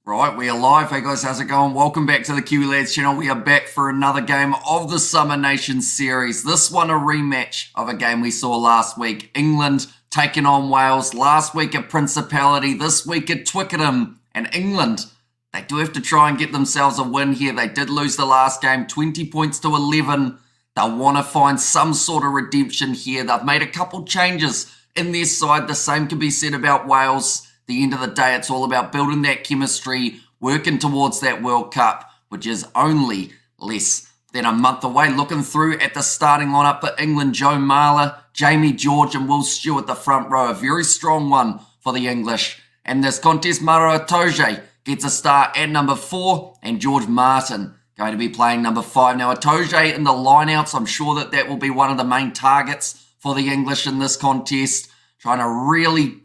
Right, we are live. Hey guys, how's it going? Welcome back to the Kiwi Lads channel. We are back for another game of the Summer Nations series. This one a rematch of a game we saw last week. England taking on Wales. Last week at Principality, this week at Twickenham. And England, they do have to try and get themselves a win here. They did lose the last game, 20 points to 11. They'll want to find some sort of redemption here. They've made a couple changes in their side. The same can be said about Wales. At the end of the day, it's all about building that chemistry, working towards that World Cup, which is only less than a month away. Looking through at the starting lineup for England, Joe Marler, Jamie George and Will Stewart, the front row. A very strong one for the English. And this contest, Maro Itoje gets a start at number 4, and George Martin going to be playing number 5. Now, Itoje in the lineouts, I'm sure that will be one of the main targets for the English in this contest, trying to really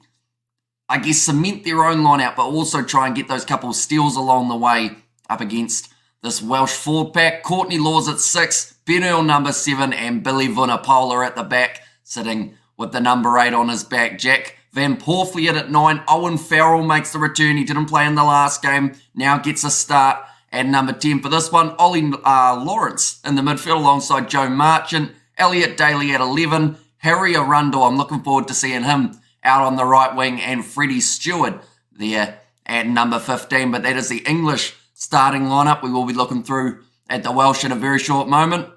cement their own line-out, but also try and get those couple of steals along the way up against this Welsh 4-pack. Courtney Laws at 6, Ben Earl number 7, and Billy Vunipola at the back, sitting with the number 8 on his back. Jack Van Porfliet at 9. Owen Farrell makes the return. He didn't play in the last game. Now gets a start at number 10 for this one. Ollie Lawrence in the midfield alongside Joe Marchant. Elliot Daly at 11. Harry Arundel, I'm looking forward to seeing him out on the right wing, and Freddie Stewart there at number 15. But that is the English starting lineup. We will be looking through at the Welsh in a very short moment.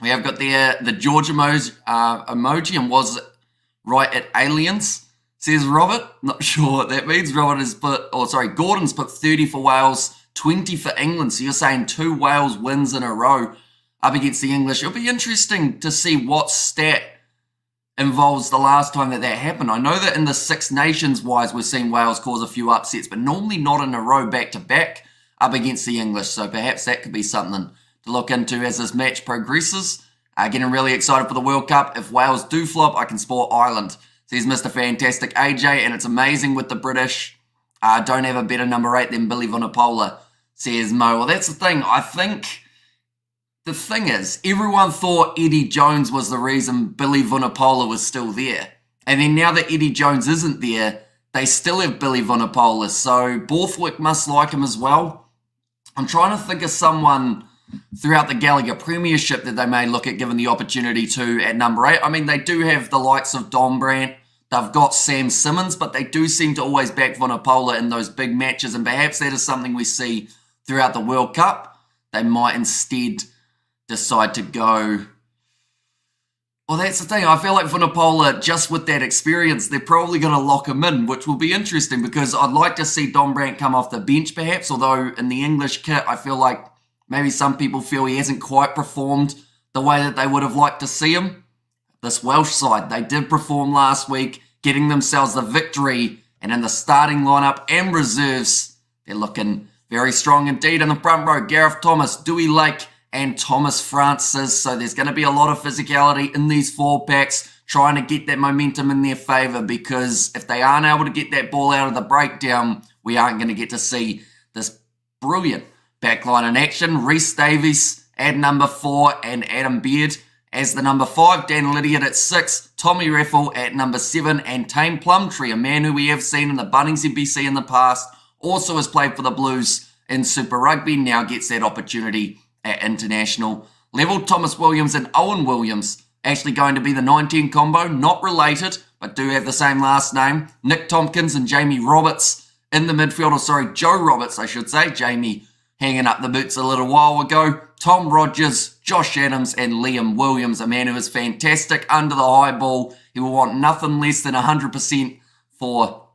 We have got the George emoji, and was it right at aliens, says Robert. Not sure what that means. Gordon's put 30 for Wales, 20 for England. So you're saying 2 Wales wins in a row up against the English. It'll be interesting to see what stat involves the last time that happened. I know that in the Six Nations wise, we've seen Wales cause a few upsets, but normally not in a row back to back up against the English. So perhaps that could be something to look into as this match progresses. Getting really excited for the World Cup. If Wales do flop, I can support Ireland, says Mr. Fantastic AJ. And it's amazing with the British. Don't have a better number 8 than Billy Vunipola, says Mo. Well, that's the thing. I think the thing is, everyone thought Eddie Jones was the reason Billy Vunipola was still there. And then now that Eddie Jones isn't there, they still have Billy Vunipola. So Borthwick must like him as well. I'm trying to think of someone throughout the Gallagher Premiership that they may look at giving the opportunity to at number 8. I mean, they do have the likes of Don Brandt. They've got Sam Simmons, but they do seem to always back Vunipola in those big matches. And perhaps that is something we see throughout the World Cup. They might instead decide to go. Well, that's the thing. I feel like Vunipola, just with that experience, they're probably going to lock him in, which will be interesting because I'd like to see Don Brandt come off the bench perhaps, although in the English kit, I feel like maybe some people feel he hasn't quite performed the way that they would have liked to see him. This Welsh side, they did perform last week, getting themselves the victory, and in the starting lineup and reserves, they're looking very strong indeed. In the front row, Gareth Thomas, Dewey Lake, and Thomas Francis. So there's going to be a lot of physicality in these 4-packs, trying to get that momentum in their favour, because if they aren't able to get that ball out of the breakdown, we aren't going to get to see this brilliant backline in action. Rhys Davies at number 4 and Adam Beard as the number 5. Dan Lydiard at 6. Tommy Raffle at number 7. And Tame Plumtree, a man who we have seen in the Bunnings NBC in the past, also has played for the Blues in Super Rugby, now gets that opportunity at international level. Thomas Williams and Owen Williams actually going to be the 19 combo, not related, but do have the same last name. Nick Tompkins and Jamie Roberts in the midfield, Joe Roberts, I should say. Jamie hanging up the boots a little while ago. Tom Rogers, Josh Adams, and Liam Williams, a man who is fantastic under the high ball. He will want nothing less than 100% for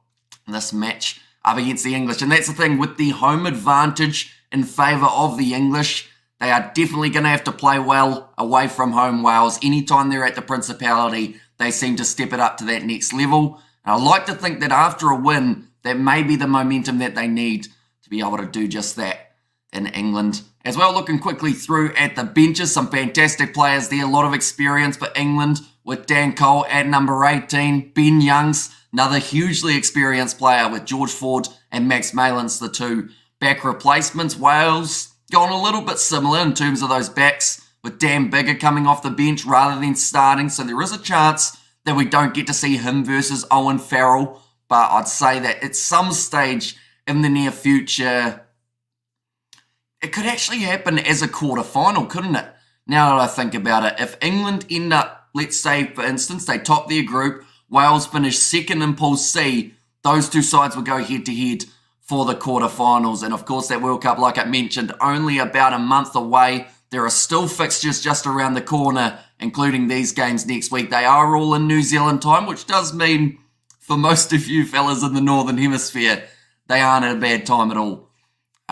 this match up against the English. And that's the thing, with the home advantage in favour of the English, they are definitely going to have to play well away from home Wales. Anytime they're at the Principality, they seem to step it up to that next level. And I like to think that after a win, that may be the momentum that they need to be able to do just that in England. As well, looking quickly through at the benches, some fantastic players there, a lot of experience for England with Dan Cole at number 18. Ben Youngs, another hugely experienced player with George Ford and Max Malins, the 2 back replacements. Wales gone a little bit similar in terms of those backs, with Dan Biggar coming off the bench rather than starting. So there is a chance that we don't get to see him versus Owen Farrell. But I'd say that at some stage in the near future, it could actually happen as a quarterfinal, couldn't it? Now that I think about it, if England end up, let's say, for instance, they top their group, Wales finish second in Pool C, those two sides will go head-to-head for the quarterfinals. And of course, that World Cup, like I mentioned, only about a month away. There are still fixtures just around the corner, including these games next week. They are all in New Zealand time, which does mean for most of you fellas in the Northern Hemisphere, they aren't at a bad time at all.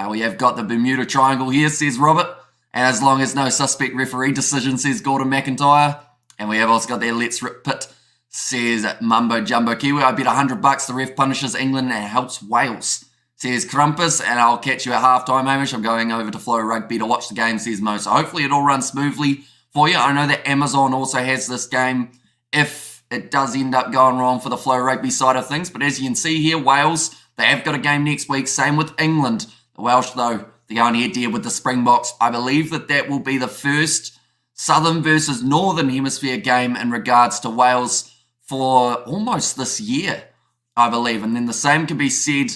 We have got the Bermuda Triangle here, says Robert. And as long as no suspect referee decision, says Gordon McIntyre. And we have also got there, Let's Rip Pit, says Mumbo Jumbo Kiwi. I bet $100 the ref punishes England and helps Wales, says Crumpus. And I'll catch you at halftime, Hamish. I'm going over to Flow Rugby to watch the game, says Mo. So hopefully it all runs smoothly for you. I know that Amazon also has this game if it does end up going wrong for the Flow Rugby side of things. But as you can see here, Wales, they have got a game next week. Same with England. The Welsh, though, they're going head-to-head with the Springboks. I believe that will be the first Southern versus Northern Hemisphere game in regards to Wales for almost this year, I believe. And then the same can be said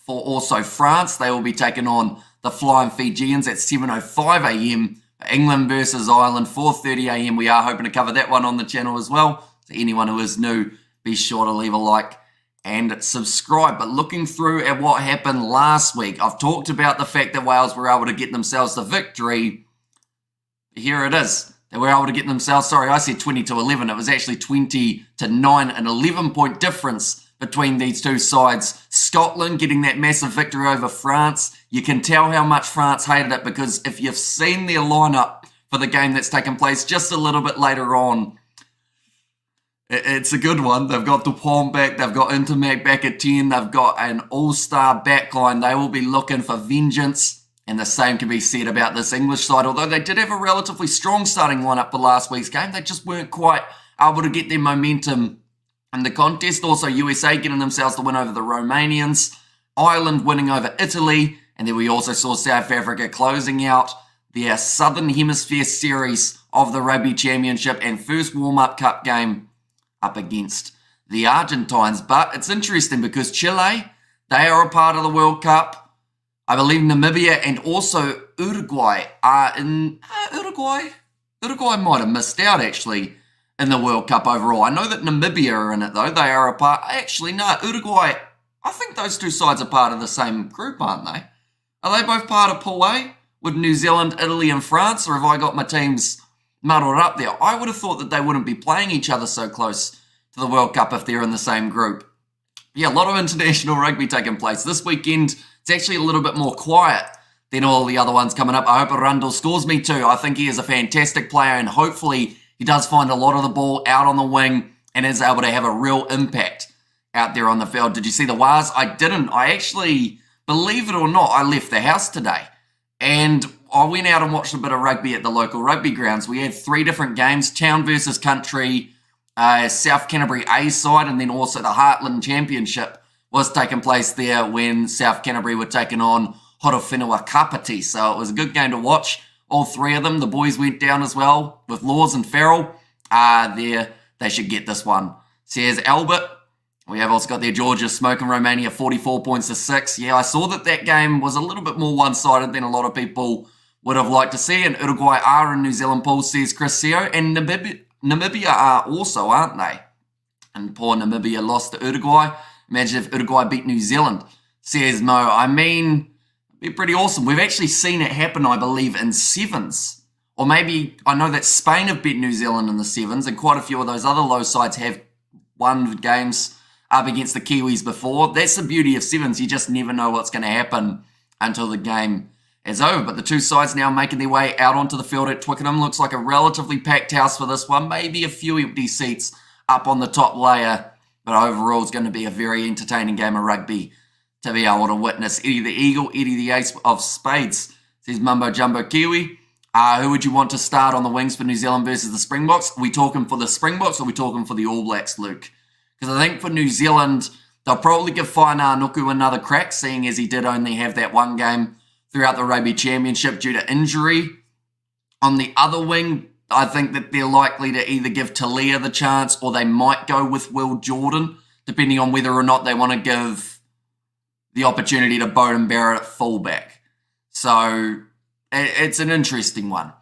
for also France. They will be taking on the Flying Fijians at 7:05 a.m. England versus Ireland, 4:30 a.m. We are hoping to cover that one on the channel as well. So anyone who is new, be sure to leave a like and subscribe. But looking through at what happened last week, I've talked about the fact that Wales were able to get themselves the victory. Here it is. They were able to get themselves, sorry, I said 20-11. It was actually 20-9, an 11-point difference between these two sides. Scotland getting that massive victory over France. You can tell how much France hated it, because if you've seen their lineup for the game that's taken place just a little bit later on, it's a good one. They've got Dupont back. They've got Intermac back at 10. They've got an all-star backline. They will be looking for vengeance. And the same can be said about this English side. Although they did have a relatively strong starting lineup for last week's game, they just weren't quite able to get their momentum in the contest. Also, USA getting themselves the win over the Romanians. Ireland winning over Italy. And then we also saw South Africa closing out their Southern Hemisphere series of the Rugby Championship and first warm-up cup game up against the Argentines. But it's interesting because Chile, they are a part of the World Cup. I believe Namibia and also Uruguay are in... Uruguay might have missed out, actually, in the World Cup overall. I know that Namibia are in it, though. They are a part... Actually, no, Uruguay... I think those two sides are part of the same group, aren't they? Are they both part of Pool A with New Zealand, Italy, and France? Or have I got my teams muddled up there? I would have thought that they wouldn't be playing each other so close to the World Cup if they're in the same group. Yeah, a lot of international rugby taking place. This weekend, it's actually a little bit more quiet than all the other ones coming up. I hope Arundel scores me too. I think he is a fantastic player, and hopefully he does find a lot of the ball out on the wing and is able to have a real impact out there on the field. Did you see the WALES? I didn't. I actually, believe it or not, I left the house today. And I went out and watched a bit of rugby at the local rugby grounds. We had 3 different games, town versus country, South Canterbury A side, and then also the Heartland Championship was taking place there when South Canterbury were taking on Horowhenua Kapiti. So it was a good game to watch. All 3 of them. The boys went down as well with Laws and Farrell. They should get this one. Says Albert. We have also got there Georgia smoking Romania 44 points to 6. Yeah, I saw that game was a little bit more one-sided than a lot of people would have liked to see. And Uruguay are in New Zealand pool, says Chris Seo. And Namibia are also, aren't they? And poor Namibia lost to Uruguay. Imagine if Uruguay beat New Zealand, says Mo. I mean, it'd be pretty awesome. We've actually seen it happen, I believe, in sevens. Or maybe, I know that Spain have beat New Zealand in the sevens, and quite a few of those other low sides have won games up against the Kiwis before. That's the beauty of sevens. You just never know what's going to happen until the game is over. But the two sides now making their way out onto the field at Twickenham. Looks like a relatively packed house for this one. Maybe a few empty seats up on the top layer. But overall, it's going to be a very entertaining game of rugby to be able to witness. Eddie the Eagle, Eddie the Ace of Spades, says Mumbo Jumbo Kiwi. Who would you want to start on the wings for New Zealand versus the Springboks? Are we talking for the Springboks or are we talking for the All Blacks, Luke? Because I think for New Zealand, they'll probably give Whainā Nuku another crack, seeing as he did only have that one game throughout the Rugby Championship due to injury. On the other wing, I think that they're likely to either give Talia the chance or they might go with Will Jordan, depending on whether or not they want to give the opportunity to Bowden Barrett at fullback. So it's an interesting one.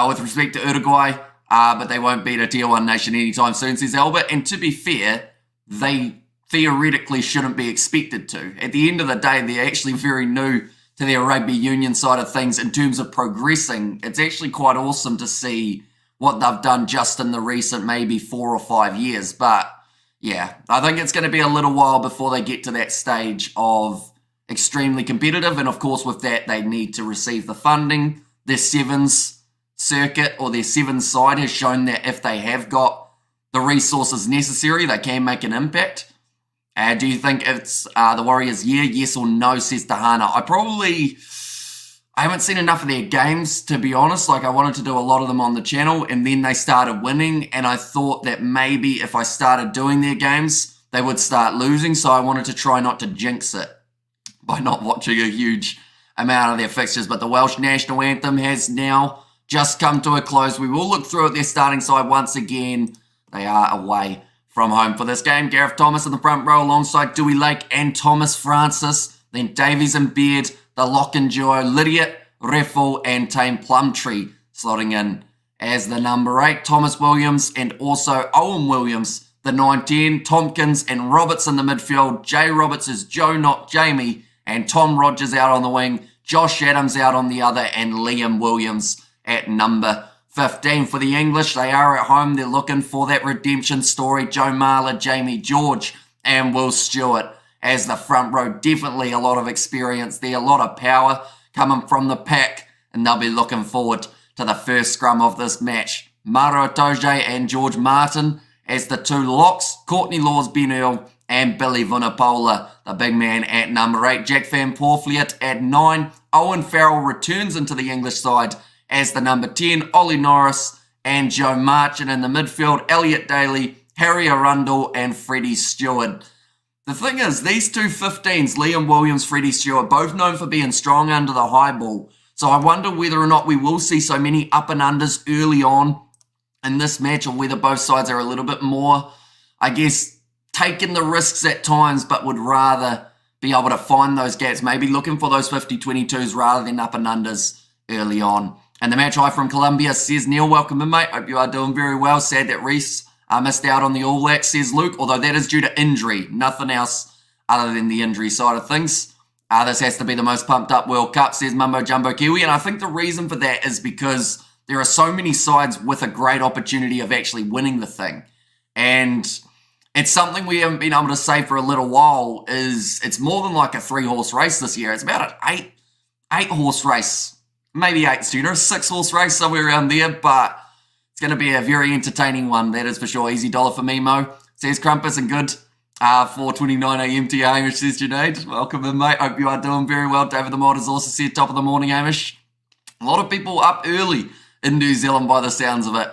With respect to Uruguay, but they won't beat a Tier 1 nation anytime soon, says Albert. And to be fair, they theoretically shouldn't be expected to. At the end of the day, they're actually very new to their rugby union side of things in terms of progressing. It's actually quite awesome to see what they've done just in the recent maybe 4 or 5 years. But yeah, I think it's going to be a little while before they get to that stage of extremely competitive. And of course, with that, they need to receive the funding. Their sevens circuit or their sevens side has shown that if they have got the resources necessary, they can make an impact. Do you think it's the Warriors' year? Yes or no, says Tahana. I haven't seen enough of their games, to be honest. Like, I wanted to do a lot of them on the channel, and then they started winning, and I thought that maybe if I started doing their games, they would start losing, so I wanted to try not to jinx it by not watching a huge amount of their fixtures. But the Welsh national anthem has now just come to a close. We will look through at their starting side once again. They are away from home for this game. Gareth Thomas in the front row alongside Dewey Lake and Thomas Francis. Then Davies and Beard, the lock-in duo, Lydiate, Reffel and Tame Plumtree slotting in as the number 8. Thomas Williams and also Owen Williams, the 9-10. Tompkins and Roberts in the midfield. Jay Roberts is Joe, not Jamie. And Tom Rogers out on the wing. Josh Adams out on the other. And Liam Williams at number 15 for the English. They are at home. They're looking for that redemption story. Joe Marler, Jamie George, and Will Stewart as the front row. Definitely a lot of experience there, a lot of power coming from the pack, and they'll be looking forward to the first scrum of this match. Maro Toje and George Martin as the two locks. Courtney Laws, Ben Earl, and Billy Vunipola, the big man at number 8. Jack Van Porfliet at 9. Owen Farrell returns into the English side as the number 10, Ollie Norris and Joe Marchant in the midfield, Elliot Daly, Harry Arundel and Freddie Stewart. The thing is, these two 15s, Liam Williams, Freddie Stewart, both known for being strong under the high ball. So I wonder whether or not we will see so many up and unders early on in this match, or whether both sides are a little bit more, I guess, taking the risks at times, but would rather be able to find those gaps, maybe looking for those 50-22s rather than up and unders early on. And the match high from Colombia, says Neil, welcome in, mate. Hope you are doing very well. Sad that Reese missed out on the All Blacks, says Luke, although that is due to injury. Nothing else other than the injury side of things. This has to be the most pumped up World Cup, says Mumbo Jumbo Kiwi. And I think the reason for that is because there are so many sides with a great opportunity of actually winning the thing. And it's something we haven't been able to say for a little while, is it's more than like a 3-horse race this year. It's about an 8-horse race. Maybe 8 sooner, 6-horse race, somewhere around there, but it's going to be a very entertaining one, that is for sure. Easy dollar for me, Mo. Says Crumpus and good. 4:29 a.m. to you, Hamish, says Junaid. Welcome in, mate. Hope you are doing very well. David the Mod has also said top of the morning, Hamish. A lot of people up early in New Zealand by the sounds of it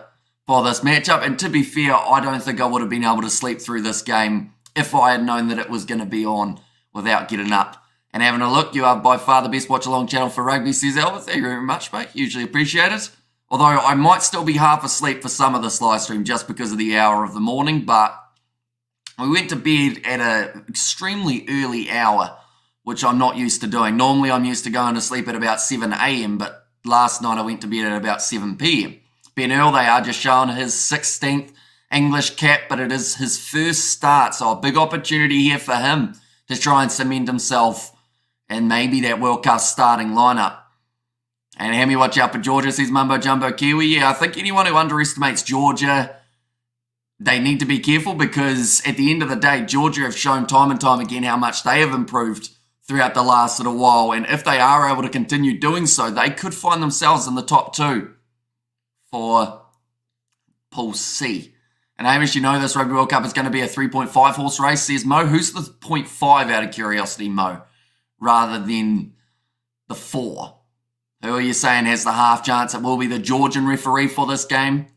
for this matchup, and to be fair, I don't think I would have been able to sleep through this game if I had known that it was going to be on without getting up and having a look. You are by far the best watch-along channel for rugby, says Albert. Thank you very much, mate. Usually appreciate it. Although I might still be half asleep for some of this live stream just because of the hour of the morning, but we went to bed at an extremely early hour, which I'm not used to doing. Normally I'm used to going to sleep at about 7 a.m., but last night I went to bed at about 7 p.m. Ben Earl, they are just showing his 16th English cap, but it is his first start, so a big opportunity here for him to try and cement himself and maybe that World Cup starting lineup. And Hammy, watch out for Georgia, says Mumbo Jumbo Kiwi. Yeah, I think anyone who underestimates Georgia, they need to be careful, because at the end of the day, Georgia have shown time and time again how much they have improved throughout the last little while. And if they are able to continue doing so, they could find themselves in the top 2 for Pool C. And Hamish, you know this Rugby World Cup is going to be a 3.5 horse race, says Mo. Who's the 0.5 out of curiosity, Mo, rather than the 4? Who are you saying has the half chance? It will be the Georgian referee for this game.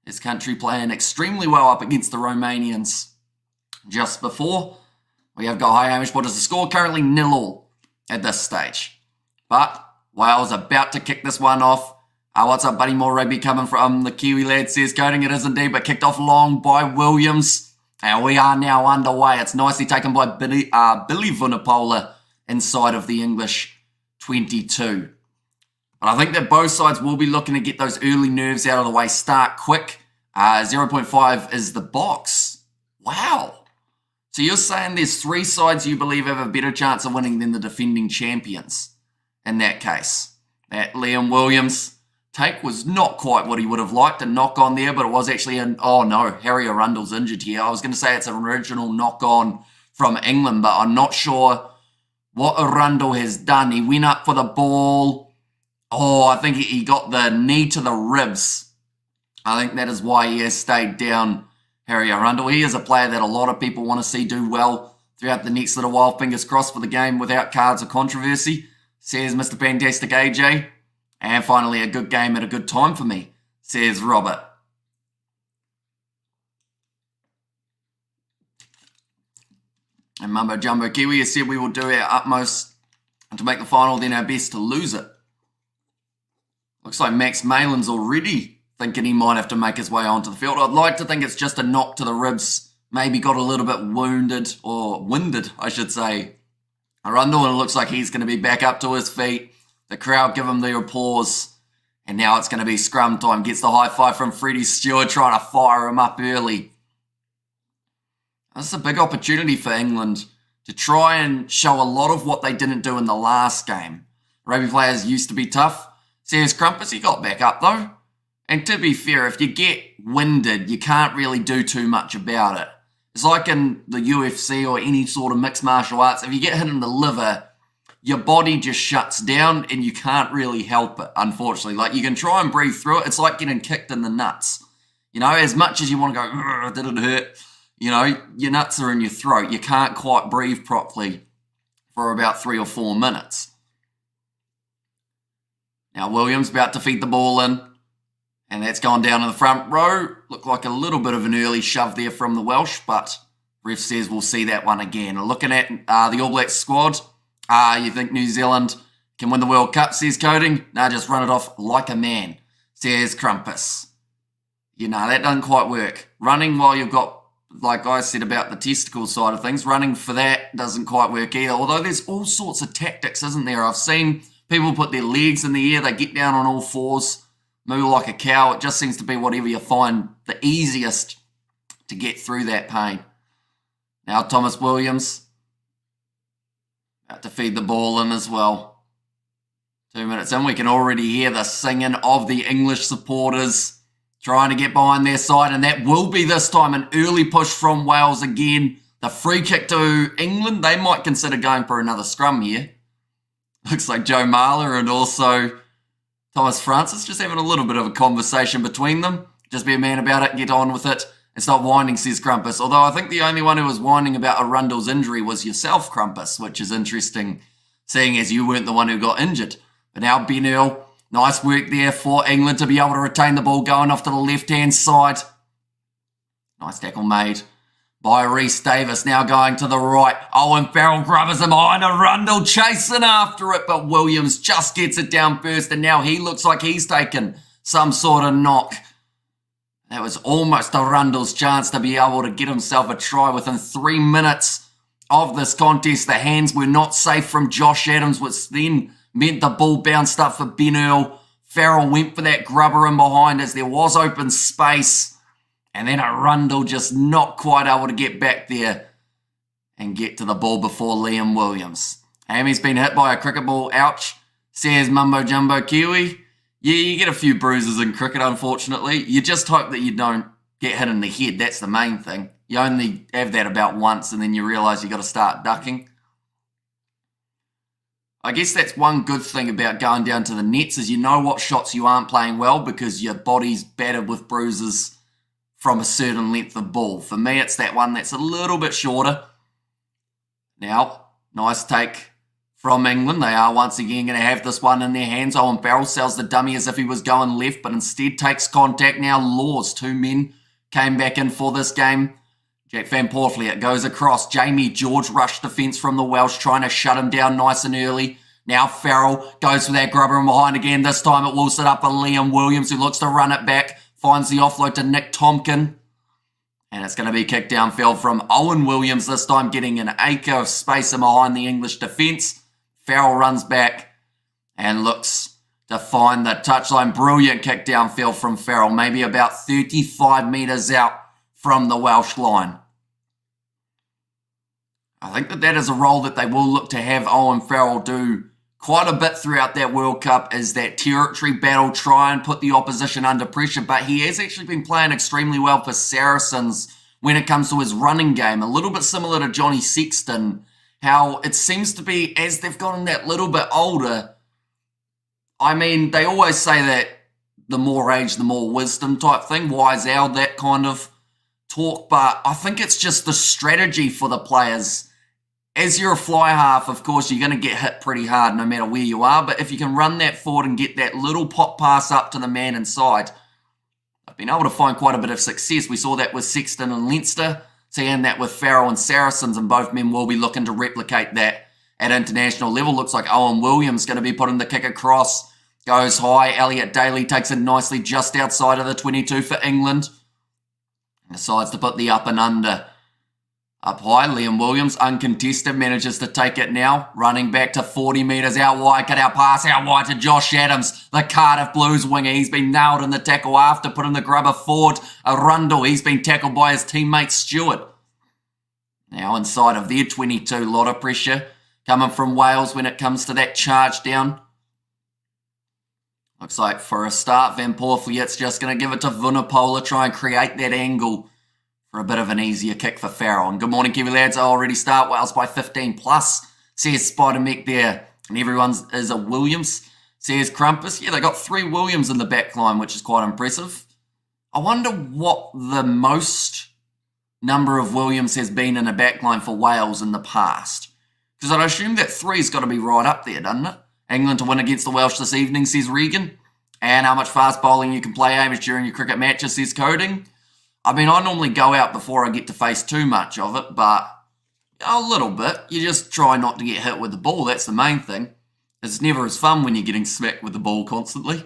His country playing extremely well up against the Romanians just before. We have got high Hamish. What is the score? Currently 0-0 at this stage. But Wales about to kick this one off. What's up, buddy? More rugby coming from the Kiwi lad, says Coding. It is indeed, but kicked off long by Williams. And we are now underway. It's nicely taken by Billy Vunipola inside of the English 22. But I think that both sides will be looking to get those early nerves out of the way. Start quick. 0.5 is the box. Wow. So you're saying there's 3 sides you believe have a better chance of winning than the defending champions in that case. That Liam Williams take was not quite what he would have liked. A knock on there, but it was actually oh no, Harry Arundel's injured here. I was going to say it's an original knock on from England, but I'm not sure what Arundel has done. He went up for the ball. Oh, I think he got the knee to the ribs. I think that is why he has stayed down, Harry Arundel. He is a player that a lot of people want to see do well throughout the next little while. Fingers crossed for the game without cards or controversy, says Mr. Fantastic AJ. And finally, a good game at a good time for me, says Robert. And Mumbo Jumbo Kiwi has said we will do our utmost to make the final, then our best to lose it. Looks like Max Malin's already thinking he might have to make his way onto the field. I'd like to think it's just a knock to the ribs. Maybe got a little bit wounded, or winded, I should say. Arundel, and it looks like he's going to be back up to his feet. The crowd give him the applause. And now it's going to be scrum time. Gets the high five from Freddie Stewart, trying to fire him up early. This is a big opportunity for England to try and show a lot of what they didn't do in the last game. Rugby players used to be tough. Says Crumpus, he got back up though. And to be fair, if you get winded, you can't really do too much about it. It's like in the UFC or any sort of mixed martial arts. If you get hit in the liver, your body just shuts down and you can't really help it, unfortunately. Like, you can try and breathe through it. It's like getting kicked in the nuts. You know, as much as you want to go, did it hurt? You know, your nuts are in your throat. You can't quite breathe properly for about 3 or 4 minutes. Now, Williams about to feed the ball in. And that's gone down in the front row. Looked like a little bit of an early shove there from the Welsh, but ref says we'll see that one again. Looking at the All Blacks squad, you think New Zealand can win the World Cup, says Coding? No, just run it off like a man, says Crumpus. You know, that doesn't quite work. Running while you've got, like I said about the testicle side of things, running for that doesn't quite work either. Although there's all sorts of tactics, isn't there? I've seen people put their legs in the air, they get down on all fours, move like a cow. It just seems to be whatever you find the easiest to get through that pain. Now Thomas Williams about to feed the ball in as well. 2 minutes in, we can already hear the singing of the English supporters trying to get behind their side, and that will be this time an early push from Wales again. The free kick to England, they might consider going for another scrum here. Looks like Joe Marler and also Thomas Francis just having a little bit of a conversation between them. Just be a man about it, get on with it, and stop whining, says Crumpus. Although I think the only one who was whining about Arundel's injury was yourself, Crumpus, which is interesting, seeing as you weren't the one who got injured. But now Ben Earl, nice work there for England to be able to retain the ball going off to the left-hand side. Nice tackle made by Rhys Davis, now going to the right. Oh, and Farrell grabs him behind. Arundel chasing after it, but Williams just gets it down first, and now he looks like he's taken some sort of knock. That was almost Arundel's chance to be able to get himself a try within 3 minutes of this contest. The hands were not safe from Josh Adams, which then meant the ball bounced up for Ben Earl. Farrell went for that grubber in behind as there was open space. And then Arundel just not quite able to get back there and get to the ball before Liam Williams. Amy's been hit by a cricket ball. Ouch, says Mumbo Jumbo Kiwi. Yeah, you get a few bruises in cricket, unfortunately. You just hope that you don't get hit in the head. That's the main thing. You only have that about once and then you realise you've got to start ducking. I guess that's one good thing about going down to the nets is you know what shots you aren't playing well because your body's battered with bruises from a certain length of ball. For me, it's that one that's a little bit shorter. Now, nice take from England. They are once again going to have this one in their hands. Owen Farrell sells the dummy as if he was going left, but instead takes contact. Now Laws, 2 men came back in for this game. Jack Van Portlier goes across. Jamie George rushed defence from the Welsh, trying to shut him down nice and early. Now Farrell goes for that grubber in behind again. This time it will set up for Liam Williams, who looks to run it back. Finds the offload to Nick Tompkin. And it's going to be kicked downfield from Owen Williams, this time getting an acre of space in behind the English defence. Farrell runs back and looks to find the touchline. Brilliant kick downfield from Farrell, maybe about 35 metres out from the Welsh line. I think that is a role that they will look to have Owen Farrell do quite a bit throughout that World Cup, is that territory battle, try and put the opposition under pressure. But he has actually been playing extremely well for Saracens when it comes to his running game. A little bit similar to Johnny Sexton, how it seems to be as they've gotten that little bit older. I mean, they always say that the more age, the more wisdom type thing, wise owl, that kind of talk. But I think it's just the strategy for the players. As you're a fly half, of course, you're going to get hit pretty hard no matter where you are. But if you can run that forward and get that little pop pass up to the man inside, I've been able to find quite a bit of success. We saw that with Sexton and Leinster, seeing that with Farrell and Saracens, and both men will be looking to replicate that at international level. Looks like Owen Williams going to be putting the kick across. Goes high. Elliot Daly takes it nicely just outside of the 22 for England. Decides to put the up and under. Up high, Liam Williams, uncontested, manages to take it now. Running back to 40 metres out wide. Cut out pass out wide to Josh Adams, the Cardiff Blues winger. He's been nailed in the tackle after putting the grubber forward. Arundel, he's been tackled by his teammate Stewart. Now inside of their 22, a lot of pressure coming from Wales when it comes to that charge down. Looks like for a start, Van Porfliet's just going to give it to Vunipola, try and create that angle for a bit of an easier kick for Farrell. And good morning, Kiwi lads. I already start Wales by 15 plus, says Spider Mech there. And everyone's is a Williams, says Crumpus. Yeah, they got 3 Williams in the back line, which is quite impressive. I wonder what the most number of Williams has been in a back line for Wales in the past. Because I'd assume that 3's got to be right up there, doesn't it? England to win against the Welsh this evening, says Regan. And how much fast bowling you can play, Amish, during your cricket matches, says Coding. I mean, I normally go out before I get to face too much of it, but a little bit. You just try not to get hit with the ball. That's the main thing. It's never as fun when you're getting smacked with the ball constantly.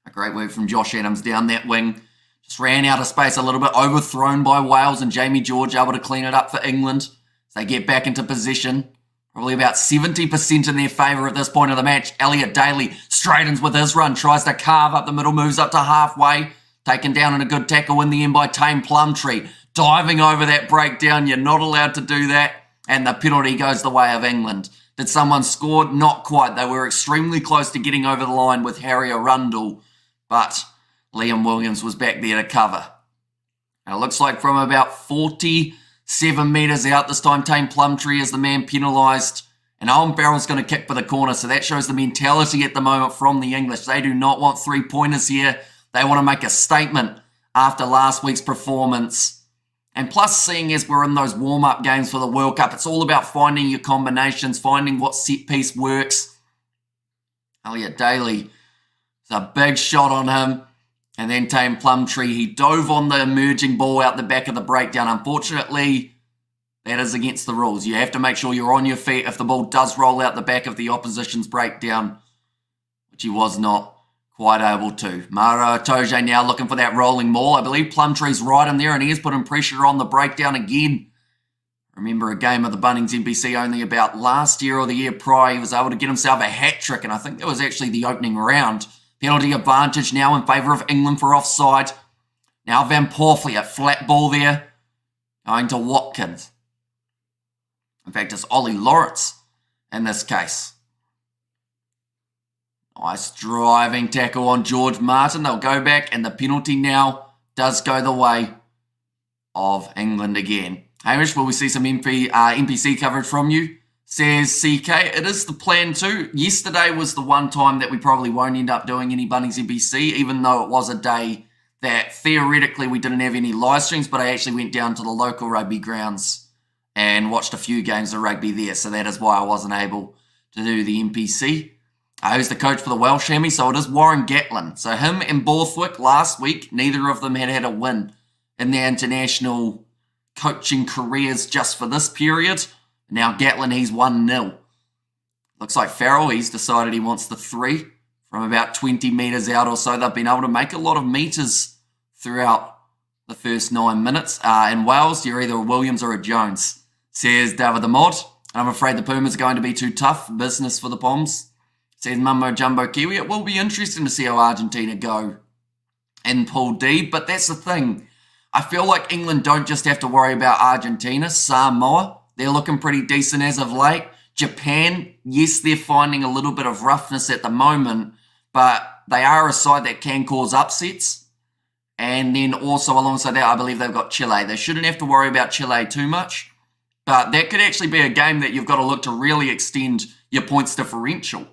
A great work from Josh Adams down that wing. Just ran out of space a little bit, overthrown by Wales, and Jamie George able to clean it up for England as they get back into position. Probably about 70% in their favour at this point of the match. Elliot Daly straightens with his run, tries to carve up the middle, moves up to halfway. Taken down in a good tackle in the end by Tame Plumtree. Diving over that breakdown. You're not allowed to do that. And the penalty goes the way of England. Did someone score? Not quite. They were extremely close to getting over the line with Harry Arundel. But Liam Williams was back there to cover. And it looks like from about 47 metres out this time, Tame Plumtree is the man penalised. And Owen Farrell's going to kick for the corner. So that shows the mentality at the moment from the English. They do not want 3-pointers here. They want to make a statement after last week's performance. And plus, seeing as we're in those warm-up games for the World Cup, it's all about finding your combinations, finding what set piece works. Elliot Daly, it's a big shot on him. And then Tame Plumtree, he dove on the emerging ball out the back of the breakdown. Unfortunately, that is against the rules. You have to make sure you're on your feet if the ball does roll out the back of the opposition's breakdown, which he was not quite able to. Maro Itoje now looking for that rolling ball. I believe Plumtree's right in there, and he is putting pressure on the breakdown again. Remember a game of the Bunnings NPC only about last year or the year prior. He was able to get himself a hat-trick, and I think that was actually the opening round. Penalty advantage now in favour of England for offside. Now Van Porfliet, flat ball there, going to Watkins. In fact, it's Ollie Lawrence in this case. Nice driving tackle on George Martin. They'll go back, and the penalty now does go the way of England again. Hamish, will we see some NPC coverage from you? Says CK. It is the plan too. Yesterday was the one time that we probably won't end up doing any Bunnings NPC, even though it was a day that theoretically we didn't have any live streams, but I actually went down to the local rugby grounds and watched a few games of rugby there, so that is why I wasn't able to do the NPC. Who's the coach for the Welsh, Hammy? So it is Warren Gatlin. So him and Borthwick last week, neither of them had a win in their international coaching careers just for this period. Now Gatlin, he's 1-0. Looks like Farrell, he's decided he wants the 3 from about 20 metres out or so. They've been able to make a lot of metres throughout the first 9 minutes. In Wales, you're either a Williams or a Jones, says David the Mod. And I'm afraid the Pumas are going to be too tough business for the Poms, says Mumbo Jumbo Kiwi. It will be interesting to see how Argentina go in Pool D, but that's the thing. I feel like England don't just have to worry about Argentina. Samoa, they're looking pretty decent as of late. Japan, yes, they're finding a little bit of roughness at the moment, but they are a side that can cause upsets. And then also alongside that, I believe they've got Chile. They shouldn't have to worry about Chile too much, but that could actually be a game that you've got to look to really extend your points differential.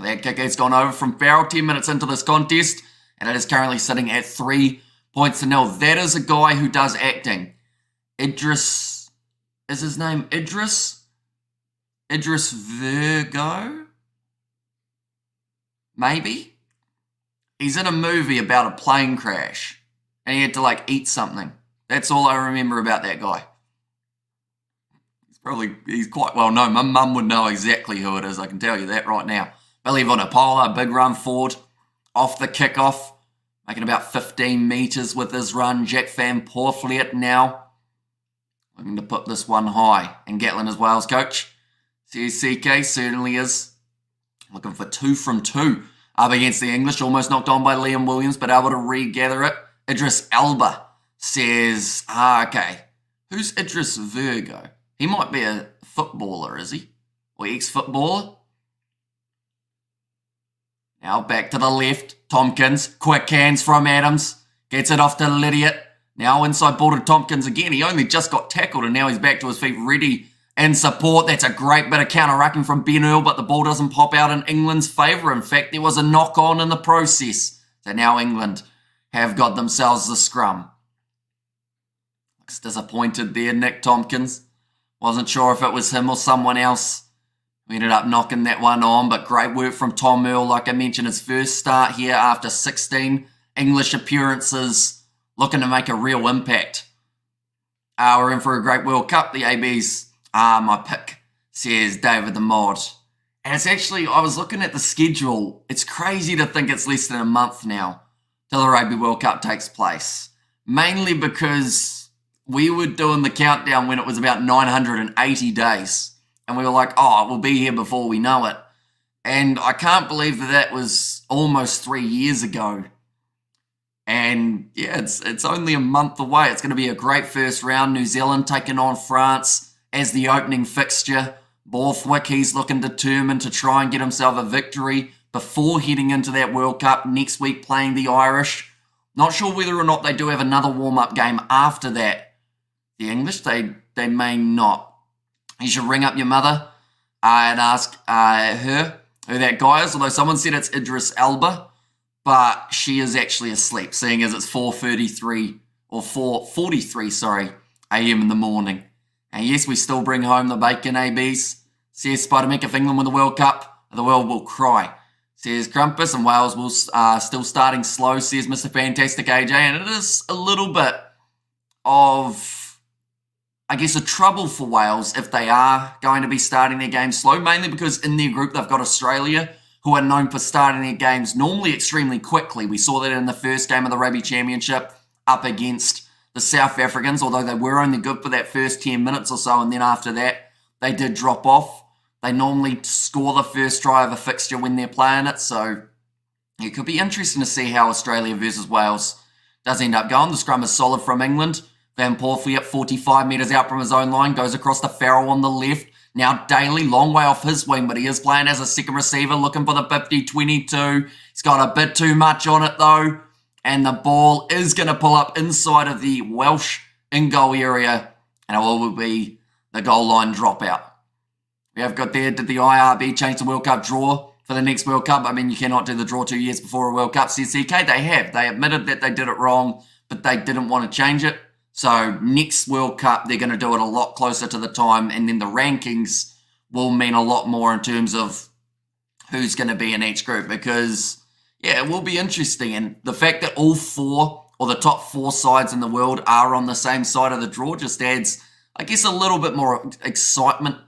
That kick has gone over from Farrell 10 minutes into this contest, and it is currently sitting at 3 points to nil. That is a guy who does acting. Idris, is his name Idris? Idris Virgo? Maybe? He's in a movie about a plane crash, and he had to, eat something. That's all I remember about that guy. He's quite well known. My mum would know exactly who it is, I can tell you that right now. Billy Vunipola, big run forward, off the kickoff, making about 15 metres with his run. Jack Van Porfleet now looking to put this one high. And Gatlin as Wales coach. CK certainly is looking for 2 from 2 up against the English. Almost knocked on by Liam Williams, but able to regather it. Idris Elba says, okay, who's Idris Virgo? He might be a footballer, is he? Or ex-footballer? Now back to the left. Tompkins. Quick hands from Adams. Gets it off to Lydiot. Now inside ball to Tompkins again. He only just got tackled and now he's back to his feet ready in support. That's a great bit of counter-rucking from Ben Earl, but the ball doesn't pop out in England's favour. In fact, there was a knock-on in the process. So now England have got themselves the scrum. Looks disappointed there, Nick Tompkins. Wasn't sure if it was him or someone else. We ended up knocking that one on, but great work from Tom Earl. Like I mentioned, his first start here after 16 English appearances, looking to make a real impact. We're in for a great World Cup. The ABs are my pick, says David the Mod. And it's actually, I was looking at the schedule. It's crazy to think it's less than a month now till the Rugby World Cup takes place. Mainly because we were doing the countdown when it was about 980 days. And we were like, oh, we'll be here before we know it. And I can't believe that was almost 3 years ago. And yeah, it's only a month away. It's going to be a great first round. New Zealand taking on France as the opening fixture. Borthwick, he's looking determined to try and get himself a victory before heading into that World Cup next week playing the Irish. Not sure whether or not they do have another warm-up game after that. The English, they may not. You should ring up your mother and ask her who that guy is, although someone said it's Idris Elba, but she is actually asleep, seeing as it's 4:43 or 4:43, a.m. in the morning. And yes, we still bring home the bacon, ABs. Says Spider-Mick, if England win the World Cup, the world will cry. Says Crumpus, and Wales will still starting slow, says Mr. Fantastic AJ. And it is a little bit of, I guess, a trouble for Wales if they are going to be starting their games slow, mainly because in their group they've got Australia, who are known for starting their games normally extremely quickly. We saw that in the first game of the Rugby Championship up against the South Africans, although they were only good for that first 10 minutes or so, and then after that they did drop off. They normally score the first try of a fixture when they're playing it, so it could be interesting to see how Australia versus Wales does end up going. The scrum is solid from England. Van Porfleet 45 metres out from his own line, goes across to Farrell on the left. Now Daly, long way off his wing, but he is playing as a second receiver, looking for the 50-22. He's got a bit too much on it though, and the ball is going to pull up inside of the Welsh in-goal area, and it will be the goal line dropout. We have got there, did the IRB change the World Cup draw for the next World Cup? I mean, you cannot do the draw 2 years before a World Cup, says CK. They have. They admitted that they did it wrong, but they didn't want to change it. So next World Cup, they're going to do it a lot closer to the time, and then the rankings will mean a lot more in terms of who's going to be in each group, because, yeah, it will be interesting. And the fact that all four, or the top 4 sides in the world, are on the same side of the draw just adds, I guess, a little bit more excitement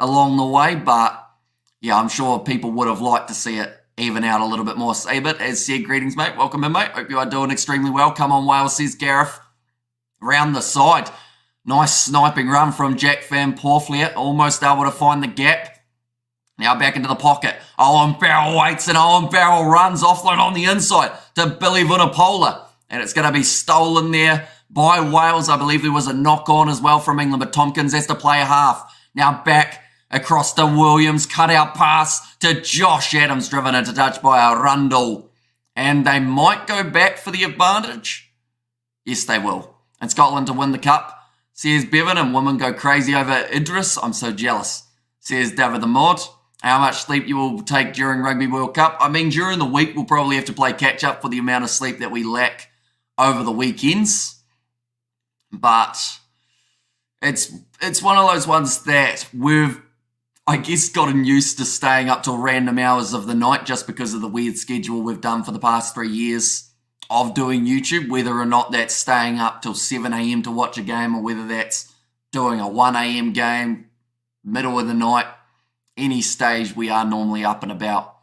along the way. But, yeah, I'm sure people would have liked to see it even out a little bit more. Sabit, as said, greetings, mate. Welcome in, mate. Hope you are doing extremely well. Come on, Wales, says Gareth. Round the side. Nice sniping run from Jack Van Porfliet. Almost able to find the gap. Now back into the pocket. Owen Farrell waits and Owen Farrell runs. Offload on the inside to Billy Vunipola. And it's going to be stolen there by Wales. I believe there was a knock on as well from England, but Tompkins has to play a half. Now back across to Williams. Cut out pass to Josh Adams, driven into touch by Arundel. And they might go back for the advantage. Yes, they will. And Scotland to win the cup. Says Bevan, and women go crazy over Idris. I'm so jealous. Says David the Mod. How much sleep you will take during Rugby World Cup? I mean, during the week, we'll probably have to play catch-up for the amount of sleep that we lack over the weekends. But it's one of those ones that we've, I guess, gotten used to staying up till random hours of the night just because of the weird schedule we've done for the past 3 years of doing YouTube, whether or not that's staying up till 7 a.m. to watch a game or whether that's doing a 1 a.m. game, middle of the night. Any stage, we are normally up and about,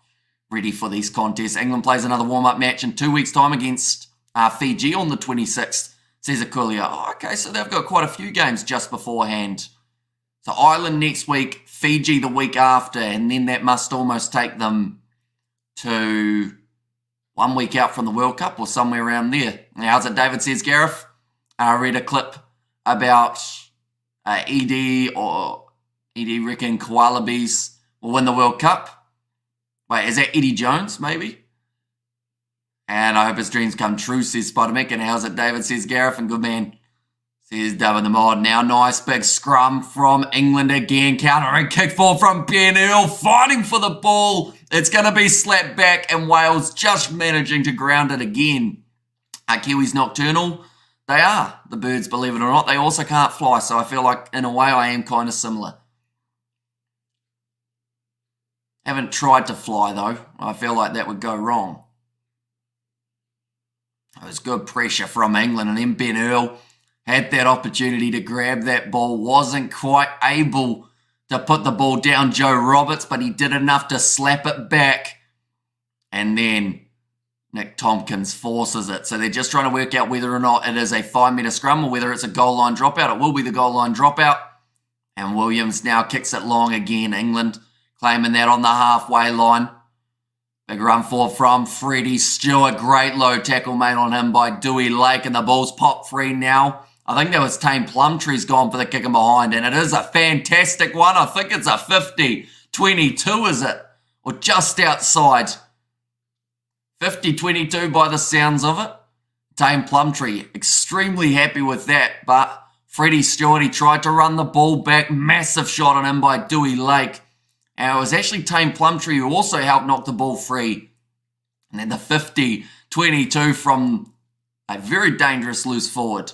ready for these contests. England plays another warm-up match in 2 weeks' time against Fiji on the 26th. Says Akulia, okay, so they've got quite a few games just beforehand. So Ireland next week, Fiji the week after, and then that must almost take them to 1 week out from the World Cup or somewhere around there. Now, how's it, David says, Gareth? I read a clip about Edie reckon Koalabis will win the World Cup. Wait, is that Eddie Jones, maybe? And I hope his dreams come true, says Spider-Mick. And how's it, David, says Gareth. And good man, says David the Mod. Now, nice big scrum from England again. Countering kick forward from Ben Earl. Fighting for the ball. It's going to be slapped back. And Wales just managing to ground it again. Are Kiwis nocturnal? They are. The birds, believe it or not. They also can't fly. So I feel like, in a way, I am kind of similar. Haven't tried to fly, though. I feel like that would go wrong. It was good pressure from England. And then Ben Earl had that opportunity to grab that ball. Wasn't quite able to put the ball down Joe Roberts, but he did enough to slap it back. And then Nick Tompkins forces it. So they're just trying to work out whether or not it is a 5-metre scrum or whether it's a goal line dropout. It will be the goal line dropout. And Williams now kicks it long again. England claiming that on the halfway line. Big run forward from Freddie Stewart. Great low tackle made on him by Dewey Lake. And the ball's popped free now. I think that was Tame Plumtree's gone for the kick in behind. And it is a fantastic one. I think it's a 50-22, is it? Or just outside. 50-22 by the sounds of it. Tame Plumtree extremely happy with that. But Freddie Stewart, he tried to run the ball back. Massive shot on him by Dewey Lake. And it was actually Tame Plumtree who also helped knock the ball free. And then the 50-22 from a very dangerous loose forward.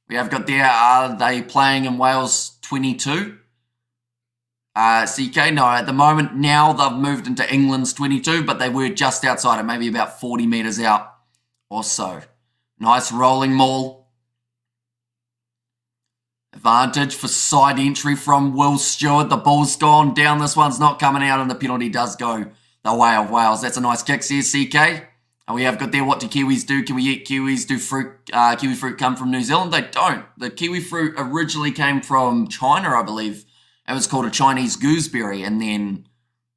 We have got there, are they playing in Wales 22? CK, no, at the moment now they've moved into England's 22, but they were just outside it, maybe about 40 metres out or so. Nice rolling maul. Advantage for side entry from Will Stewart. The ball's gone down. This one's not coming out, and the penalty does go the way of Wales. That's a nice kick, says CK. And we have got there, what do Kiwis do? Can we eat kiwis? Do kiwi fruit come from New Zealand? They don't. The kiwi fruit originally came from China, I believe. It was called a Chinese gooseberry. And then,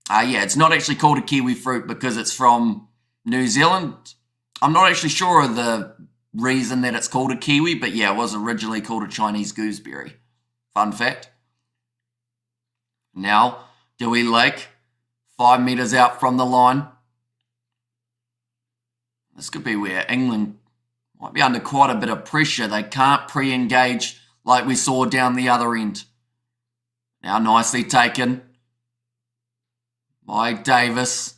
it's not actually called a kiwi fruit because it's from New Zealand. I'm not actually sure of the reason that it's called a kiwi, but yeah, it was originally called a Chinese gooseberry. Fun fact. Now, Dewey Lake, 5 metres out from the line. This could be where England might be under quite a bit of pressure. They can't pre-engage like we saw down the other end. Now nicely taken by Davis.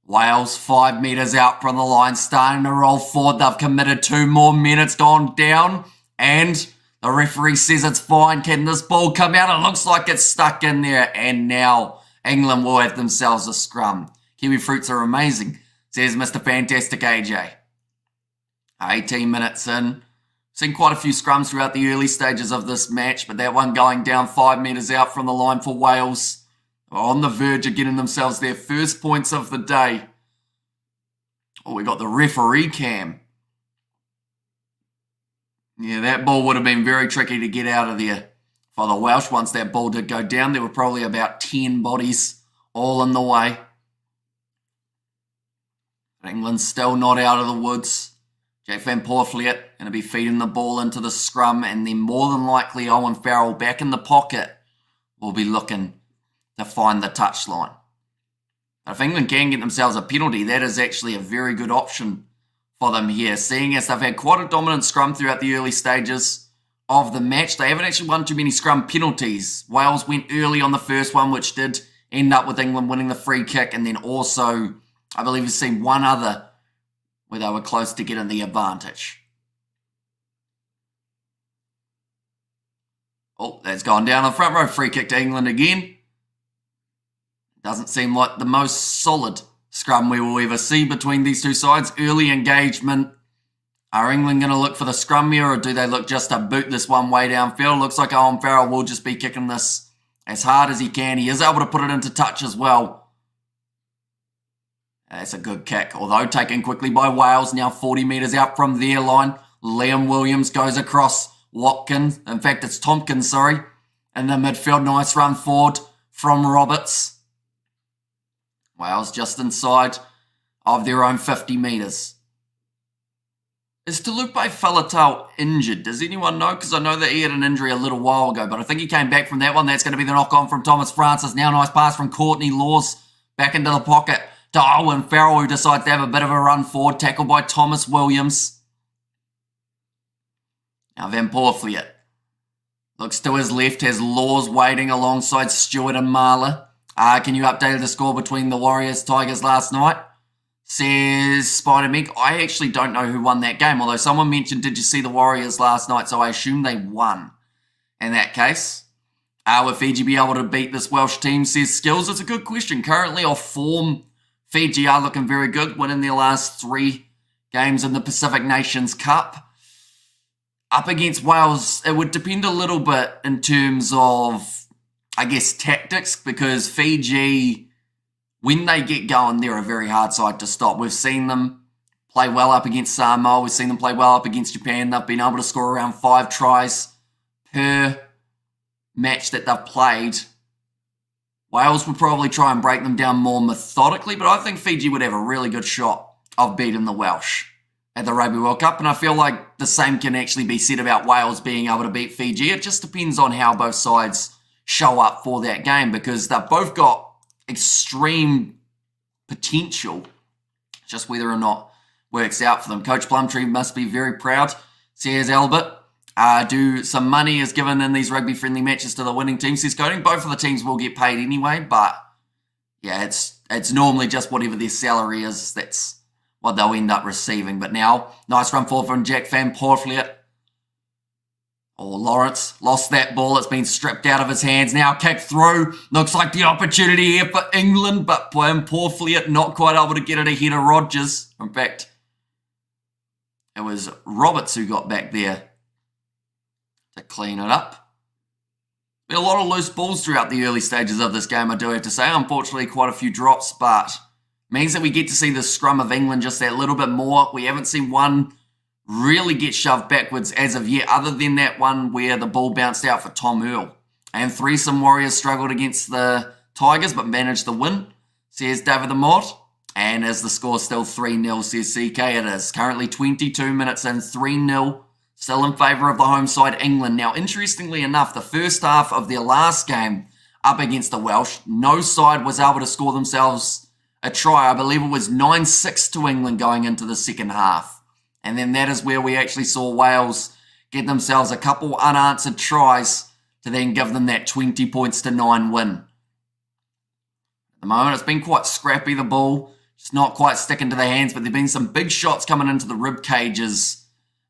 Wales 5 metres out from the line, starting to roll forward. They've committed 2 more minutes, gone down, and the referee says it's fine. Can this ball come out? It looks like it's stuck in there, and now England will have themselves a scrum. Kiwi fruits are amazing, says Mr. Fantastic AJ. 18 minutes in. Seen quite a few scrums throughout the early stages of this match, but that one going down 5 metres out from the line for Wales. On the verge of getting themselves their first points of the day. Oh, we got the referee cam. Yeah, that ball would have been very tricky to get out of there for the Welsh. Once that ball did go down, there were probably about 10 bodies all in the way. England's still not out of the woods. Jack Van Porfleet going to be feeding the ball into the scrum, and then more than likely Owen Farrell back in the pocket will be looking to find the touchline. But if England can get themselves a penalty, that is actually a very good option for them here, seeing as they've had quite a dominant scrum throughout the early stages of the match. They haven't actually won too many scrum penalties. Wales went early on the first one, which did end up with England winning the free kick, and then also, I believe we've seen one other where they were close to getting the advantage. Oh, that's gone down the front row. Free kick to England again. Doesn't seem like the most solid scrum we will ever see between these two sides. Early engagement. Are England going to look for the scrum here, or do they look just to boot this one way downfield? Looks like Owen Farrell will just be kicking this as hard as he can. He is able to put it into touch as well. That's a good kick, although taken quickly by Wales, now 40 metres out from their line. Liam Williams goes across Watkins. In fact, it's Tompkins, sorry. In the midfield, nice run forward from Roberts. Wales just inside of their own 50 metres. Is Talupe Faletau injured? Does anyone know? Because I know that he had an injury a little while ago, but I think he came back from that one. That's going to be the knock-on from Thomas Francis. Now nice pass from Courtney Laws back into the pocket to Owen Farrell, who decides to have a bit of a run forward. Tackled by Thomas Williams. Now Van Porfleet looks to his left, has Laws waiting alongside Stewart and Marler. Can you update the score between the Warriors Tigers last night? Says Spider Meg. I actually don't know who won that game, although someone mentioned, did you see the Warriors last night? So I assume they won in that case. Will Fiji be able to beat this Welsh team, says Skills? It's a good question. Currently off form, Fiji are looking very good, winning their last 3 games in the Pacific Nations Cup. Up against Wales, it would depend a little bit in terms of, I guess, tactics, because Fiji, when they get going, they're a very hard side to stop. We've seen them play well up against Samoa. We've seen them play well up against Japan. They've been able to score around 5 tries per match that they've played. Wales would probably try and break them down more methodically, but I think Fiji would have a really good shot of beating the Welsh at the Rugby World Cup, and I feel like the same can actually be said about Wales being able to beat Fiji. It just depends on how both sides show up for that game, because they've both got extreme potential, just whether or not works out for them. Coach Plumtree must be very proud, says Albert. Some money is given in these rugby-friendly matches to the winning team, says Coding. Both of the teams will get paid anyway, but yeah, it's normally just whatever their salary is, that's what they'll end up receiving. But now, nice run forward from Jack Van Porfleet. Lawrence lost that ball. It's been stripped out of his hands. Now kick through. Looks like the opportunity here for England, but Van Porfleet not quite able to get it ahead of Rogers. In fact, it was Roberts who got back there to clean it up. Been a lot of loose balls throughout the early stages of this game, I do have to say. Unfortunately, quite a few drops, but means that we get to see the scrum of England just that little bit more. We haven't seen one really get shoved backwards as of yet, other than that one where the ball bounced out for Tom Earl. And Threesome Warriors struggled against the Tigers, but managed to win, says David the Mod. And is the score still 3-0, says CK? It is. Currently 22 minutes in, 3-0. Still in favour of the home side, England. Now, interestingly enough, the first half of their last game up against the Welsh, no side was able to score themselves a try. I believe it was 9-6 to England going into the second half. And then that is where we actually saw Wales get themselves a couple unanswered tries to then give them that 20 points to 9 win. At the moment, it's been quite scrappy, the ball. Just not quite sticking to the hands, but there have been some big shots coming into the rib cages,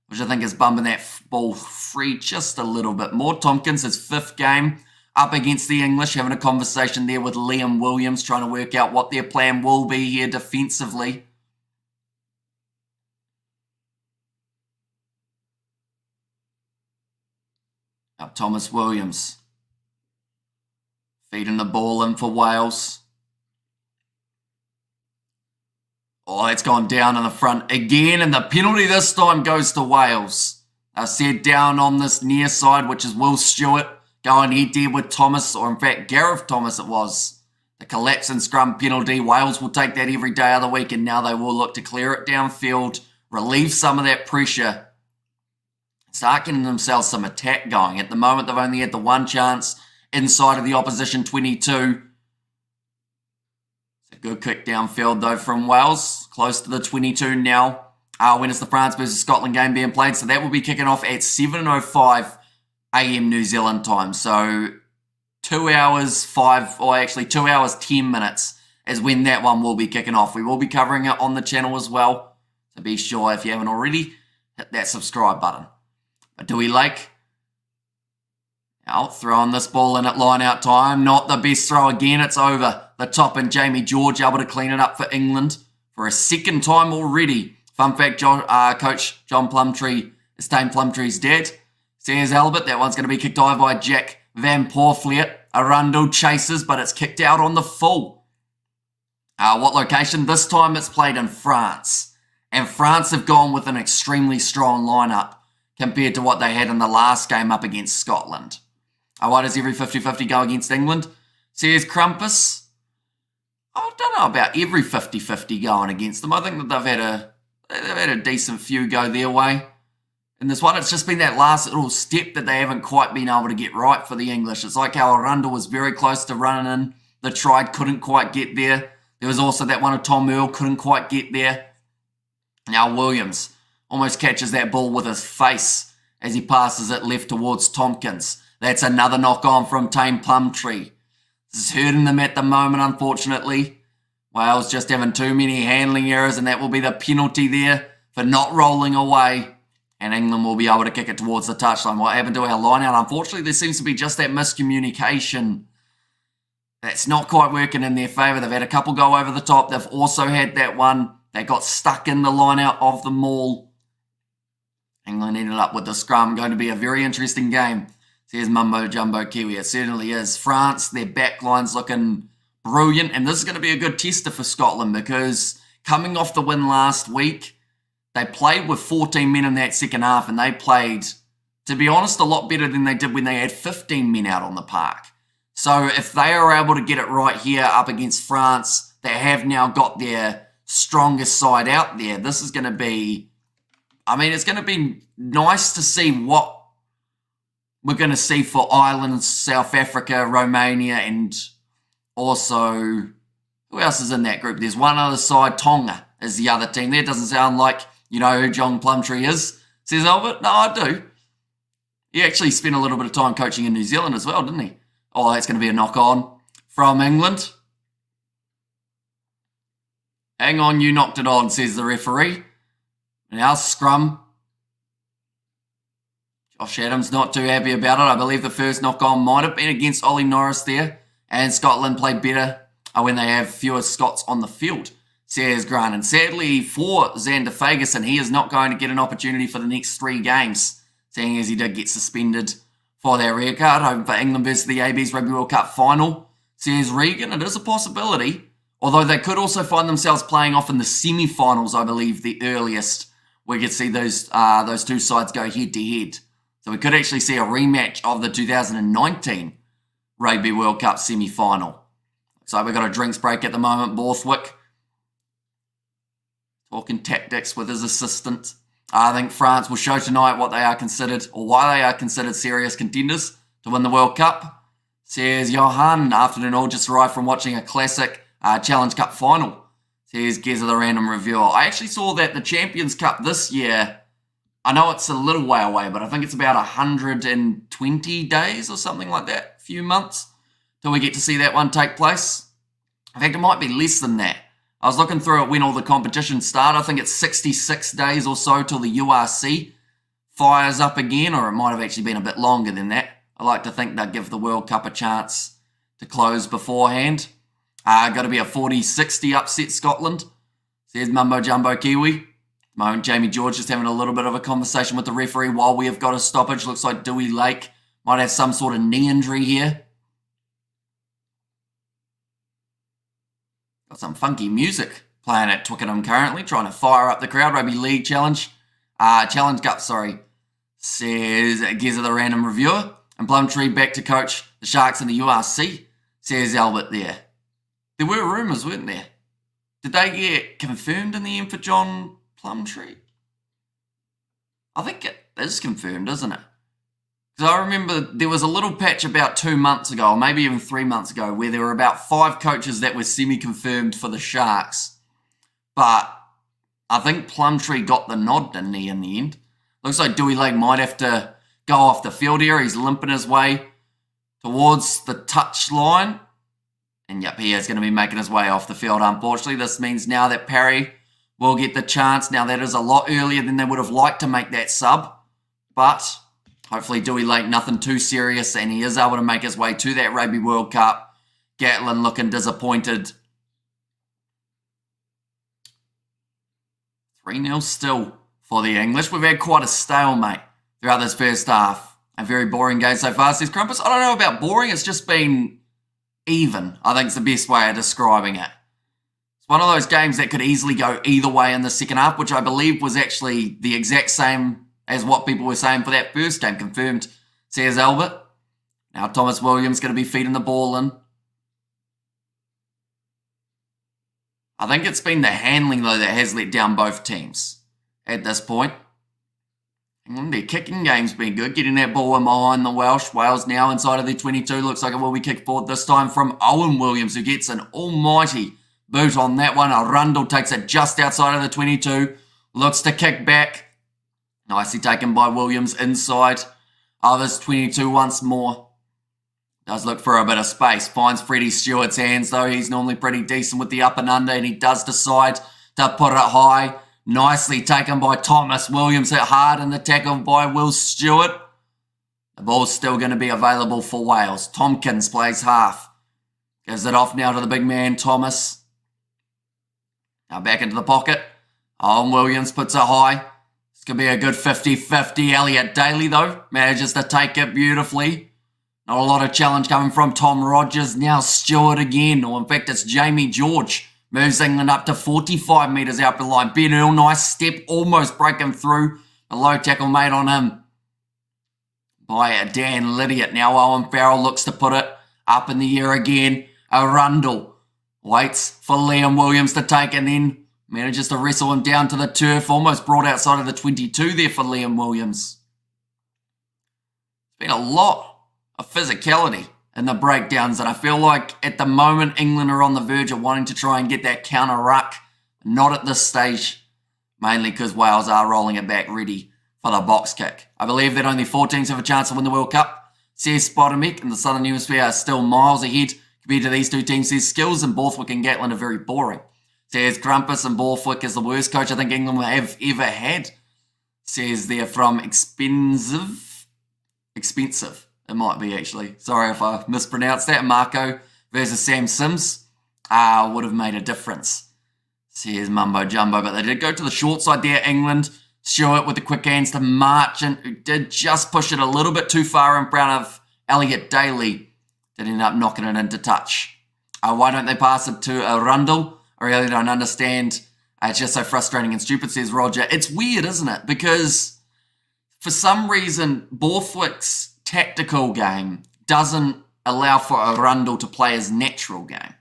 which I think is bumping that ball free just a little bit more. Tompkins, his 5th game up against the English, having a conversation there with Liam Williams, trying to work out what their plan will be here defensively. Up Thomas Williams, feeding the ball in for Wales. Oh, it's gone down in the front again, and the penalty this time goes to Wales. Said down on this near side, which is Will Stewart, going head-to-head with Thomas, or in fact Gareth Thomas it was. The collapse and scrum penalty, Wales will take that every day of the week, and now they will look to clear it downfield, relieve some of that pressure, start getting themselves some attack going. At the moment, they've only had the one chance inside of the opposition 22. It's a good kick downfield, though, from Wales, close to the 22 now. When it's the France versus Scotland game being played, so that will be kicking off at 7:05 a.m. New Zealand time. So 2 hours 10 minutes is when that one will be kicking off. We will be covering it on the channel as well, so be sure if you haven't already, hit that subscribe button. But Dewey Lake, out throwing this ball in at line out time, not the best throw again, it's over the top, and Jamie George able to clean it up for England for a second time already. Fun fact, Coach John Plumtree is Tame Plumtree's dad. Says Albert, that one's going to be kicked over by Jack Van Porfleet. Arundel chases, but it's kicked out on the full. What location? This time it's played in France. And France have gone with an extremely strong lineup compared to what they had in the last game up against Scotland. Why does every 50-50 go against England? Says Crumpus. I don't know about every 50-50 going against them. I think that they've had a decent few go their way. In this one, it's just been that last little step that they haven't quite been able to get right for the English. It's like how Arundel was very close to running in the try, couldn't quite get there. There was also that one of Tom Earl, couldn't quite get there. Now Williams almost catches that ball with his face as he passes it left towards Tompkins. That's another knock on from Tame Plumtree. This is hurting them at the moment, unfortunately. Wales just having too many handling errors, and that will be the penalty there for not rolling away. And England will be able to kick it towards the touchline. What happened to our line out? Unfortunately, there seems to be just that miscommunication that's not quite working in their favour. They've had a couple go over the top. They've also had that one that got stuck in the line out of the maul. England ended up with the scrum. Going to be a very interesting game. Says Mumbo Jumbo Kiwi. It certainly is. France, their backline's looking brilliant. And this is going to be a good tester for Scotland because coming off the win last week, they played with 14 men in that second half, and they played, to be honest, a lot better than they did when they had 15 men out on the park. So if they are able to get it right here up against France, they have now got their strongest side out there. This is going to be, it's going to be nice to see what we're going to see for Ireland, South Africa, Romania, and also, who else is in that group? There's one other side, Tonga is the other team. That doesn't sound like you know who John Plumtree is, says Albert. No, I do. He actually spent a little bit of time coaching in New Zealand as well, didn't he? Oh, that's going to be a knock-on from England. Hang on, you knocked it on, says the referee. Now scrum. Josh Adams not too happy about it. I believe the first knock-on might have been against Ollie Norris there. And Scotland played better when they have fewer Scots on the field, says Grant. And sadly for Xander Fagerson, he is not going to get an opportunity for the next 3 games, seeing as he did get suspended for that red card. Hoping for England versus the AB's Rugby World Cup final, says Regan. It is a possibility, although they could also find themselves playing off in the semi-finals, I believe, the earliest we could see those two sides go head-to-head. So we could actually see a rematch of the 2019 Rugby World Cup semi-final. So we've got a drinks break at the moment. Borthwick talking tactics with his assistant. I think France will show tonight what they are considered, or why they are considered serious contenders to win the World Cup. Says Johan, afternoon all, just arrived from watching a classic Challenge Cup final. Says Geza the Random Reviewer. I actually saw that the Champions Cup this year, I know it's a little way away, but I think it's about 120 days or something like that, a few months, till we get to see that one take place. In fact, it might be less than that. I was looking through it when all the competitions start. I think it's 66 days or so till the URC fires up again, or it might have actually been a bit longer than that. I like to think they'll give the World Cup a chance to close beforehand. Got to be a 40-60 upset Scotland, says Mumbo Jumbo Kiwi. At the moment, Jamie George is having a little bit of a conversation with the referee while we have got a stoppage. Looks like Dewey Lake might have some sort of knee injury here. Got some funky music playing at Twickenham currently, trying to fire up the crowd. Rugby League Challenge. Challenge Cup, sorry. says, gives it a random reviewer. And Plumtree back to coach the Sharks in the URC, says Albert there. There were rumours, weren't there? Did they get confirmed in the end for John Plumtree? I think it is confirmed, isn't it? Because I remember there was a little patch about 2 months ago, or maybe even 3 months ago, where there were about 5 coaches that were semi-confirmed for the Sharks. But I think Plumtree got the nod, didn't he, in the end? Looks like Dewey Lake might have to go off the field here. He's limping his way towards the touch line. And yep, he is going to be making his way off the field, unfortunately. This means now that Parry will get the chance. Now, that is a lot earlier than they would have liked to make that sub. But hopefully Dewey Lake, nothing too serious, and he is able to make his way to that Rugby World Cup. Gatlin looking disappointed. 3-0 still for the English. We've had quite a stalemate throughout this first half. A very boring game so far, says Crumpus. I don't know about boring, it's just been even, I think is the best way of describing it. It's one of those games that could easily go either way in the second half, which I believe was actually the exact same as what people were saying for that first game. Confirmed, says Albert. Now Thomas Williams going to be feeding the ball in. I think it's been the handling, though, that has let down both teams at this point. And their kicking game's been good, getting that ball in behind the Welsh. Wales now inside of their 22. Looks like it will be kicked forward this time from Owen Williams, who gets an almighty boot on that one. Arundel takes it just outside of the 22. Looks to kick back. Nicely taken by Williams inside of his 22 once more. Does look for a bit of space. Finds Freddie Stewart's hands, though. He's normally pretty decent with the up and under, and he does decide to put it high. Nicely taken by Thomas Williams. Hit hard in the tackle by Will Stewart. The ball's still going to be available for Wales. Tompkins plays half. Gives it off now to the big man, Thomas. Now back into the pocket. Owen Williams puts it high. This could be a good 50-50. Elliot Daly, though, manages to take it beautifully. Not a lot of challenge coming from Tom Rogers. Now Stewart again. Or in fact, it's Jamie George. Moves England up to 45 metres out the line. Ben Earl, nice step, almost breaking through. A low tackle made on him by Dan Lydiot. Now Owen Farrell looks to put it up in the air again. Arundel waits for Liam Williams to take and then manages to wrestle him down to the turf. Almost brought outside of the 22 there for Liam Williams. It's been a lot of physicality in the breakdowns, and I feel like at the moment England are on the verge of wanting to try and get that counter ruck. Not at this stage, mainly because Wales are rolling it back ready for the box kick. I believe that only 4 teams have a chance to win the World Cup. Says Spotomek, and the Southern Hemisphere are still miles ahead compared to these two teams. Says Skills and Borthwick and Gatlin are very boring. Says Grumpus and Borthwick is the worst coach I think England will have ever had. Says they're from Expensive. It might be, actually. Sorry if I mispronounced that. Marco versus Sam Sims would have made a difference. Says Mumbo Jumbo. But they did go to the short side there, England. Stewart with the quick hands to Marchant, who did just push it a little bit too far in front of Elliot Daly. Did end up knocking it into touch. Why don't they pass it to Arundel? I really don't understand. It's just so frustrating and stupid, says Roger. It's weird, isn't it? Because for some reason, Borthwick's tactical game doesn't allow for Arundel to play his natural game.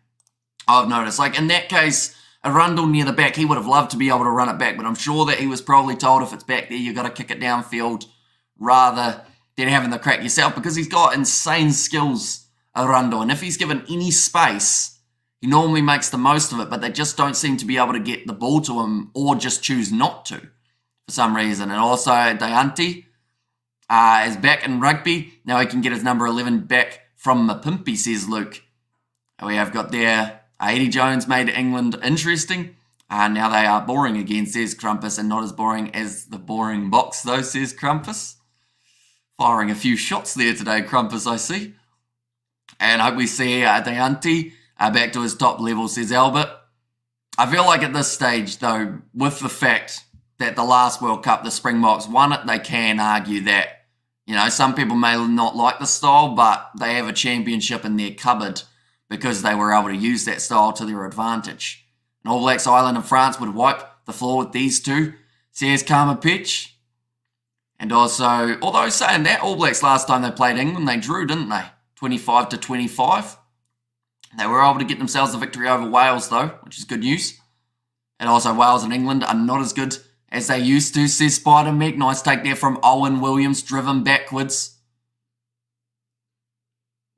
I've noticed. Like in that case, Arundel near the back, he would have loved to be able to run it back, but I'm sure that he was probably told if it's back there, you've got to kick it downfield rather than having the crack yourself, because he's got insane skills, Arundel, and if he's given any space, he normally makes the most of it, but they just don't seem to be able to get the ball to him or just choose not to for some reason. And also, Dianti is back in rugby. Now he can get his number 11 back from Mapimpi, says Luke. We have got there Eddie Jones made England interesting. Now they are boring again, says Crumpus, and not as boring as the boring box, though, says Crumpus. Firing a few shots there today, Crumpus, I see. And I hope we see Dianti back to his top level, says Albert. I feel like at this stage, though, with the fact that the last World Cup, the Springboks won it, they can argue that, you know, some people may not like the style, but they have a championship in their cupboard because they were able to use that style to their advantage. And All Blacks, Ireland and France would wipe the floor with these two, says Karma Pitch. And also, although saying that, All Blacks last time they played England, they drew, didn't they? 25-25. They were able to get themselves a victory over Wales, though, which is good news. And also, Wales and England are not as good as they used to, says Spider Meg. Nice take there from Owen Williams, driven backwards.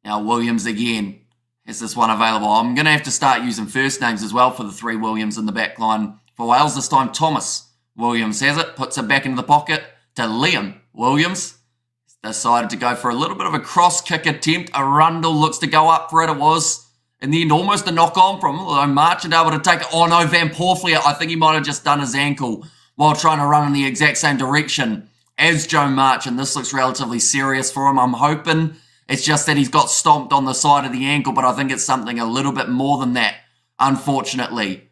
Now, Williams again has this one available. I'm going to have to start using first names as well for the three Williams in the back line for Wales. This time, Thomas Williams has it, puts it back into the pocket to Liam Williams. Decided to go for a little bit of a cross-kick attempt. Arundel looks to go up for it. It was, in the end, almost a knock-on from him, although Marchand able to take it. Oh, no, Van Porflier, I think he might have just done his ankle while trying to run in the exact same direction as Joe Marchand. This looks relatively serious for him. I'm hoping it's just that he's got stomped on the side of the ankle, but I think it's something a little bit more than that, unfortunately.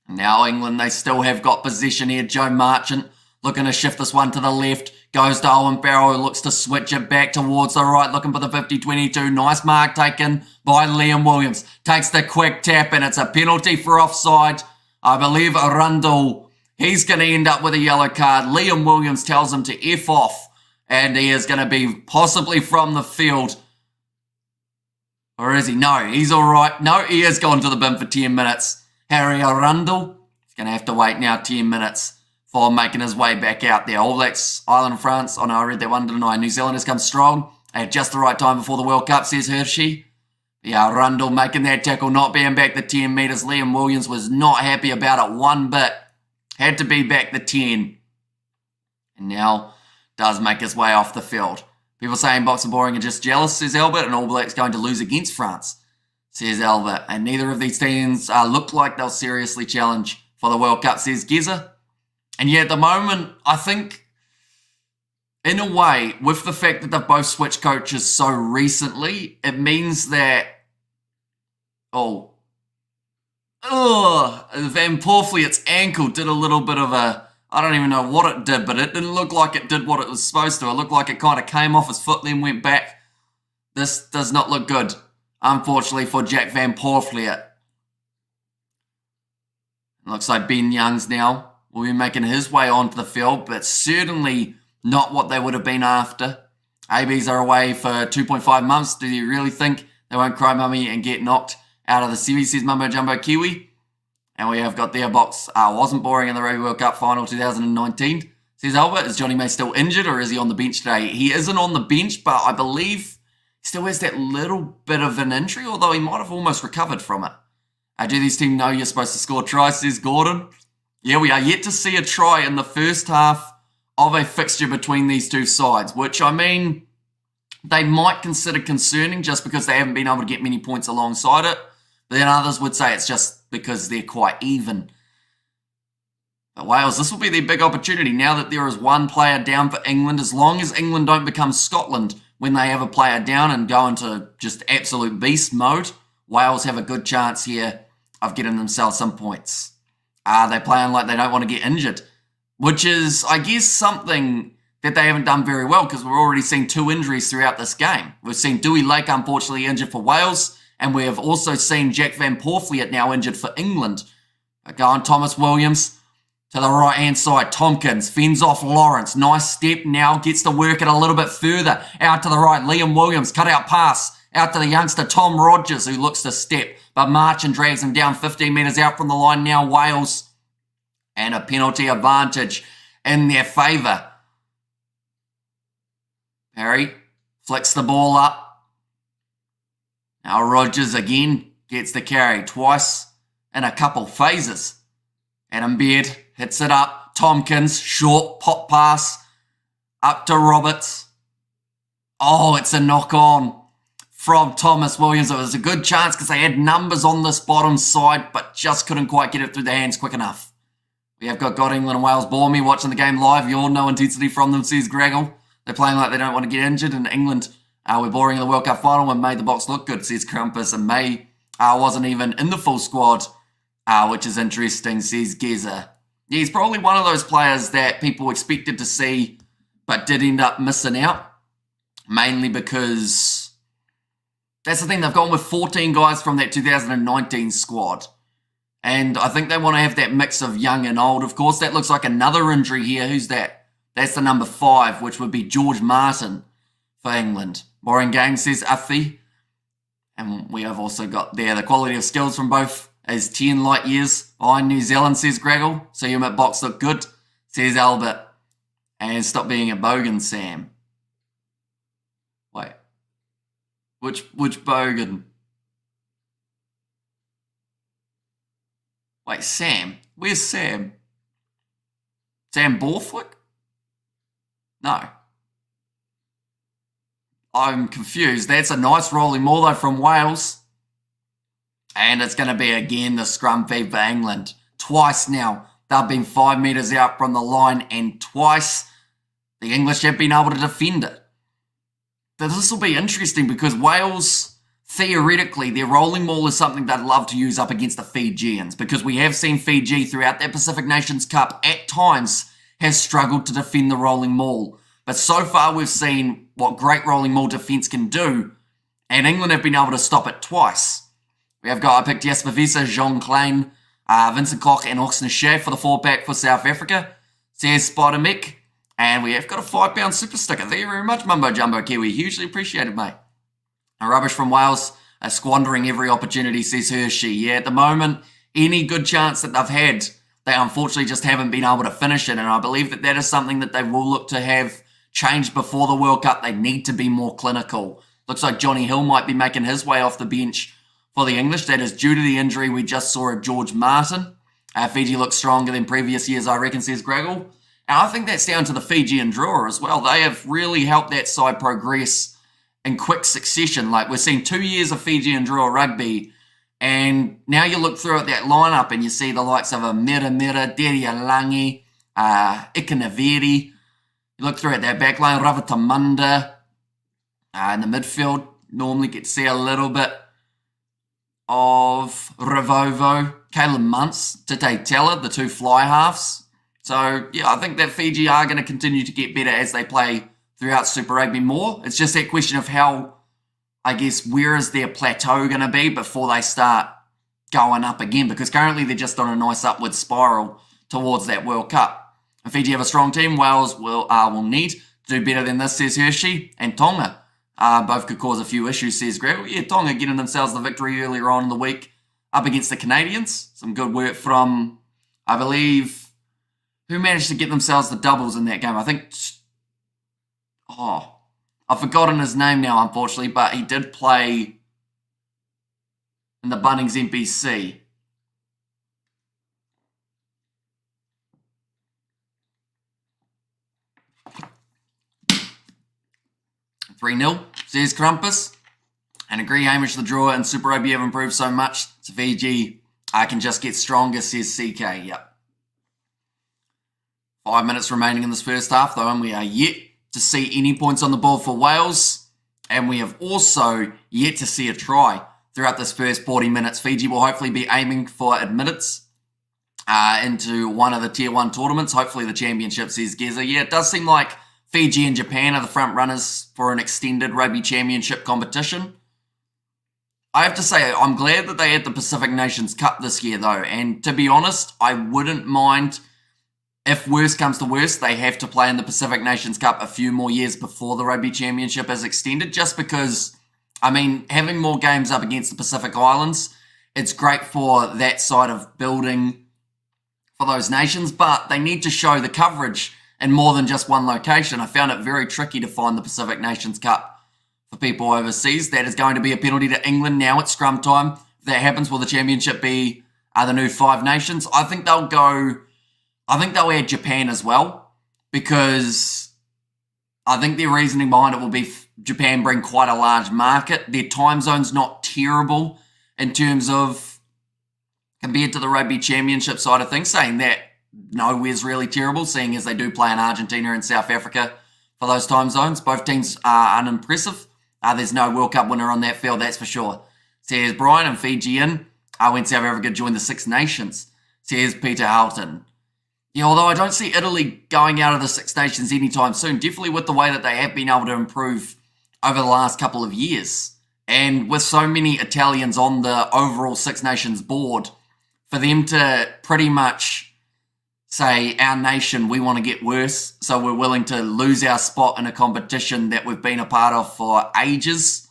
Now England, they still have got possession here. Joe Marchand looking to shift this one to the left. Goes to Owen Farrell, who looks to switch it back towards the right, looking for the 50-22. Nice mark taken by Liam Williams. Takes the quick tap, and it's a penalty for offside. I believe Arundel, he's going to end up with a yellow card. Liam Williams tells him to F off, and he is going to be possibly from the field. Or is he? No, he's all right. No, he has gone to the bin for 10 minutes. Harry Arundel, he's going to have to wait now 10 minutes for making his way back out there. All Blacks, Ireland, France. Oh no, I read that 1-9. New Zealand has come strong at just the right time before the World Cup, says Hershey. Yeah, Arundel making that tackle, not being back the 10 metres. Liam Williams was not happy about it one bit. Had to be back the 10. And now does make his way off the field. People saying Boxer boring and just jealous, says Albert, and All Blacks going to lose against France, says Albert. And neither of these teams look like they'll seriously challenge for the World Cup, says Geza. And yet at the moment, I think, in a way, with the fact that they've both switched coaches so recently, it means that, Van Porflier's ankle did a little bit of a, I don't even know what it did, but it didn't look like it did what it was supposed to. It looked like it kind of came off his foot, then went back. This does not look good, unfortunately, for Jack Van Porflier. It looks like Ben Youngs now will be making his way onto the field, but certainly not what they would have been after. ABs are away for 2.5 months. Do you really think they won't cry mummy and get knocked out of the series, says Mumbo Jumbo Kiwi? And we have got their box. Wasn't boring in the Rugby World Cup final 2019. Says Albert, is Johnny May still injured or is he on the bench today? He isn't on the bench, but I believe he still has that little bit of an injury, although he might have almost recovered from it. Do these teams know you're supposed to score tries, says Gordon? Yeah, we are yet to see a try in the first half of a fixture between these two sides, which, I mean, they might consider concerning just because they haven't been able to get many points alongside it. But then others would say it's just because they're quite even. But Wales, this will be their big opportunity now that there is one player down for England. As long as England don't become Scotland when they have a player down and go into just absolute beast mode, Wales have a good chance here of getting themselves some points. They're playing like they don't want to get injured, which is, I guess, something that they haven't done very well because we're already seeing 2 injuries throughout this game. We've seen Dewey Lake, unfortunately, injured for Wales, and we have also seen Jack Van Porflier now injured for England. Going Thomas Williams to the right-hand side. Tompkins fends off Lawrence. Nice step now, gets to work it a little bit further. Out to the right, Liam Williams, cut-out pass. Out to the youngster Tom Rogers, who looks to step, but Marchand drags him down 15 metres out from the line now, Wales. And a penalty advantage in their favour. Perry flicks the ball up. Now Rogers again gets the carry twice in a couple phases. Adam Beard hits it up. Tompkins, short pop pass up to Roberts. Oh, it's a knock on from Thomas Williams. It was a good chance because they had numbers on this bottom side, but just couldn't quite get it through their hands quick enough. We have got England and Wales. Bore me watching the game live. You're no intensity from them, says Graggle. They're playing like they don't want to get injured. And England were boring in the World Cup final and made the box look good, says Crumpus. And May wasn't even in the full squad, which is interesting, says Geza. Yeah, he's probably one of those players that people expected to see but did end up missing out. Mainly because that's the thing. They've gone with 14 guys from that 2019 squad. And I think they want to have that mix of young and old. Of course, that looks like another injury here. Who's that? That's the number 5, which would be George Martin for England. More in game, says Uffy. And we have also got there the quality of skills from both is 10 light years behind New Zealand, says Graggle. So you at box look good, says Albert. And stop being a bogan, Sam. Wait. Which bogan? Wait, Sam? Where's Sam? Sam Borthwick? No. I'm confused. That's a nice rolling maul though from Wales. And it's going to be again the scrum feed for England. Twice now. They've been 5 metres out from the line and twice the English have been able to defend it. This will be interesting because Wales, theoretically, their rolling maul is something they'd love to use up against the Fijians because we have seen Fiji throughout that Pacific Nations Cup at times has struggled to defend the rolling maul. But so far we've seen what great rolling maul defence can do, and England have been able to stop it twice. We have got, I picked Jasper Visser, Jean Klein, Vincent Koch and Oxen Shea for the 4-pack for South Africa. Says Spider Mick. And we have got a £5 super sticker. Thank you very much, Mumbo Jumbo Kiwi. Hugely appreciated, mate. A rubbish from Wales, squandering every opportunity, says Hershey. Yeah, at the moment, any good chance that they've had, they unfortunately just haven't been able to finish it. And I believe that that is something that they will look to have changed before the World Cup. They need to be more clinical. Looks like Johnny Hill might be making his way off the bench for the English. That is due to the injury we just saw of George Martin. Fiji looks stronger than previous years, I reckon, says Graggle. And I think that's down to the Fijian drawer as well. They have really helped that side progress in quick succession. Like, we're seeing 2 years of Fijian drawer rugby, and now you look through at that lineup and you see the likes of a Mira, Deria Langi, Ikanaveri. You look through at that back line, Ravatamunda. In the midfield, normally get to see a little bit of Rivovo, Caleb Muntz, Tite Teller, the 2 fly halves. So, yeah, I think that Fiji are going to continue to get better as they play throughout Super Rugby more. It's just that question of how, I guess, where is their plateau going to be before they start going up again? Because currently they're just on a nice upward spiral towards that World Cup. If Fiji have a strong team, Wales will need to do better than this, says Hershey. And Tonga both could cause a few issues, says Greg. Yeah, Tonga getting themselves the victory earlier on in the week up against the Canadians. Some good work from, I believe, who managed to get themselves the doubles in that game? I think, I've forgotten his name now, unfortunately, but he did play in the Bunnings NPC. "3-0, says Crumpus. And agree, Hamish, the drawer and Super Rugby have improved so much. So Fiji can just get stronger, says CK. Yep. 5 minutes remaining in this first half, though, and we are yet to see any points on the board for Wales. And we have also yet to see a try throughout this first 40 minutes. Fiji will hopefully be aiming for admittance into one of the Tier 1 tournaments, hopefully the championship, says Geza. Yeah, it does seem like Fiji and Japan are the front runners for an extended rugby championship competition. I have to say, I'm glad that they had the Pacific Nations Cup this year, though. And to be honest, I wouldn't mind if worst comes to worst, they have to play in the Pacific Nations Cup a few more years before the Rugby Championship is extended, just because, I mean, having more games up against the Pacific Islands, it's great for that side of building for those nations, but they need to show the coverage in more than just one location. I found it very tricky to find the Pacific Nations Cup for people overseas. That is going to be a penalty to England now at scrum time. If that happens, will the championship be the new 5 nations? I think they'll add Japan as well, because I think their reasoning behind it will be Japan bring quite a large market. Their time zone's not terrible in terms of, compared to the Rugby Championship side of things, saying that nowhere's really terrible, seeing as they do play in Argentina and South Africa for those time zones. Both teams are unimpressive. There's no World Cup winner on that field, that's for sure. Says Brian, and Fijian when South Africa joined the Six Nations. Says Peter Houghton. Yeah, although I don't see Italy going out of the Six Nations anytime soon, definitely with the way that they have been able to improve over the last couple of years. And with so many Italians on the overall Six Nations board, for them to pretty much say our nation, we want to get worse, so we're willing to lose our spot in a competition that we've been a part of for ages,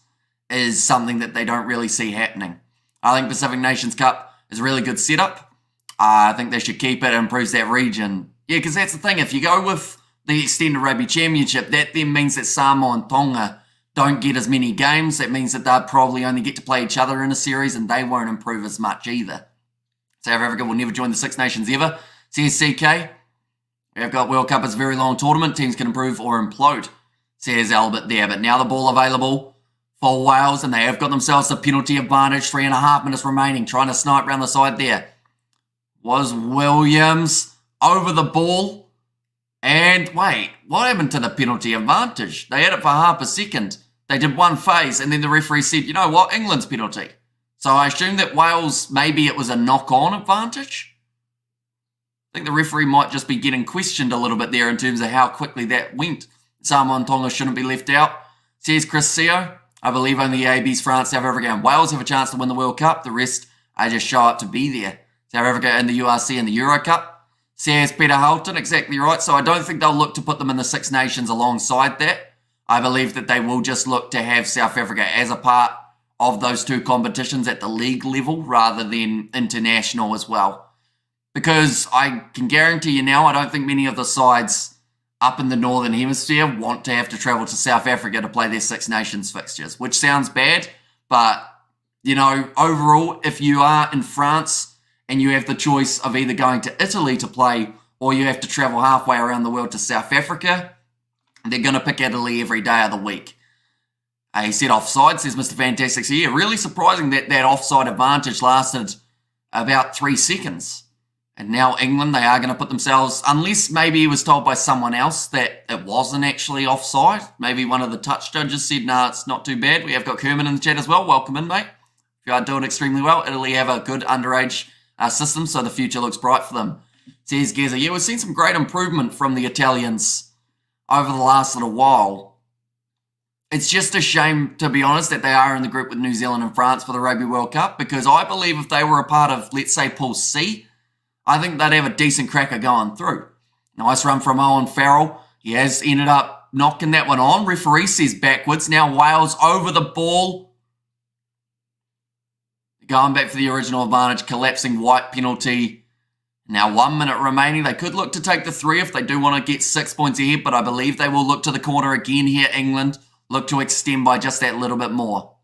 is something that they don't really see happening. I think Pacific Nations Cup is a really good setup. I think they should keep it. It improves that region. Yeah, because that's the thing. If you go with the Extended Rugby Championship, that then means that Samoa and Tonga don't get as many games. That means that they'll probably only get to play each other in a series, and they won't improve as much either. South Africa will never join the Six Nations ever. CSCK, we've got World Cup as a very long tournament. Teams can improve or implode, says Albert there. But now the ball available for Wales, and they have got themselves the penalty advantage. 3.5 minutes remaining, trying to snipe around the side there. Was Williams over the ball? And wait, what happened to the penalty advantage? They had it for half a second. They did one phase, and then the referee said, you know what, England's penalty. So I assume that Wales, maybe it was a knock-on advantage. I think the referee might just be getting questioned a little bit there in terms of how quickly that went. Samoa and Tonga shouldn't be left out. Says Chris Seo, I believe only AB's France, South Africa and Wales have a chance to win the World Cup. The rest, I just show up to be there. South Africa in the URC and the Euro Cup. Says Peter Houghton, exactly right. So I don't think they'll look to put them in the Six Nations alongside that. I believe that they will just look to have South Africa as a part of those two competitions at the league level rather than international as well. Because I can guarantee you now, I don't think many of the sides up in the Northern Hemisphere want to have to travel to South Africa to play their Six Nations fixtures, which sounds bad, but, you know, overall, if you are in France and you have the choice of either going to Italy to play or you have to travel halfway around the world to South Africa, they're going to pick Italy every day of the week. He said offside, says Mr. Fantastic. So yeah, really surprising that that offside advantage lasted about 3 seconds. And now England, they are going to put themselves, unless maybe it was told by someone else that it wasn't actually offside. Maybe one of the touch judges said, nah, it's not too bad. We have got Kerman in the chat as well. Welcome in, mate. If you are doing extremely well, Italy have a good underage system, so the future looks bright for them. Says Geza, yeah, we've seen some great improvement from the Italians over the last little while. It's just a shame, to be honest, that they are in the group with New Zealand and France for the Rugby World Cup, because I believe if they were a part of, let's say, Pool C, I think they'd have a decent cracker going through. Nice run from Owen Farrell. He has ended up knocking that one on. Referee says backwards. Now Wales over the ball. Going back for the original advantage. Collapsing white penalty. Now 1 minute remaining. They could look to take the 3 if they do want to get 6 points ahead, but I believe they will look to the corner again here, England. Look to extend by just that little bit more.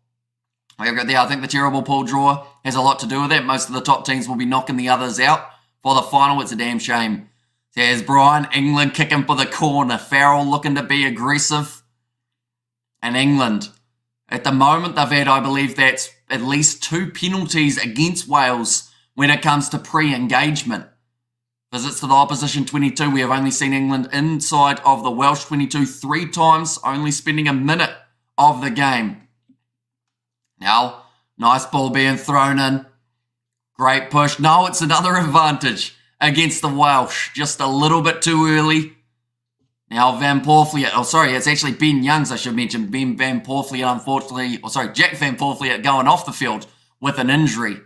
We've got there. I think the terrible pool draw has a lot to do with it. Most of the top teams will be knocking the others out for the final. It's a damn shame. There's Brian, England kicking for the corner. Farrell looking to be aggressive. And England, at the moment, they've had, I believe, that's at least 2 penalties against Wales when it comes to pre-engagement. Visits to the opposition 22. We have only seen England inside of the Welsh 22 3 times, only spending a minute of the game. Now, nice ball being thrown in. Great push. No, it's another advantage against the Welsh. Just a little bit too early. Now Van Porfliet. Oh, sorry, it's actually Ben Youngs, I should mention. Ben Van Porfliet, unfortunately. Jack Van Porfliet going off the field with an injury.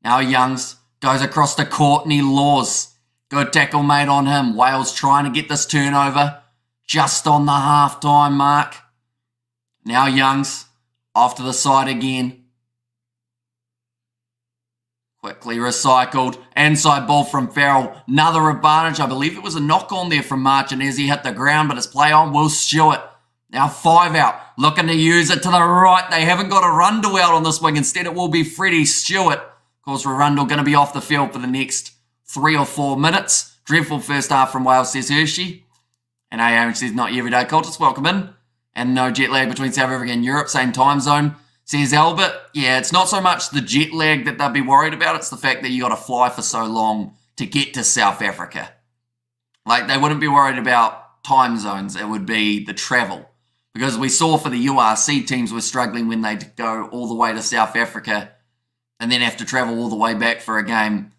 Now Youngs goes across to Courtney Laws. Good tackle made on him. Wales trying to get this turnover just on the half-time mark. Now Youngs off to the side again. Quickly recycled. Inside ball from Farrell. Another advantage. I believe it was a knock on there from Marchant as he hit the ground, but it's play on Will Stewart. Now 5 out. Looking to use it to the right. They haven't got a Rundle out on this wing. Instead, it will be Freddie Stewart. Of course, Rundle going to be off the field for the next 3 or 4 minutes. Dreadful first half from Wales, says Hershey. And AH says, not everyday cultists. Welcome in. And no jet lag between South Africa and Europe. Same time zone. Says Albert, yeah, it's not so much the jet lag that they'll be worried about. It's the fact that you got to fly for so long to get to South Africa. Like, they wouldn't be worried about time zones. It would be the travel. Because we saw for the URC teams were struggling when they go all the way to South Africa and then have to travel all the way back for a game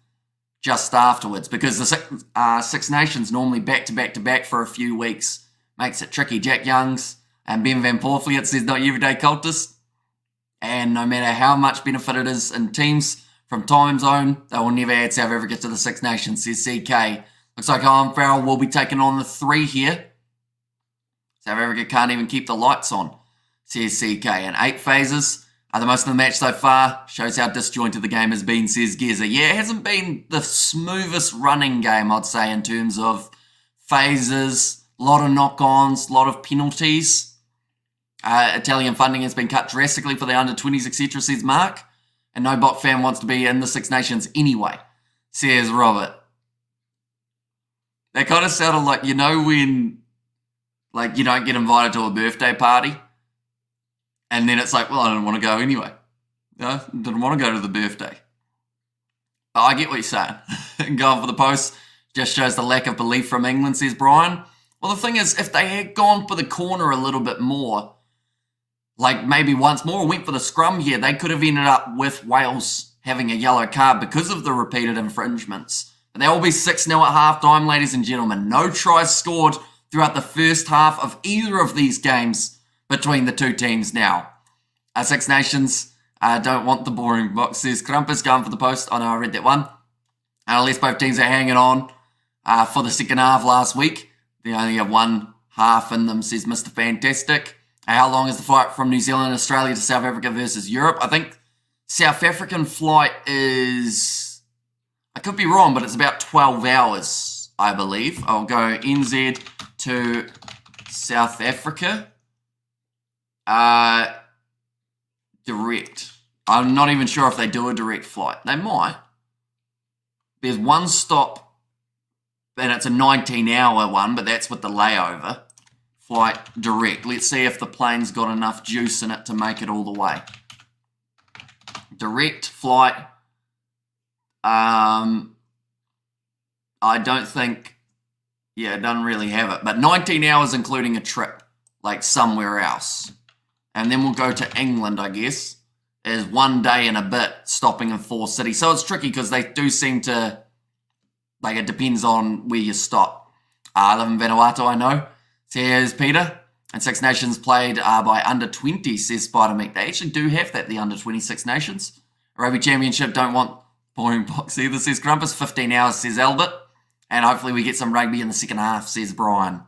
just afterwards. Because the Six Nations normally back-to-back-to-back for a few weeks. Makes it tricky. Jack Youngs and Ben Van Porfliet says, not everyday cultist. And no matter how much benefit it is in teams from time zone, they will never add South Africa to the Six Nations, says CK. Looks like Farrell will be taking on the 3 here. South Africa can't even keep the lights on, says CK. And 8 phases are the most of the match so far. Shows how disjointed the game has been, says Geza. Yeah, it hasn't been the smoothest running game, I'd say, in terms of phases. A lot of knock-ons, a lot of penalties. Italian funding has been cut drastically for the under-20s, etc., says Mark. And no Bok fan wants to be in the Six Nations anyway, says Robert. That kind of sounded like, when you don't get invited to a birthday party, and then it's like, well, I didn't want to go anyway. No, didn't want to go to the birthday. But I get what you're saying. Going for the post just shows the lack of belief from England, says Brian. Well, the thing is, if they had gone for the corner a little bit more, like maybe once more, went for the scrum here, they could have ended up with Wales having a yellow card because of the repeated infringements. But they will be 6-0 at half-time, ladies and gentlemen. No tries scored throughout the first half of either of these games between the two teams now. Six Nations don't want the boring box, says Krampus, going for the post. I know I read that one. Unless both teams are hanging on for the second half last week. They only have one half in them, says Mr. Fantastic. How long is the flight from New Zealand, Australia to South Africa versus Europe? I think South African flight is, I could be wrong, but it's about 12 hours, I believe. I'll go NZ to South Africa. Direct. I'm not even sure if they do a direct flight. They might. There's one stop, and it's a 19-hour one, but that's with the layover. Flight direct. Let's see if the plane's got enough juice in it to make it all the way. Direct flight. I don't think, it doesn't really have it. But 19 hours including a trip, like somewhere else. And then we'll go to England, I guess. Is 1 day and a bit stopping in 4 cities. So it's tricky because they do seem to, it depends on where you stop. I live in Vanuatu, I know. Says Peter. And Six Nations played by under 20, says Spider-Meat. They actually do have that, the under 26 Nations. Rugby Championship don't want boring box either, says Grumpus. 15 hours, says Albert. And hopefully we get some rugby in the second half, says Brian.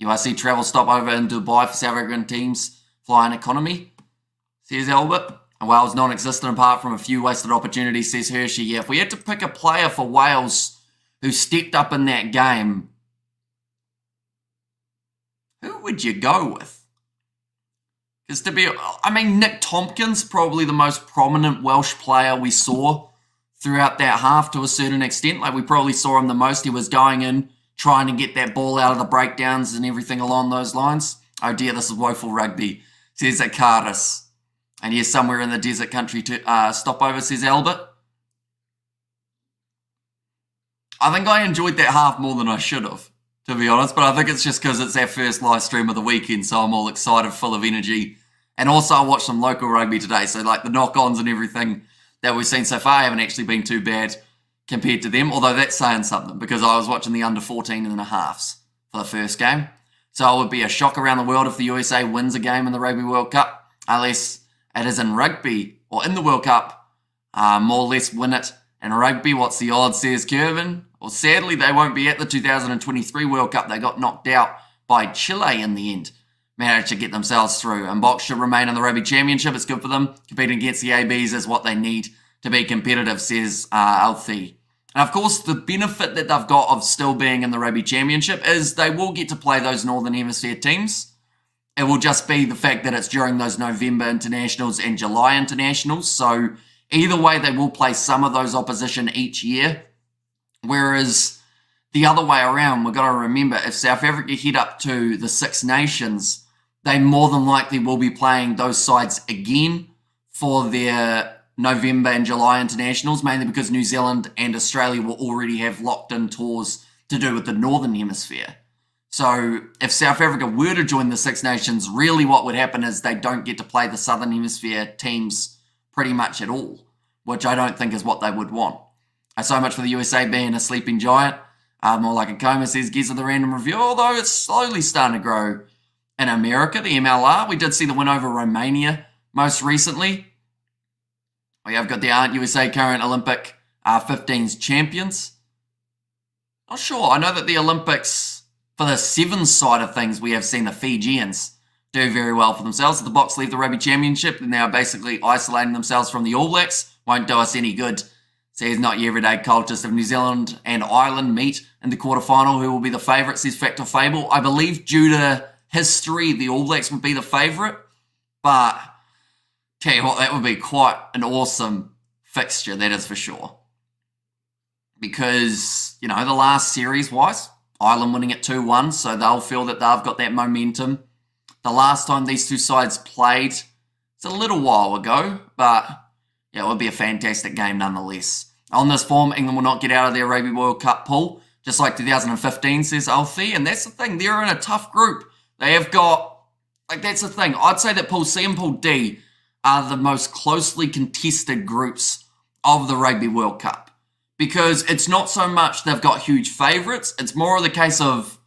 URC travel stopover in Dubai for South African teams. Flying economy, says Albert. And Wales non-existent apart from a few wasted opportunities, says Hershey. Yeah, if we had to pick a player for Wales who stepped up in that game, who would you go with? Because Nick Tompkins, probably the most prominent Welsh player we saw throughout that half to a certain extent. We probably saw him the most. He was going in, trying to get that ball out of the breakdowns and everything along those lines. Oh dear, this is woeful rugby, says Akaris. And yes, somewhere in the desert country to stopover, says Albert. I think I enjoyed that half more than I should have, to be honest. But I think it's just because it's our first live stream of the weekend, so I'm all excited, full of energy. And also I watched some local rugby today, so the knock-ons and everything that we've seen so far haven't actually been too bad compared to them. Although that's saying something, because I was watching the under 14 and a halves for the first game. So it would be a shock around the world if the USA wins a game in the Rugby World Cup, unless it is in rugby or in the World Cup. More or less win it in rugby. What's the odds, says Kervin? Well, sadly, they won't be at the 2023 World Cup. They got knocked out by Chile in the end. Managed to get themselves through. And Box should remain in the Rugby Championship. It's good for them. Competing against the ABs is what they need to be competitive, says Alfie. And of course, the benefit that they've got of still being in the Rugby Championship is they will get to play those Northern Hemisphere teams. It will just be the fact that it's during those November internationals and July internationals. So either way, they will play some of those opposition each year. Whereas the other way around, we've got to remember, if South Africa head up to the Six Nations, they more than likely will be playing those sides again for their November and July internationals, mainly because New Zealand and Australia will already have locked-in tours to do with the Northern Hemisphere. So if South Africa were to join the Six Nations, really what would happen is they don't get to play the Southern Hemisphere teams pretty much at all, which I don't think is what they would want. So much for the USA being a sleeping giant. More like a coma, says Giza the Random Review, although it's slowly starting to grow in America, the MLR. We did see the win over Romania most recently. We have got the USA current Olympic 15s champions. Not sure. I know that the Olympics, for the sevens side of things, we have seen the Fijians do very well for themselves. If the Box leave the Rugby Championship, then they are basically isolating themselves from the All Blacks. Won't do us any good. Says not your everyday cultist. If New Zealand and Ireland meet in the quarterfinal, who will be the favourite, says Factor Fable. I believe due to history, the All Blacks would be the favourite. But tell you what, that would be quite an awesome fixture, that is for sure. Because, you know, the last series-wise, Ireland winning it 2-1, so they'll feel that they've got that momentum. The last time these two sides played, it's a little while ago, but yeah, it would be a fantastic game nonetheless. On this form, England will not get out of their Rugby World Cup pool, just like 2015, says Alfie, and that's the thing, they're in a tough group. They have got, like, that's the thing. I'd say that Pool C and Pool D are the most closely contested groups of the Rugby World Cup. Because it's not so much they've got huge favourites, it's more of the case of,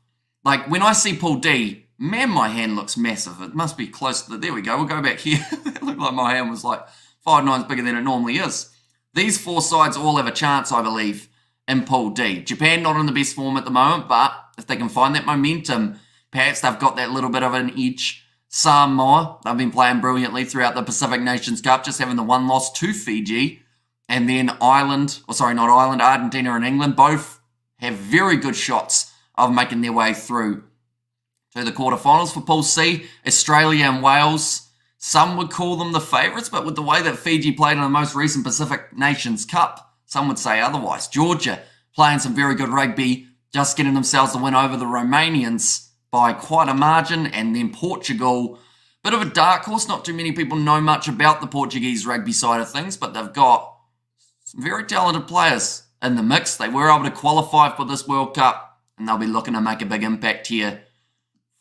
like, when I see Pool D, man, my hand looks massive. It must be close to the, there we go, we'll go back here. It looked like my hand was like 5 nines bigger than it normally is. These four sides all have a chance, I believe, in Pool D. Japan not in the best form at the moment, but if they can find that momentum, perhaps they've got that little bit of an edge. Samoa, they've been playing brilliantly throughout the Pacific Nations Cup, just having the one loss to Fiji. And then Argentina and England both have very good shots of making their way through to the quarterfinals. For Pool C, Australia and Wales, some would call them the favourites, but with the way that Fiji played in the most recent Pacific Nations Cup, some would say otherwise. Georgia playing some very good rugby, just getting themselves to win over the Romanians by quite a margin. And then Portugal, bit of a dark horse. Not too many people know much about the Portuguese rugby side of things, but they've got some very talented players in the mix. They were able to qualify for this World Cup, and they'll be looking to make a big impact here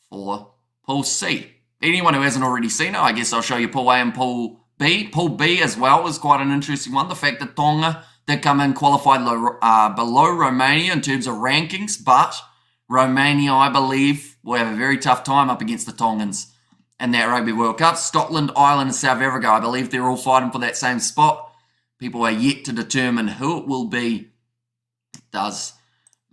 for Pool C. Anyone who hasn't already seen it, I guess I'll show you Pool A and Pool B. Pool B as well is quite an interesting one. The fact that Tonga did come in qualified below Romania in terms of rankings, but Romania, I believe, will have a very tough time up against the Tongans in that Rugby World Cup. Scotland, Ireland, and South Africa, I believe they're all fighting for that same spot. People are yet to determine who it will be does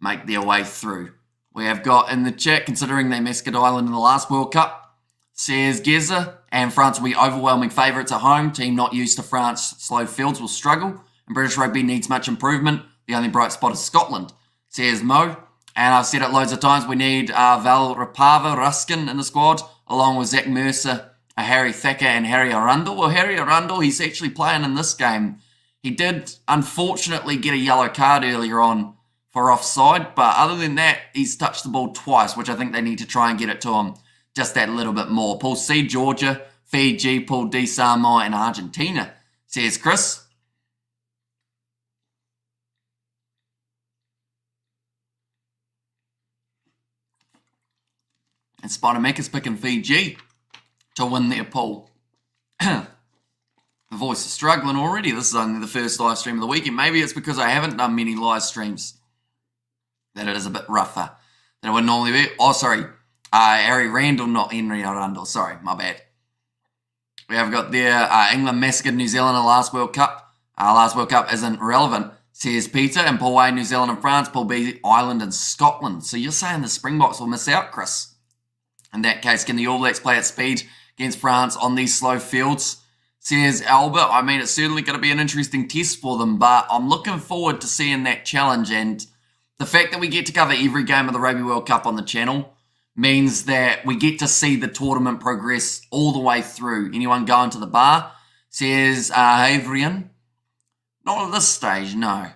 make their way through. We have got in the chat, considering they massacred Ireland in the last World Cup, says Geza, and France will be overwhelming favourites at home. Team not used to France slow fields will struggle, and British rugby needs much improvement. The only bright spot is Scotland, says Mo. And I've said it loads of times, we need Val Rapava Ruskin in the squad, along with Zach Mercer, Harry Thacker, and Harry Arundel. Well, Harry Arundel, he's actually playing in this game. He did, unfortunately, get a yellow card earlier on for offside, but other than that, he's touched the ball twice, which I think they need to try and get it to him just that little bit more. Pool C, Georgia, Fiji, Pool D, Samoa, and Argentina, says Chris. And Spider-Mac is picking Fiji to win their pool. The voice is struggling already. This is only the first live stream of the weekend. Maybe it's because I haven't done many live streams that it is a bit rougher than it would normally be. Oh, sorry. Harry Randall, not Henry Arundel. Sorry, my bad. We have got there England massacred New Zealand in the last World Cup. Last World Cup isn't relevant, says Peter. And Pool A, New Zealand and France. Pool B, Ireland and Scotland. So you're saying the Springboks will miss out, Chris? In that case, can the All Blacks play at speed against France on these slow fields? Says Albert. I mean, it's certainly going to be an interesting test for them, but I'm looking forward to seeing that challenge. And the fact that we get to cover every game of the Rugby World Cup on the channel means that we get to see the tournament progress all the way through. Anyone going to the bar? Says Adrian. Not at this stage, no. I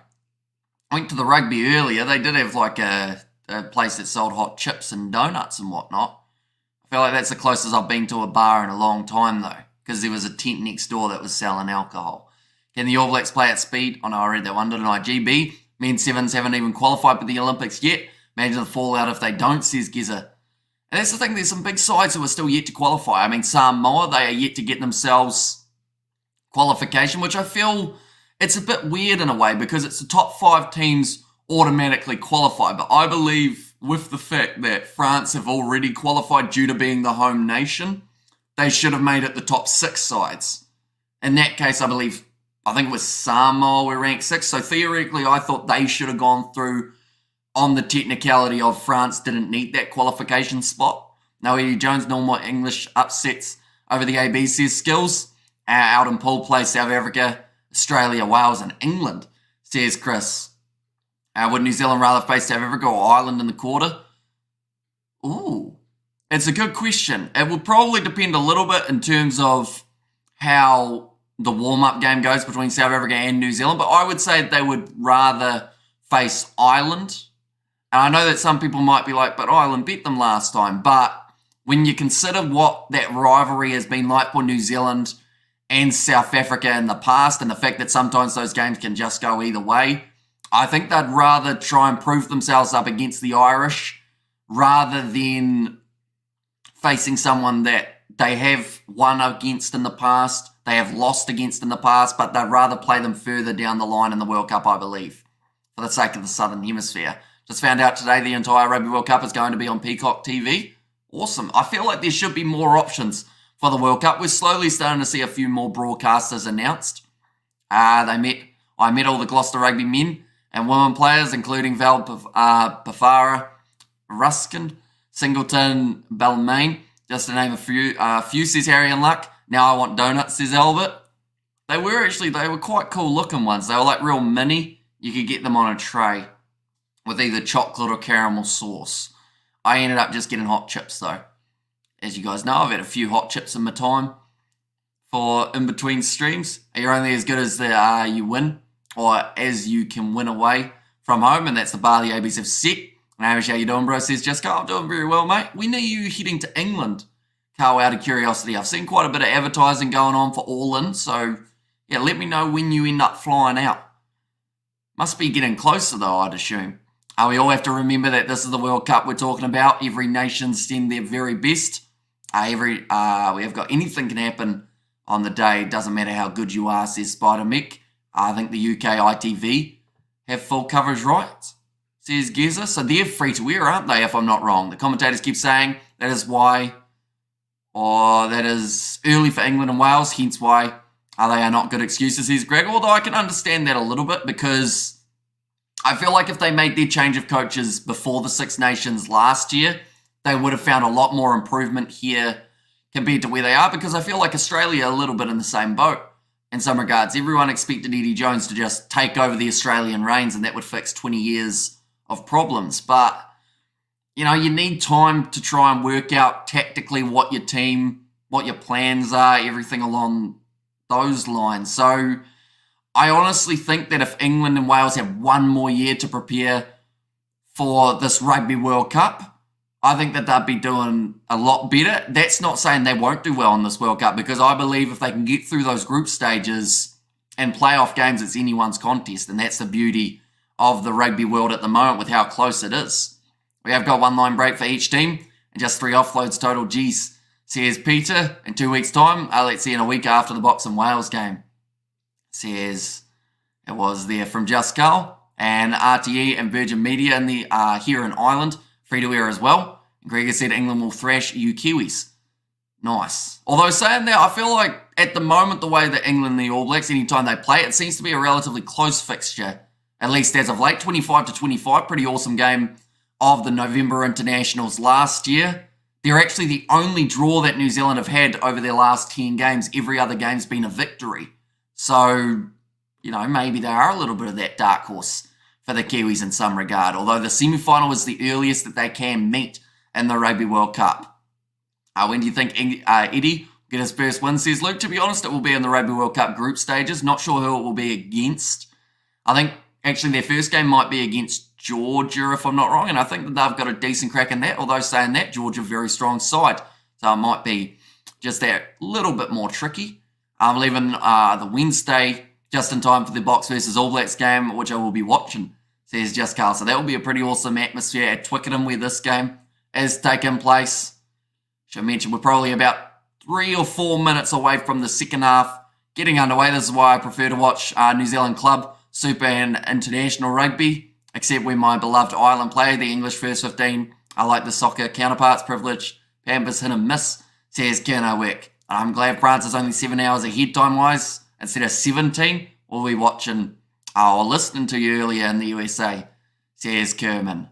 went to the rugby earlier. They did have like a place that sold hot chips and donuts and whatnot. I feel like that's the closest I've been to a bar in a long time, though, because there was a tent next door that was selling alcohol. Can the All Blacks play at speed? Oh no, I read that one, didn't I? GB, men sevens haven't even qualified for the Olympics yet. Imagine the fallout if they don't, says Geza. And that's the thing, there's some big sides who are still yet to qualify. I mean, Samoa, they are yet to get themselves qualification, which I feel it's a bit weird in a way because it's the top 5 teams automatically qualify. But I believe with the fact that France have already qualified due to being the home nation, they should have made it the top 6 sides. In that case, I think it was Samoa were ranked 6th. So theoretically, I thought they should have gone through on the technicality of France didn't need that qualification spot. Now, Eddie Jones, normal English upsets over the ABC's skills. Out in pool play, South Africa, Australia, Wales, and England, says Chris. Would New Zealand rather face South Africa or Ireland in the quarter? Ooh, it's a good question. It would probably depend a little bit in terms of how the warm-up game goes between South Africa and New Zealand, but I would say they would rather face Ireland. And I know that some people might be like, but Ireland beat them last time. But when you consider what that rivalry has been like for New Zealand and South Africa in the past, and the fact that sometimes those games can just go either way, I think they'd rather try and prove themselves up against the Irish rather than facing someone that they have won against in the past, they have lost against in the past, but they'd rather play them further down the line in the World Cup, I believe, for the sake of the Southern Hemisphere. Just found out today the entire Rugby World Cup is going to be on Peacock TV. Awesome. I feel like there should be more options for the World Cup. We're slowly starting to see a few more broadcasters announced. I met all the Gloucester Rugby men and women players, including Val Pafara, Ruskin, Singleton, Balmain, just to name a few, says Harry and Luck. Now I want donuts, says Albert. They were quite cool looking ones. They were like real mini. You could get them on a tray with either chocolate or caramel sauce. I ended up just getting hot chips though. As you guys know, I've had a few hot chips in my time for in-between streams. You're only as good as you win, or as you can win away from home, and that's the bar the ABs have set. And Hamish, how you doing, bro? Says Jessica, I'm doing very well, mate. When are you heading to England? Carl, out of curiosity. I've seen quite a bit of advertising going on for All In, so yeah, let me know when you end up flying out. Must be getting closer though, I'd assume. We all have to remember that this is the World Cup we're talking about. Every nation send their very best. We have got anything can happen on the day. It doesn't matter how good you are, says Spider Mick. I think the UK ITV have full coverage rights, says Geza. So they're free to air, aren't they, if I'm not wrong? The commentators keep saying that is why, or that is early for England and Wales, hence why they are not good excuses, says Greg. Although I can understand that a little bit, because I feel like if they made their change of coaches before the Six Nations last year, they would have found a lot more improvement here compared to where they are, because I feel like Australia are a little bit in the same boat in some regards. Everyone expected Eddie Jones to just take over the Australian reins and that would fix 20 years of problems. But, you know, you need time to try and work out tactically what your team, what your plans are, everything along those lines. So I honestly think that if England and Wales have one more year to prepare for this Rugby World Cup, I think that they'll be doing a lot better. That's not saying they won't do well in this World Cup, because I believe if they can get through those group stages and playoff games, it's anyone's contest. And that's the beauty of the rugby world at the moment with how close it is. We have got one line break for each team and just 3 offloads total. Geez, says Peter. In 2 weeks' time, let's see, in a week after the Box and Wales game. Says it was there from Just Carl and RTE and Virgin Media in the here in Ireland. Free to air as well. And Gregor said England will thrash you Kiwis. Nice. Although saying that, I feel like at the moment, the way that England and the All Blacks, anytime they play, it seems to be a relatively close fixture. At least as of late, 25-25. Pretty awesome game of the November internationals last year. They're actually the only draw that New Zealand have had over their last 10 games. Every other game's been a victory. So, you know, maybe they are a little bit of that dark horse for the Kiwis in some regard, although the semi-final is the earliest that they can meet in the Rugby World Cup. When do you think Eddie will get his first win, says Luke? To be honest, it will be in the Rugby World Cup group stages. Not sure who it will be against. I think actually their first game might be against Georgia, if I'm not wrong, and I think that they've got a decent crack in that, although saying that, Georgia, very strong side. So it might be just that little bit more tricky. I'm leaving the Wednesday just in time for the Box versus All Blacks game, which I will be watching, says Just Carl. So that will be a pretty awesome atmosphere at Twickenham where this game is taking place. Should mention we're probably about 3 or 4 minutes away from the second half getting underway. This is why I prefer to watch New Zealand Club, Super and International Rugby, except when my beloved Ireland play, the English first 15. I like the soccer counterparts, privilege, Pampers, hit and miss, says Kerno Wick. I'm glad France is only 7 hours ahead time-wise instead of 17. We'll be watching or listening to you earlier in the USA, says Kerman.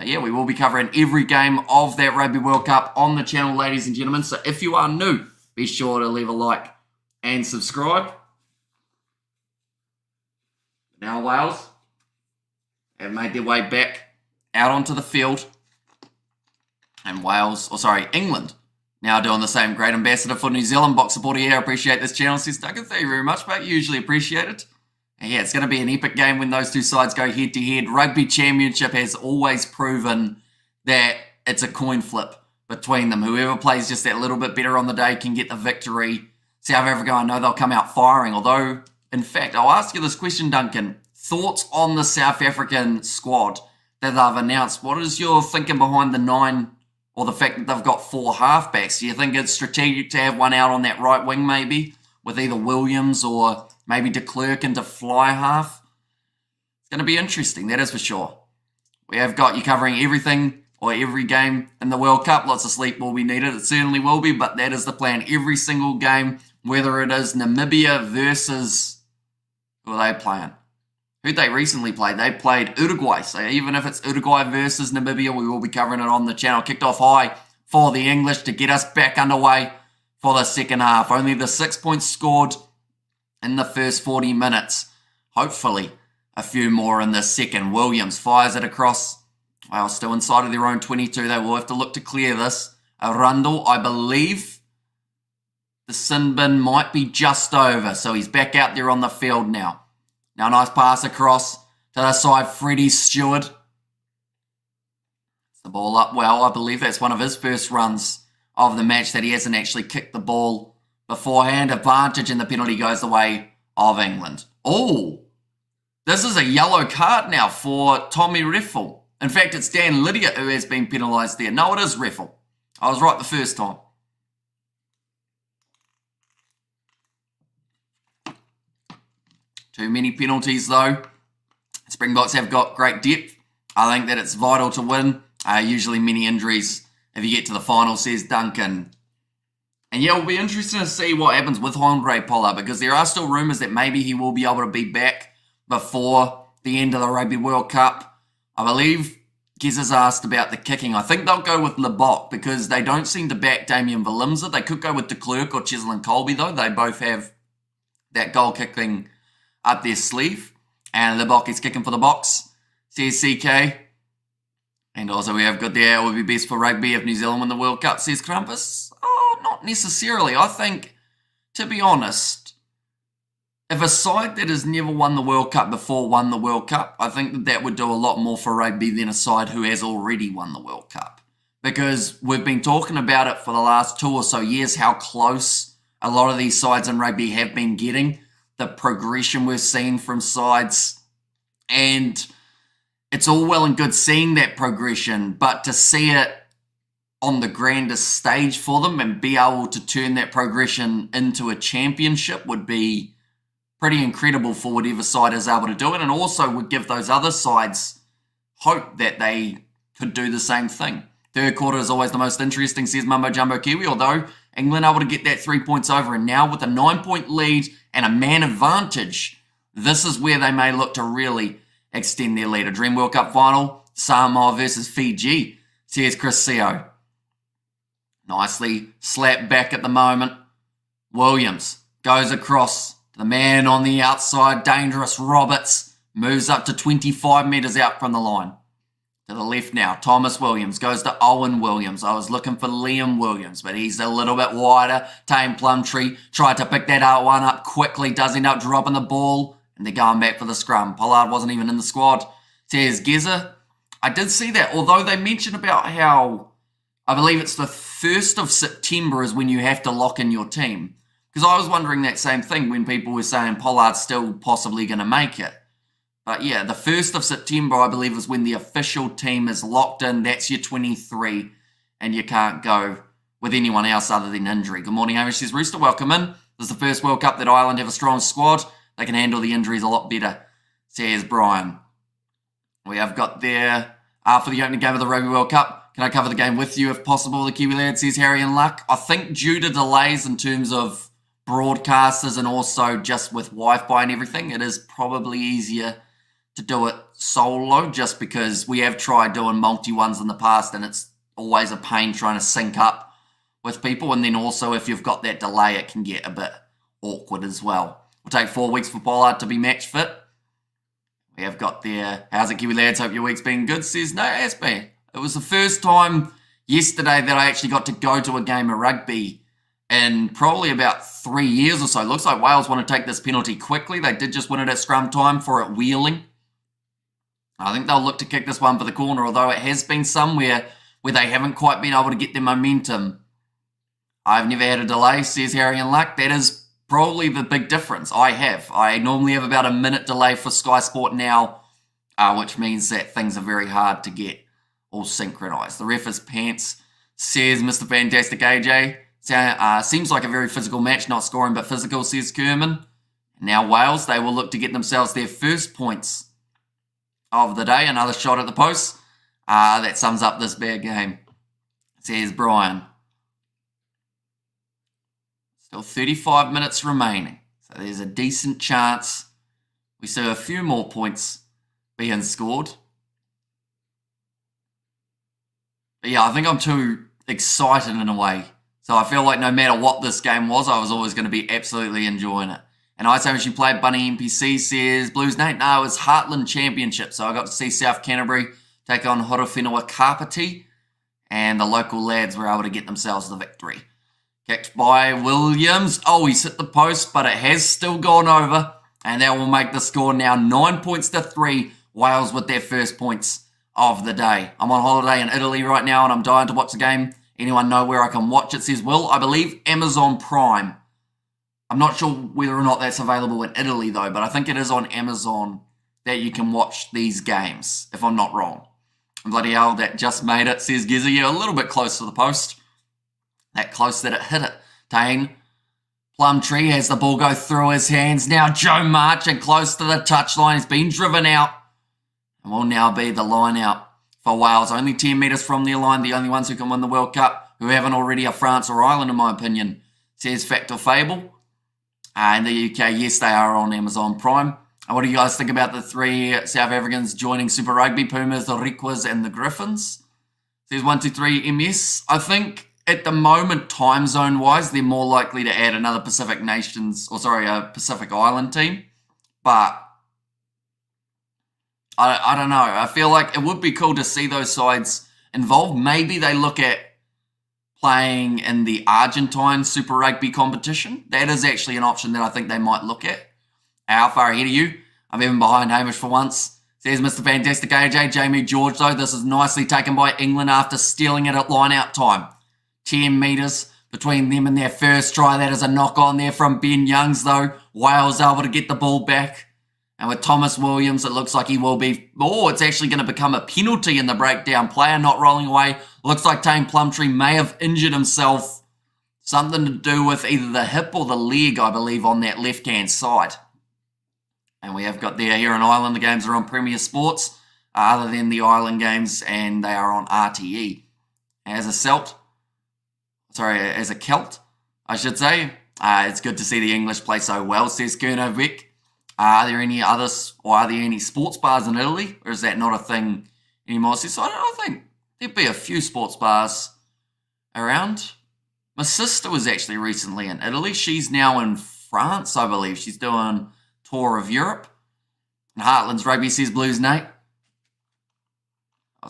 Yeah, we will be covering every game of that Rugby World Cup on the channel, ladies and gentlemen. So if you are new, be sure to leave a like and subscribe. Now Wales have made their way back out onto the field. And England now doing the same. Great ambassador for New Zealand. Box supporter here. Appreciate this channel. Says Duncan, thank you very much, mate. Usually appreciate it. And yeah, it's going to be an epic game when those two sides go head to head. Rugby Championship has always proven that it's a coin flip between them. Whoever plays just that little bit better on the day can get the victory. South Africa, I know they'll come out firing. Although, in fact, I'll ask you this question, Duncan. Thoughts on the South African squad that they've announced? What is your thinking behind the 9, or the fact that they've got 4 halfbacks? Do you think it's strategic to have one out on that right wing maybe, with either Williams or maybe de Klerk into fly half? It's going to be interesting, that is for sure. We have got you covering everything or every game in the World Cup. Lots of sleep will be needed. It certainly will be, but that is the plan. Every single game, whether it is Namibia versus, who are they playing? Who'd they recently played? They played Uruguay. So even if it's Uruguay versus Namibia, we will be covering it on the channel. Kicked off high for the English to get us back underway for the second half. Only the 6 points scored in the first 40 minutes. Hopefully a few more in the second. Williams fires it across. Well, still inside of their own 22. They will have to look to clear this. Arundel, I believe the sin bin might be just over. So he's back out there on the field now. Now, nice pass across to the side, Freddie Stewart. It's the ball up well. I believe that's one of his first runs of the match that he hasn't actually kicked the ball beforehand. Advantage, and the penalty goes the way of England. Oh, this is a yellow card now for Tommy Reffel. In fact, it's Dan Lydia who has been penalised there. No, it is Reffel. I was right the first time. Too many penalties, though. Springboks have got great depth. I think that it's vital to win. Usually many injuries if you get to the final, says Duncan. And yeah, it'll be interesting to see what happens with Andre Pollard, because there are still rumours that maybe he will be able to be back before the end of the Rugby World Cup. I believe Gez has asked about the kicking. I think they'll go with Lebok because they don't seem to back Damien Willemse. They could go with de Klerk or Cheslin Colby, though. They both have that goal kicking up their sleeve. And Lebok is kicking for the box, says CK. And also we have got there, it would be best for rugby if New Zealand win the World Cup, says Krampus. Oh, not necessarily. I think, to be honest, if a side that has never won the World Cup before won the World Cup, I think that would do a lot more for rugby than a side who has already won the World Cup. Because we've been talking about it for the last 2 or so years, how close a lot of these sides in rugby have been getting. The progression we've seen from sides, and it's all well and good seeing that progression, but to see it on the grandest stage for them and be able to turn that progression into a championship would be pretty incredible for whatever side is able to do it, and also would give those other sides hope that they could do the same thing. Third quarter is always the most interesting, says Mumbo Jumbo Kiwi, although England able to get that 3 points over, and now with a 9-point lead and a man advantage, this is where they may look to really extend their lead. A Dream World Cup final, Samoa versus Fiji, says Chris Seo. Nicely slapped back at the moment. Williams goes across to the man on the outside, dangerous Roberts, moves up to 25 metres out from the line. To the left now, Thomas Williams goes to Owen Williams. I was looking for Liam Williams, but he's a little bit wider. Tame Plumtree tried to pick that one up quickly, does end up dropping the ball, and they're going back for the scrum. Pollard wasn't even in the squad, says Geza. I did see that, although they mentioned about how, I believe it's the 1st of September is when you have to lock in your team. Because I was wondering that same thing when people were saying Pollard's still possibly going to make it. But yeah, the 1st of September, I believe, is when the official team is locked in. That's your 23, and you can't go with anyone else other than injury. Good morning, Hamish, says Rooster. Welcome in. This is the first World Cup that Ireland have a strong squad. They can handle the injuries a lot better, says Brian. We have got there, for the opening game of the Rugby World Cup, can I cover the game with you if possible, the Kiwi lad, says Harry and Luck. I think due to delays in terms of broadcasters and also just with Wi-Fi and everything, it is probably easier to do it solo just because we have tried doing multi-ones in the past and it's always a pain trying to sync up with people. And then also if you've got that delay, it can get a bit awkward as well. We'll take 4 weeks for Pollard to be match fit. We have got there. How's it, Kiwi lads? Hope your week's been good. Says, no, it has been. It was the first time yesterday that I actually got to go to a game of rugby in probably about 3 years or so. Looks like Wales want to take this penalty quickly. They did just win it at scrum time for it wheeling. I think they'll look to kick this one for the corner, although it has been somewhere where they haven't quite been able to get their momentum. I've never had a delay, says Harry and Luck. That is probably the big difference. I normally have about a minute delay for Sky Sport now, which means that things are very hard to get all synchronised. The ref is pants, says Mr. Fantastic AJ. Seems like a very physical match, not scoring but physical, says Kerman. Now Wales, they will look to get themselves their first points of the day. Another shot at the post. That sums up this bad game, says Brian. Still 35 minutes remaining. So there's a decent chance we see a few more points being scored. But yeah, I think I'm too excited in a way. So I feel like no matter what this game was, I was always going to be absolutely enjoying it. And I say she played Bunny NPC, says Blues Nate. No, it was Heartland Championship. So I got to see South Canterbury take on Horowhenua Kapiti. And the local lads were able to get themselves the victory. Kicked by Williams. Oh, he's hit the post, but it has still gone over. And that will make the score now 9 points to 3. Wales with their first points of the day. I'm on holiday in Italy right now and I'm dying to watch the game. Anyone know where I can watch it? Says Will. I believe Amazon Prime. I'm not sure whether or not that's available in Italy though, but I think it is on Amazon that you can watch these games, if I'm not wrong. And bloody hell, that just made it, says Gizzy. Yeah, a little bit close to the post. That close that it hit it. Tane Plumtree has the ball go through his hands. Now Joe Marchant close to the touchline. He's been driven out. And will now be the line out for Wales. Only 10 metres from their line. The only ones who can win the World Cup, who haven't already, are France or Ireland, in my opinion, says Fact or Fable. In the UK, yes, they are on Amazon Prime. And what do you guys think about the 3 South Africans joining Super Rugby? Pumas, the Rikwas, and the Griffins. Says 123 MS. I think at the moment, time zone wise, they're more likely to add another Pacific Pacific Island team. But I don't know. I feel like it would be cool to see those sides involved. Maybe they look at playing in the Argentine Super Rugby competition. That is actually an option that I think they might look at. How far ahead of you? I'm even behind Hamish for once. Says Mr. Fantastic AJ. Jamie George, though. This is nicely taken by England after stealing it at line-out time. 10 metres between them and their first try. That is a knock-on there from Ben Youngs, though. Wales able to get the ball back. And with Thomas Williams, it looks like he will be... Oh, it's actually going to become a penalty in the breakdown. Player not rolling away. Looks like Tane Plumtree may have injured himself. Something to do with either the hip or the leg, I believe, on that left-hand side. And we have got there here in Ireland. The games are on Premier Sports, other than the Ireland games, and they are on RTE. As a Celt, I should say. It's good to see the English play so well, says Kerno Vic. Are there any others, or are there any sports bars in Italy, or is that not a thing anymore? So I think there'd be a few sports bars around. My sister was actually recently in Italy. She's now in France, I believe. She's doing tour of Europe. And Heartlands Rugby, says Blues Nate.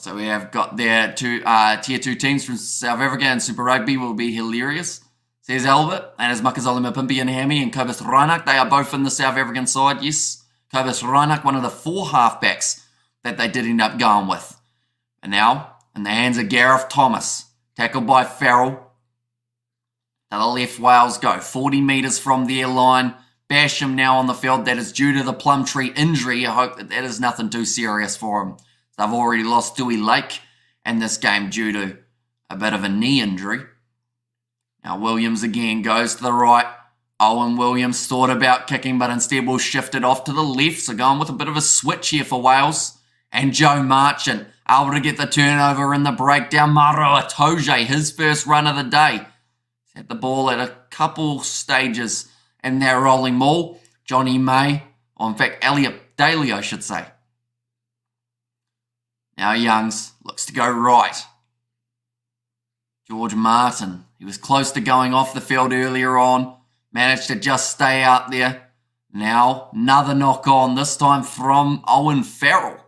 So we have got their tier 2 teams from South Africa, and Super Rugby will be hilarious, says Albert. And as Makazole Mapimpi and Hammy and Kobus Reinach, they are both in the South African side, yes. Kobus Reinach, one of the 4 halfbacks that they did end up going with. And now, in the hands of Gareth Thomas, tackled by Farrell. To the left, Wales go 40 metres from their line. Basham now on the field. That is due to the Plumtree injury. I hope that is nothing too serious for him. They've already lost Dewey Lake in this game due to a bit of a knee injury. Now Williams again goes to the right. Owen Williams thought about kicking, but instead will shift it off to the left. So going with a bit of a switch here for Wales. And Joe Marchant able to get the turnover in the breakdown. Maro Atoje, his first run of the day. He's had the ball at a couple stages in their rolling maul. Johnny May, or in fact Elliot Daly, I should say. Now Youngs looks to go right. George Martin, he was close to going off the field earlier on, managed to just stay out there. Now another knock on, this time from Owen Farrell.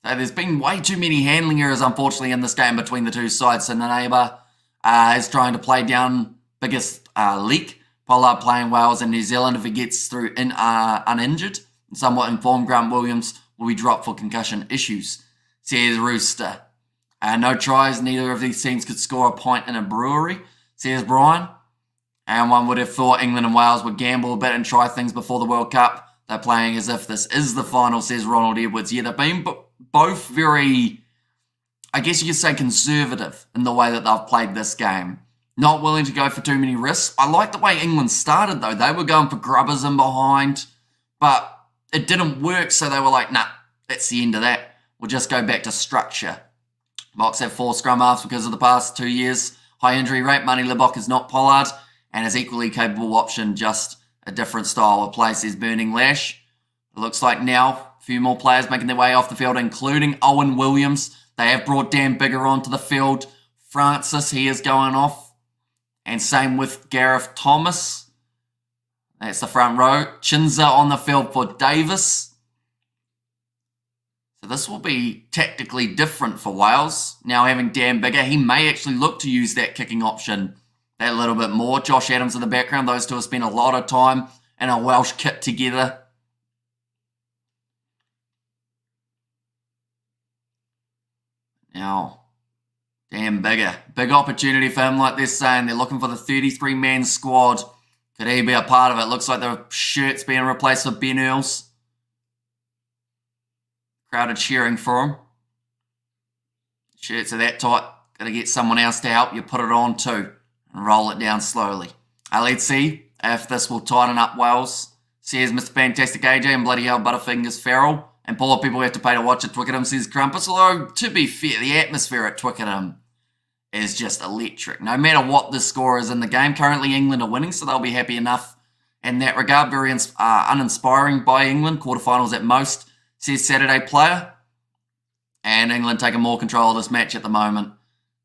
So there's been way too many handling errors, unfortunately, in this game between the two sides. So Naneba is trying to play down biggest leak. Pollard playing Wales and New Zealand. If he gets through uninjured and somewhat informed, Grant Williams will be dropped for concussion issues. Says Rooster. No tries. Neither of these teams could score a point in a brewery. Says Brian. And one would have thought England and Wales would gamble a bit and try things before the World Cup. They're playing as if this is the final, says Ronald Edwards. Yeah, they've been both very, I guess you could say, conservative in the way that they've played this game. Not willing to go for too many risks. I like the way England started, though. They were going for grubbers in behind, but it didn't work, so they were like, nah, that's the end of that. We'll just go back to structure. Box have 4 scrum halves because of the past 2 years. High injury rate. Money Lebok is not Pollard, and is equally capable option, just a different style of play, says Burning Lash. It looks like now a few more players making their way off the field, including Owen Williams. They have brought Dan Bigger onto the field. Francis, he is going off. And same with Gareth Thomas. That's the front row. Chinza on the field for Davis. So this will be tactically different for Wales. Now having Dan Bigger, he may actually look to use that kicking option that little bit more. Josh Adams in the background. Those two have spent a lot of time in a Welsh kit together. Now, Dan Bigger. Big opportunity for him, like they're saying. They're looking for the 33-man squad. Could he be a part of it? Looks like the shirt's being replaced with Ben Earls. Crowd are cheering for him. Shirts are that tight. Got to get someone else to help you put it on too. And roll it down slowly. Let's see if this will tighten up Wales. Says Mr. Fantastic AJ and bloody hell Butterfingers Farrell. And poor people have to pay to watch at Twickenham, says Crumpus. Although, to be fair, the atmosphere at Twickenham is just electric. No matter what the score is in the game, currently England are winning, so they'll be happy enough in that regard. Very uninspiring by England. Quarterfinals at most, says Saturday Player. And England taking more control of this match at the moment.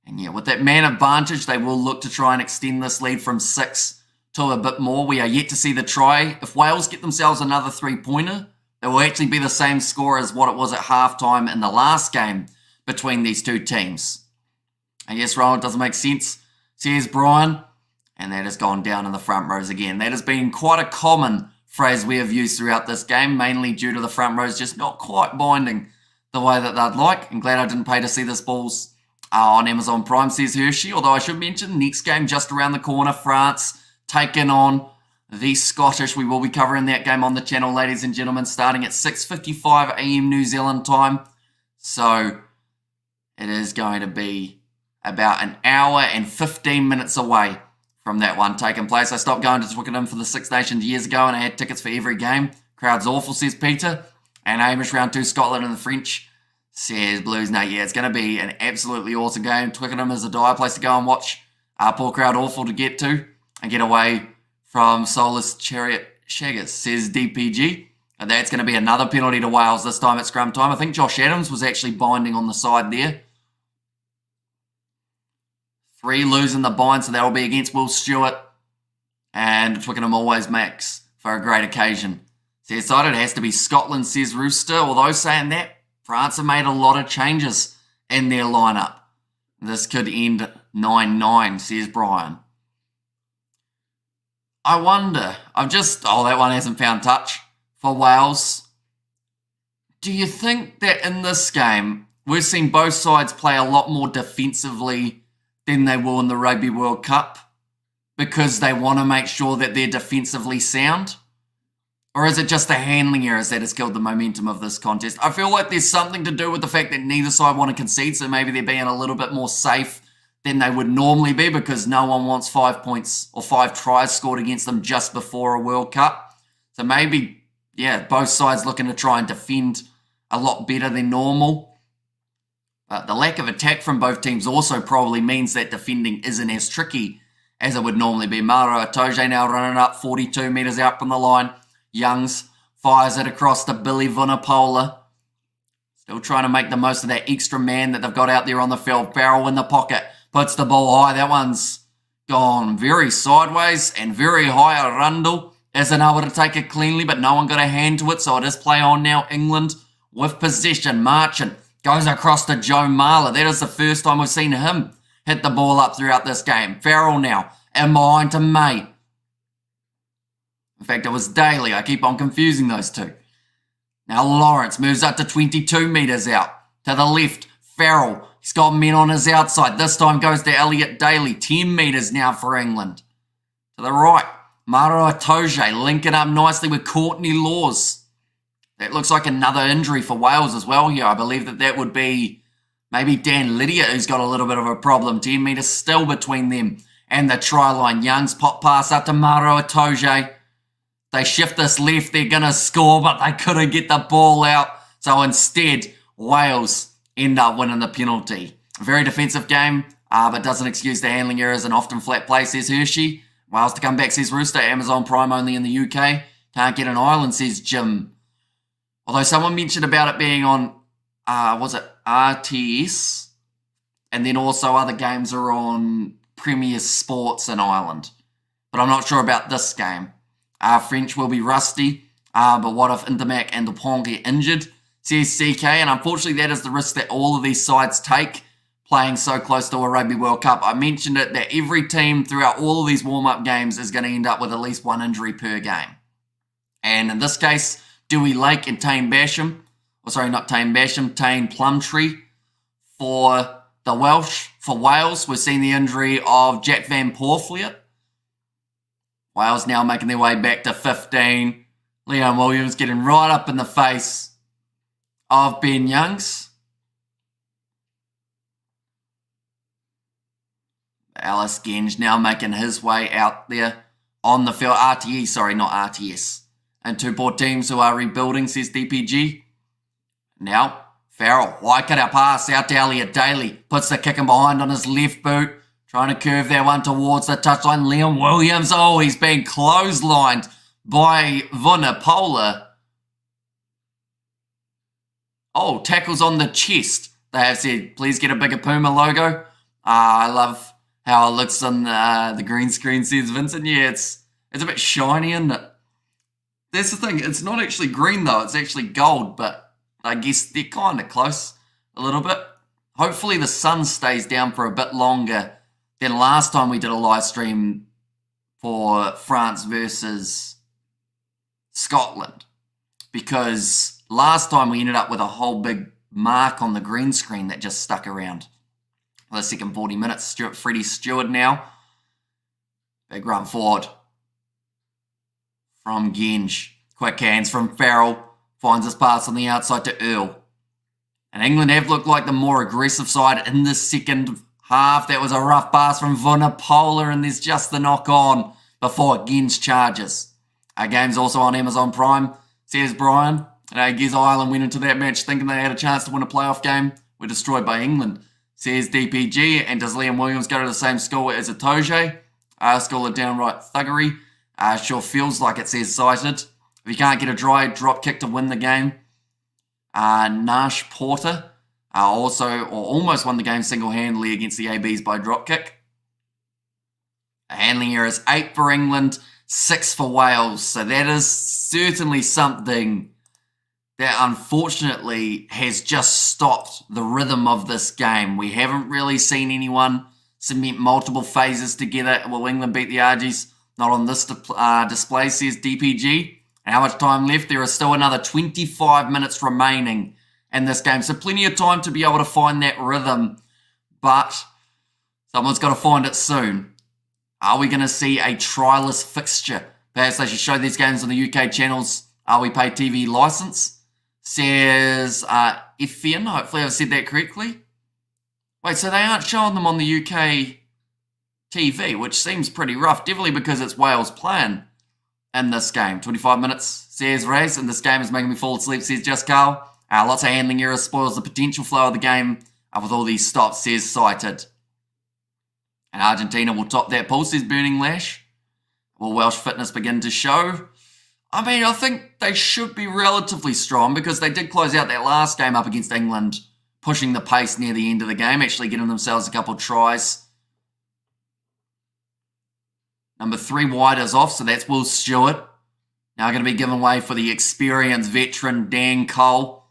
And yeah, with that man advantage, they will look to try and extend this lead from 6 to a bit more. We are yet to see the try. If Wales get themselves another 3-pointer, it will actually be the same score as what it was at halftime in the last game between these two teams. I guess Ronald doesn't make sense, says Brian. And that has gone down in the front rows again. That has been quite a common phrase we have used throughout this game, mainly due to the front rows just not quite binding the way that they'd like. I'm glad I didn't pay to see this balls on Amazon Prime, says Hershey. Although I should mention, next game just around the corner, France taking on the Scottish. We will be covering that game on the channel, ladies and gentlemen, starting at 6:55 AM New Zealand time. So it is going to be about an hour and 15 minutes away from that one taking place. I stopped going to Twickenham for the Six Nations years ago, and I had tickets for every game. Crowd's awful, says Peter. And Hamish round 2, Scotland and the French, says Blues. No, yeah, it's going to be an absolutely awesome game. Twickenham is a dire place to go and watch. Poor crowd, awful to get to and get away from Soulless Chariot Shaggers, says DPG. And that's going to be another penalty to Wales, this time at scrum time. I think Josh Adams was actually binding on the side there. 3 losing the bind, so that will be against Will Stewart. And Twickenham always makes for a great occasion. Says decided it has to be Scotland, says Rooster. Although saying that, France have made a lot of changes in their lineup. This could end 9-9, says Brian. I wonder, that one hasn't found touch for Wales. Do you think that in this game, we've seen both sides play a lot more defensively than they will in the Rugby World Cup because they want to make sure that they're defensively sound? Or is it just the handling errors that has killed the momentum of this contest? I feel like there's something to do with the fact that neither side want to concede, so maybe they're being a little bit more safe than they would normally be because no one wants 5 points or 5 tries scored against them just before a World Cup. So maybe, yeah, both sides looking to try and defend a lot better than normal. But the lack of attack from both teams also probably means that defending isn't as tricky as it would normally be. Maro Atoje now running up 42 metres out from the line. Youngs fires it across to Billy Vunipola. Still trying to make the most of that extra man that they've got out there on the field. Farrell in the pocket. Puts the ball high. That one's gone very sideways and very high. Arundel isn't able to take it cleanly, but no one got a hand to it. So it is play on now. England with possession. Marchant goes across to Joe Marler. That is the first time we've seen him hit the ball up throughout this game. Farrell now in behind to May. In fact, it was Daly. I keep on confusing those two. Now Lawrence moves up to 22 metres out. To the left, Farrell. He's got men on his outside. This time goes to Elliot Daly. 10 metres now for England. To the right, Maro Itoje linking up nicely with Courtney Laws. That looks like another injury for Wales as well here. I believe that would be maybe Dan Lydia, who's got a little bit of a problem. 10 metres still between them and the try line. Young's pop pass up to Maro Itoje. They shift this left, they're going to score, but they couldn't get the ball out. So instead, Wales end up winning the penalty. A very defensive game, but doesn't excuse the handling errors and often flat play, says Hershey. Wales to come back, says Rooster. Amazon Prime only in the UK. Can't get an Ireland, says Jim. Although someone mentioned about it being on, was it RTS? And then also other games are on Premier Sports in Ireland. But I'm not sure about this game. French will be rusty, but what if Intermac and Dupont get injured, says CK, and unfortunately that is the risk that all of these sides take playing so close to a Rugby World Cup. I mentioned it that every team throughout all of these warm-up games is going to end up with at least one injury per game. And in this case, Dewey Lake and Tane Basham, Tane Plumtree for the Welsh. For Wales, we've seen the injury of Jack Van Poortvliet. Wales now making their way back to 15. Leon Williams getting right up in the face of Ben Youngs. Alice Genge now making his way out there on the field. Not RTS. And two poor teams who are rebuilding, says DPG. Now, Farrell, wide cutout pass out to Elliot Daly. Puts the kick in behind on his left boot. Trying to curve that one towards the touchline. Liam Williams. Oh, he's been clotheslined by Vunipola. Oh, tackles on the chest. They have said, please get a bigger Puma logo. I love how it looks on the green screen, says Vincent. Yeah, it's a bit shiny, isn't it? That's the thing. It's not actually green, though. It's actually gold, but I guess they're kind of close a little bit. Hopefully the sun stays down for a bit longer than last time we did a live stream for France versus Scotland. Because last time we ended up with a whole big mark on the green screen that just stuck around. The second 40 minutes, Freddie Stewart now. Big run forward from Genge. Quick hands from Farrell. Finds his pass on the outside to Earl. And England have looked like the more aggressive side in the second half. That was a rough pass from Vunipola, and there's just the knock on before Genge charges. Our game's also on Amazon Prime, says Brian. And I guess Ireland went into that match thinking they had a chance to win a playoff game. We're destroyed by England, says DPG. And does Liam Williams go to the same school as Itoje? School of downright thuggery. Sure feels like it, says Cited. If you can't get a dry drop kick to win the game. Nash Porter almost won the game single-handedly against the ABs by drop kick. A handling error is 8 for England, 6 for Wales. So that is certainly something that unfortunately has just stopped the rhythm of this game. We haven't really seen anyone cement multiple phases together. Will England beat the Argies? Not on this display, says DPG. And how much time left? There is still another 25 minutes remaining in this game. So plenty of time to be able to find that rhythm. But someone's got to find it soon. Are we going to see a trialist fixture? Perhaps they should show these games on the UK channels. We pay TV license. Says Effian. Hopefully I've said that correctly. Wait, so they aren't showing them on the UK TV, which seems pretty rough. Definitely because it's Wales playing in this game. 25 minutes, says Raz, and this game is making me fall asleep, says Just Carl. Lots of handling errors spoils the potential flow of the game with all these stops, says Cited. And Argentina will top that pool, says Burning Lash. Will Welsh fitness begin to show? I mean, I think they should be relatively strong because they did close out that last game up against England, pushing the pace near the end of the game, actually getting themselves a couple of tries. Number 3 wide is off, so that's Will Stewart. Now going to be given way for the experienced veteran Dan Cole.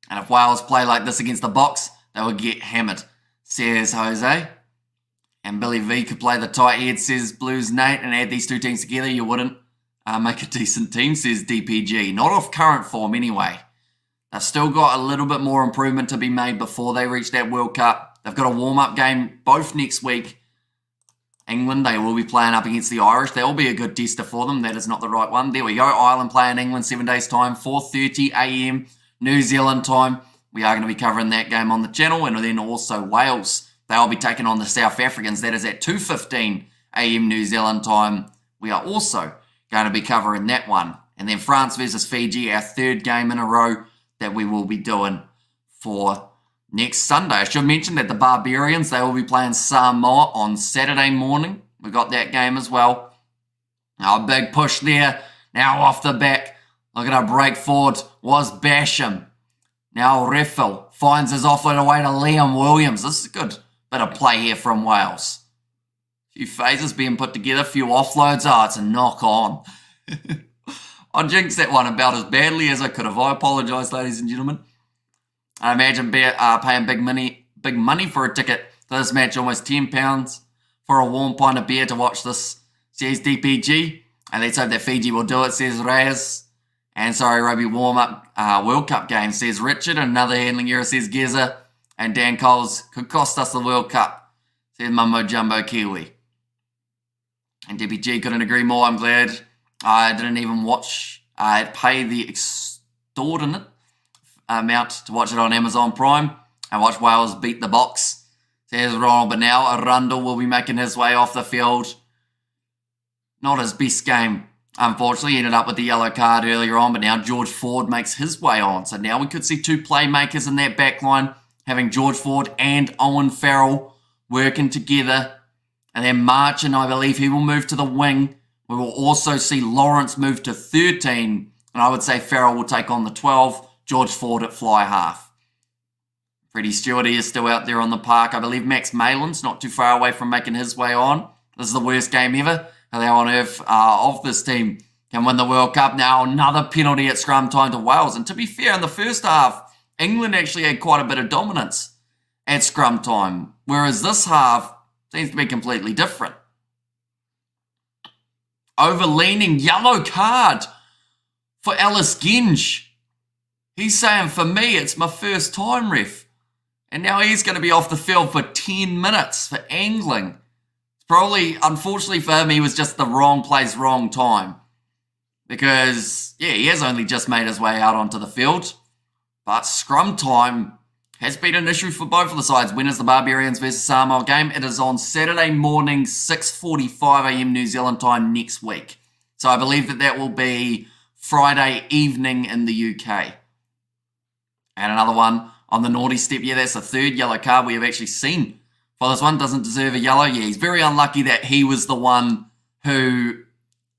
And if Wales play like this against the Box, they will get hammered, says Jose. And Billy V could play the tight head, says Blues Nate, and add these two teams together, you wouldn't make a decent team, says DPG. Not off current form anyway. They've still got a little bit more improvement to be made before they reach that World Cup. They've got a warm-up game both next week. England, they will be playing up against the Irish. That will be a good tester for them. That is not the right one. There we go. Ireland playing England 7 days' time, 4:30 a.m. New Zealand time. We are going to be covering that game on the channel. And then also Wales. They'll be taking on the South Africans. That is at 2:15 a.m. New Zealand time. We are also going to be covering that one. And then France versus Fiji, our third game in a row that we will be doing for next Sunday. I should mention that the Barbarians, they will be playing Samoa on Saturday morning. We got that game as well. Now a big push there. Now off the back. Look at our break forward. Was Basham. Now Reffel finds his offload away to Liam Williams. This is a good bit of play here from Wales. A few phases being put together. A few offloads. Oh, it's a knock on. I jinxed that one about as badly as I could have. I apologise, ladies and gentlemen. I imagine paying big money for a ticket to this match, almost £10 for a warm pint of beer to watch this, says DPG. And let's hope that Fiji will do it, says Raz. And sorry, rugby warm-up World Cup game, says Richard. And another handling error, says Geza. And Dan Coles could cost us the World Cup, says Mumbo Jumbo Kiwi. And DPG couldn't agree more. I'm glad I didn't even watch. I'd pay the extortionate amount to watch it on Amazon Prime and watch Wales beat the Box, says Ronald. But now Arundel will be making his way off the field. Not his best game, unfortunately. He ended up with the yellow card earlier on, but now George Ford makes his way on. So now we could see two playmakers in that back line, having George Ford and Owen Farrell working together. And then Marchin, I believe he will move to the wing. We will also see Lawrence move to 13, and I would say Farrell will take on the 12. George Ford at fly half. Freddie Stewart is still out there on the park. I believe Max Malin's not too far away from making his way on. This is the worst game ever. How on earth of this team can win the World Cup. Now another penalty at scrum time to Wales. And to be fair, in the first half, England actually had quite a bit of dominance at scrum time. Whereas this half seems to be completely different. Overleaning yellow card for Alice Genge. He's saying, for me, it's my first time, ref. And now he's going to be off the field for 10 minutes for angling. Probably, unfortunately for him, he was just the wrong place, wrong time. Because, yeah, he has only just made his way out onto the field. But scrum time has been an issue for both of the sides. When is the Barbarians versus Samoa game? It is on Saturday morning, 6:45 a.m. New Zealand time next week. So I believe that will be Friday evening in the UK. And another one on the naughty step. Yeah, that's the third yellow card we have actually seen for this one. Doesn't deserve a yellow. Yeah, he's very unlucky that he was the one who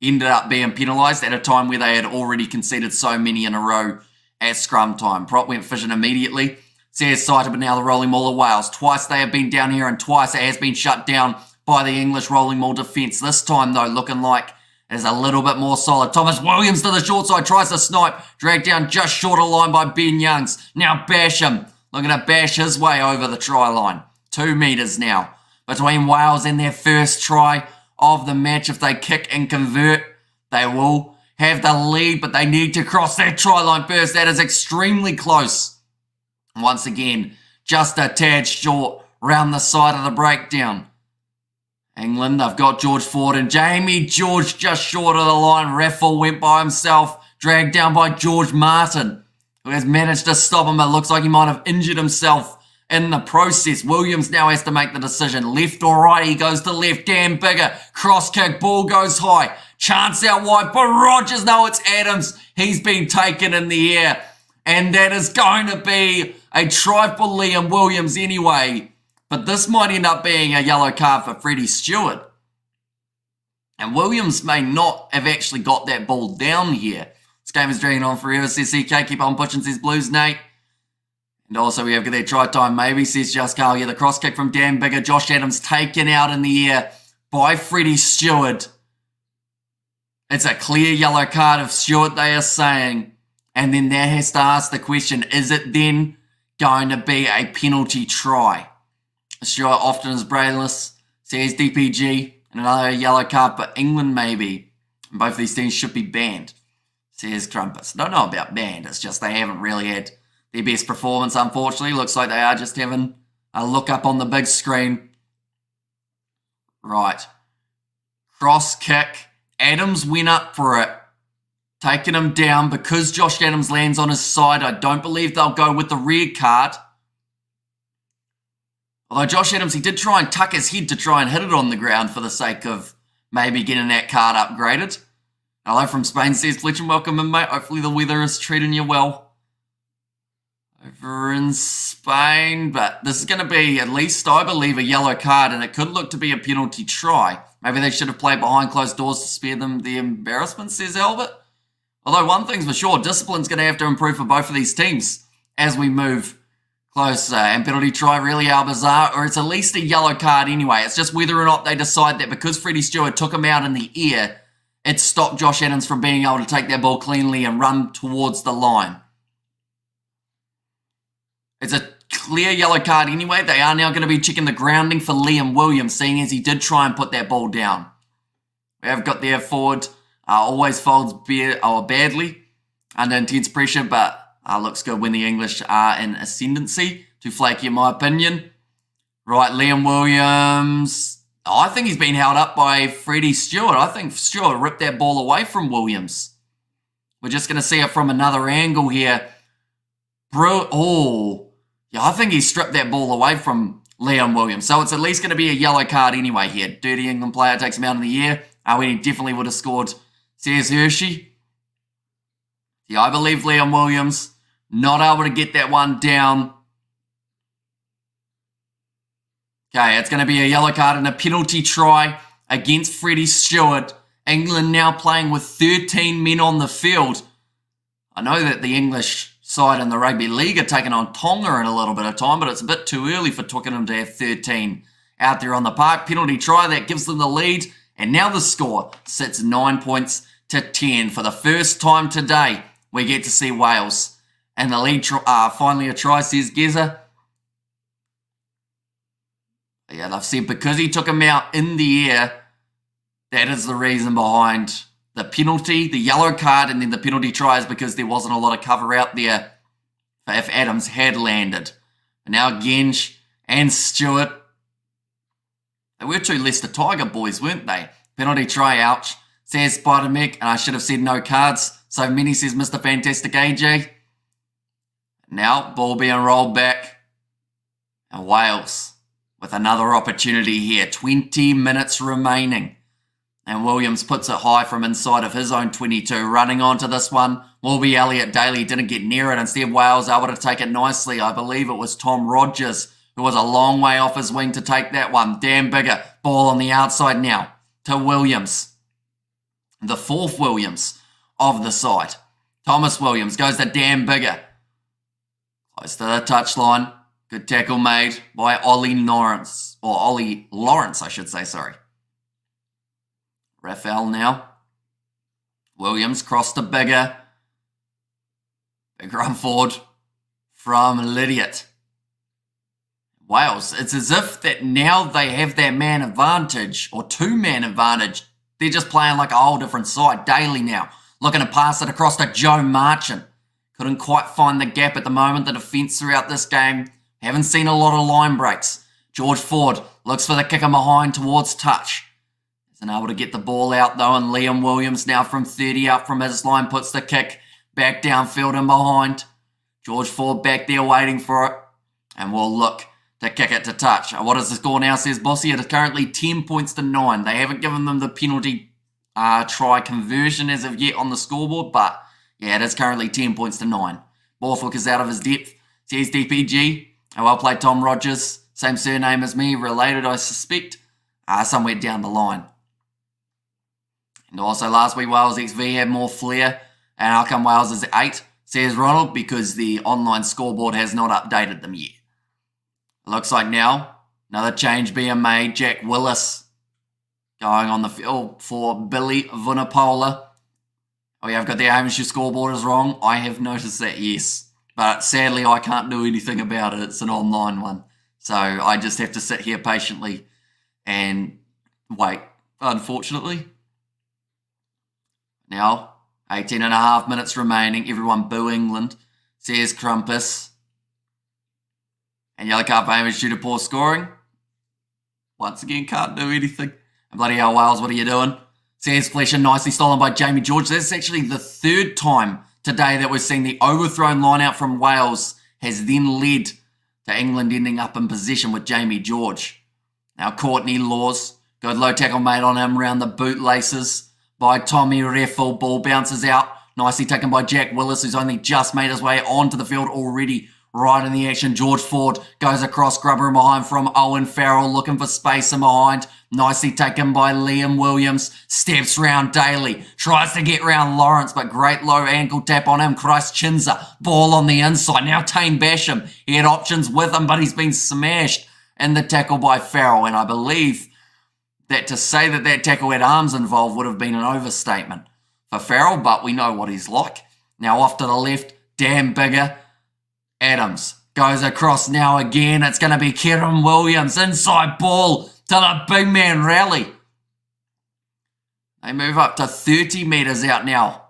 ended up being penalised at a time where they had already conceded so many in a row at scrum time. Prop went fishing immediately. Says cited, but now the rolling maul of Wales. Twice they have been down here and twice it has been shut down by the English rolling maul defence. This time, though, looking like is a little bit more solid. Thomas Williams to the short side, tries to snipe, dragged down just short of line by Ben Youngs. Now Basham, looking to bash his way over the try line. 2 metres now between Wales and their first try of the match. If they kick and convert, they will have the lead, but they need to cross that try line first. That is extremely close. Once again, just a tad short round the side of the breakdown. England, they've got George Ford and Jamie George just short of the line. Raffle went by himself, dragged down by George Martin, who has managed to stop him. It looks like he might have injured himself in the process. Williams now has to make the decision. Left or right, he goes to left. Dan Bigger, cross kick, ball goes high. Chance out wide for Rogers. No, it's Adams. He's been taken in the air. And that is going to be a try for Liam Williams anyway. But this might end up being a yellow card for Freddie Stewart. And Williams may not have actually got that ball down here. This game is dragging on forever, says CK. Keep on pushing, says Blues Nate. And also we have got their try time, maybe, says Just Carl. Yeah, the cross kick from Dan Bigger. Josh Adams taken out in the air by Freddie Stewart. It's a clear yellow card of Stewart, they are saying. And then that has to ask the question, is it then going to be a penalty try? Stewart often is brainless, says DPG. And another yellow card for England, maybe. And both of these teams should be banned, says Crumpus. Don't know about banned. It's just they haven't really had their best performance, unfortunately. Looks like they are just having a look up on the big screen. Right. Cross kick. Adams went up for it, taking him down. Because Josh Adams lands on his side, I don't believe they'll go with the red card. Although Josh Adams, he did try and tuck his head to try and hit it on the ground for the sake of maybe getting that card upgraded. Hello from Spain, says Fletcher. Welcome in, mate. Hopefully the weather is treating you well over in Spain. But this is going to be, at least I believe, a yellow card, and it could look to be a penalty try. Maybe they should have played behind closed doors to spare them the embarrassment, says Albert. Although one thing's for sure, discipline's going to have to improve for both of these teams as we move closer. And penalty try really are bizarre, or it's at least a yellow card anyway. It's just whether or not they decide that because Freddie Stewart took him out in the air, it stopped Josh Adams from being able to take that ball cleanly and run towards the line. It's a clear yellow card anyway. They are now going to be checking the grounding for Liam Williams, seeing as he did try and put that ball down. We have got their forward, always folds badly under intense pressure, but looks good when the English are in ascendancy. Too flaky in my opinion. Right, Liam Williams. I think he's been held up by Freddie Stewart. I think Stewart ripped that ball away from Williams. We're just going to see it from another angle here. Yeah, I think he stripped that ball away from Liam Williams. So it's at least going to be a yellow card anyway here. Dirty England player takes him out in the air. When he definitely would have scored, says Hershey. Yeah, I believe Liam Williams not able to get that one down. Okay, it's going to be a yellow card and a penalty try against Freddie Stewart. England now playing with 13 men on the field. I know that the English side in the Rugby League are taking on Tonga in a little bit of time, but it's a bit too early for Twickenham to have 13 out there on the park. Penalty try, that gives them the lead. And now the score sits 9 points to 10. For the first time today, we get to see Wales. And the lead finally a try, says Geza. Yeah, they've said because he took him out in the air, that is the reason behind the penalty, the yellow card, and then the penalty try is because there wasn't a lot of cover out there if Adams had landed. And now Genge and Stewart. They were two Leicester Tiger boys, weren't they? Penalty try, ouch, says Spider-Mick, and I should have said no cards. So many, says Mr. Fantastic AJ. Now, ball being rolled back. And Wales with another opportunity here. 20 minutes remaining. And Williams puts it high from inside of his own 22. Running onto this one will be Elliot Daly. Didn't get near it. Instead, Wales able to take it nicely. I believe it was Tom Rogers who was a long way off his wing to take that one. Dan Bigger. Ball on the outside now to Williams. The fourth Williams of the side. Thomas Williams goes to Dan Bigger. Close to the touchline. Good tackle made by Ollie Lawrence. Or Ollie Lawrence, I should say, sorry. Raphael now. Williams cross to Bigger. Big run forward from Lydiot. Wales, it's as if that now they have that man advantage, or two-man advantage. They're just playing like a whole different side. Daly now, looking to pass it across to Joe Marchant. Couldn't quite find the gap at the moment. The defence throughout this game. Haven't seen a lot of line breaks. George Ford looks for the kicker behind towards touch. Isn't able to get the ball out though, and Liam Williams now from 30 up from his line puts the kick back downfield and behind. George Ford back there waiting for it, and we'll look to kick it to touch. What is the score now, says Bossy? It is currently 10 points to 9. They haven't given them the penalty try conversion as of yet on the scoreboard, but yeah, it is currently 10 points to 9. Borthwick is out of his depth, says DPG. Well played, Tom Rogers. Same surname as me, related, I suspect, somewhere down the line. And also last week, Wales XV had more flair. And how come Wales is 8? Says Ronald, because the online scoreboard has not updated them yet. It looks like now, another change being made. Jack Willis going on the field for Billy Vunipola. Oh, yeah, I've got the amateur scoreboard is wrong. I have noticed that, yes. But sadly, I can't do anything about it. It's an online one. So I just have to sit here patiently and wait, unfortunately. Now, 18 and a half minutes remaining. Everyone boo England, says Crumpus. And yellow card for Hamish due to poor scoring. Once again, can't do anything. And bloody hell, Wales, what are you doing? Says Fletcher, nicely stolen by Jamie George. This is actually the third time today that we've seen the overthrown line out from Wales has then led to England ending up in possession with Jamie George. Now Courtney Laws, good low tackle made on him around the bootlaces by Tommy Reffel. Ball bounces out, nicely taken by Jack Willis, who's only just made his way onto the field already. Right in the action, George Ford goes across, grubber in behind from Owen Farrell, looking for space in behind. Nicely taken by Liam Williams, steps round Daly, tries to get round Lawrence, but great low ankle tap on him. Christ Chinza, ball on the inside. Now Tane Basham, he had options with him, but he's been smashed in the tackle by Farrell. And I believe that to say that that tackle had arms involved would have been an overstatement for Farrell, but we know what he's like. Now off to the left, Dan Bigger. Adams goes across now again. It's going to be Kieran Williams. Inside ball to the big man rally. They move up to 30 metres out now.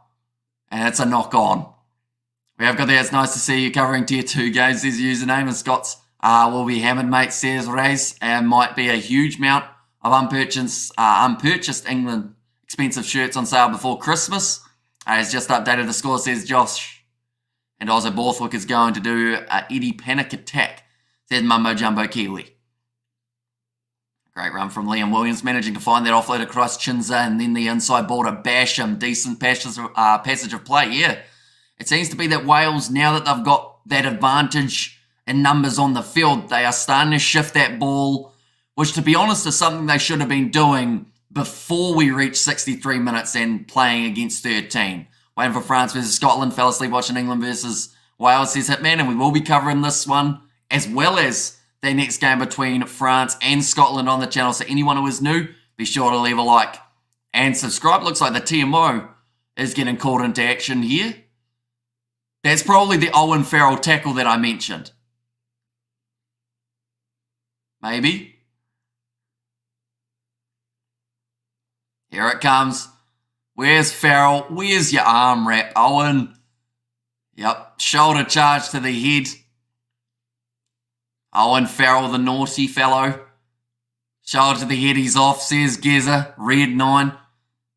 And it's a knock on. We have got there. It's nice to see you covering Tier 2 games. There's your username. And Scott's will be hammered, mate, says Race. And might be a huge amount of unpurchased England expensive shirts on sale before Christmas. He's just updated the score, says Josh. And also Borthwick is going to do Eddie Panic Attack, says Mumbo Jumbo Kiwi. Great run from Liam Williams, managing to find that offload across Chinza and then the inside ball to Basham. Decent passage of play, yeah. It seems to be that Wales, now that they've got that advantage in numbers on the field, they are starting to shift that ball, which to be honest is something they should have been doing before we reach 63 minutes and playing against 13. Waiting for France versus Scotland. Fell asleep watching England versus Wales, says Hitman. And we will be covering this one as well as the next game between France and Scotland on the channel. So anyone who is new, be sure to leave a like and subscribe. Looks like the TMO is getting called into action here. That's probably the Owen Farrell tackle that I mentioned. Maybe. Here it comes. Where's Farrell? Where's your arm wrap, Owen? Yep, shoulder charge to the head. Owen Farrell, the naughty fellow. Shoulder to the head, he's off, says Geza. Red 9,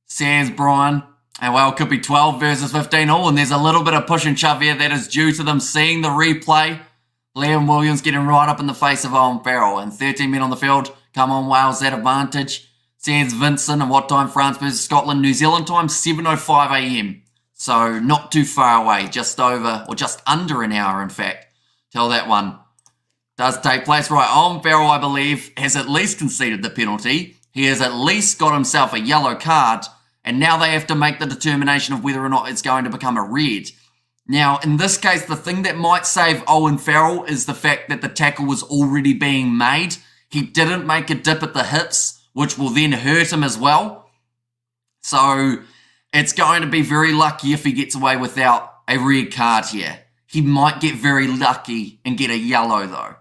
says Brian. And well, it could be 12 versus 15. Oh, and there's a little bit of push and shove here that is due to them seeing the replay. Liam Williams getting right up in the face of Owen Farrell. And 13 men on the field. Come on, Wales, that advantage. Says Vincent, and what time France versus Scotland? New Zealand time, 7:05 a.m. So not too far away, just over, or just under an hour, in fact, till that one does take place. Right, Owen Farrell, I believe, has at least conceded the penalty. He has at least got himself a yellow card, and now they have to make the determination of whether or not it's going to become a red. Now, in this case, the thing that might save Owen Farrell is the fact that the tackle was already being made. He didn't make a dip at the hips, which will then hurt him as well. So it's going to be very lucky if he gets away without a red card here. He might get very lucky and get a yellow though.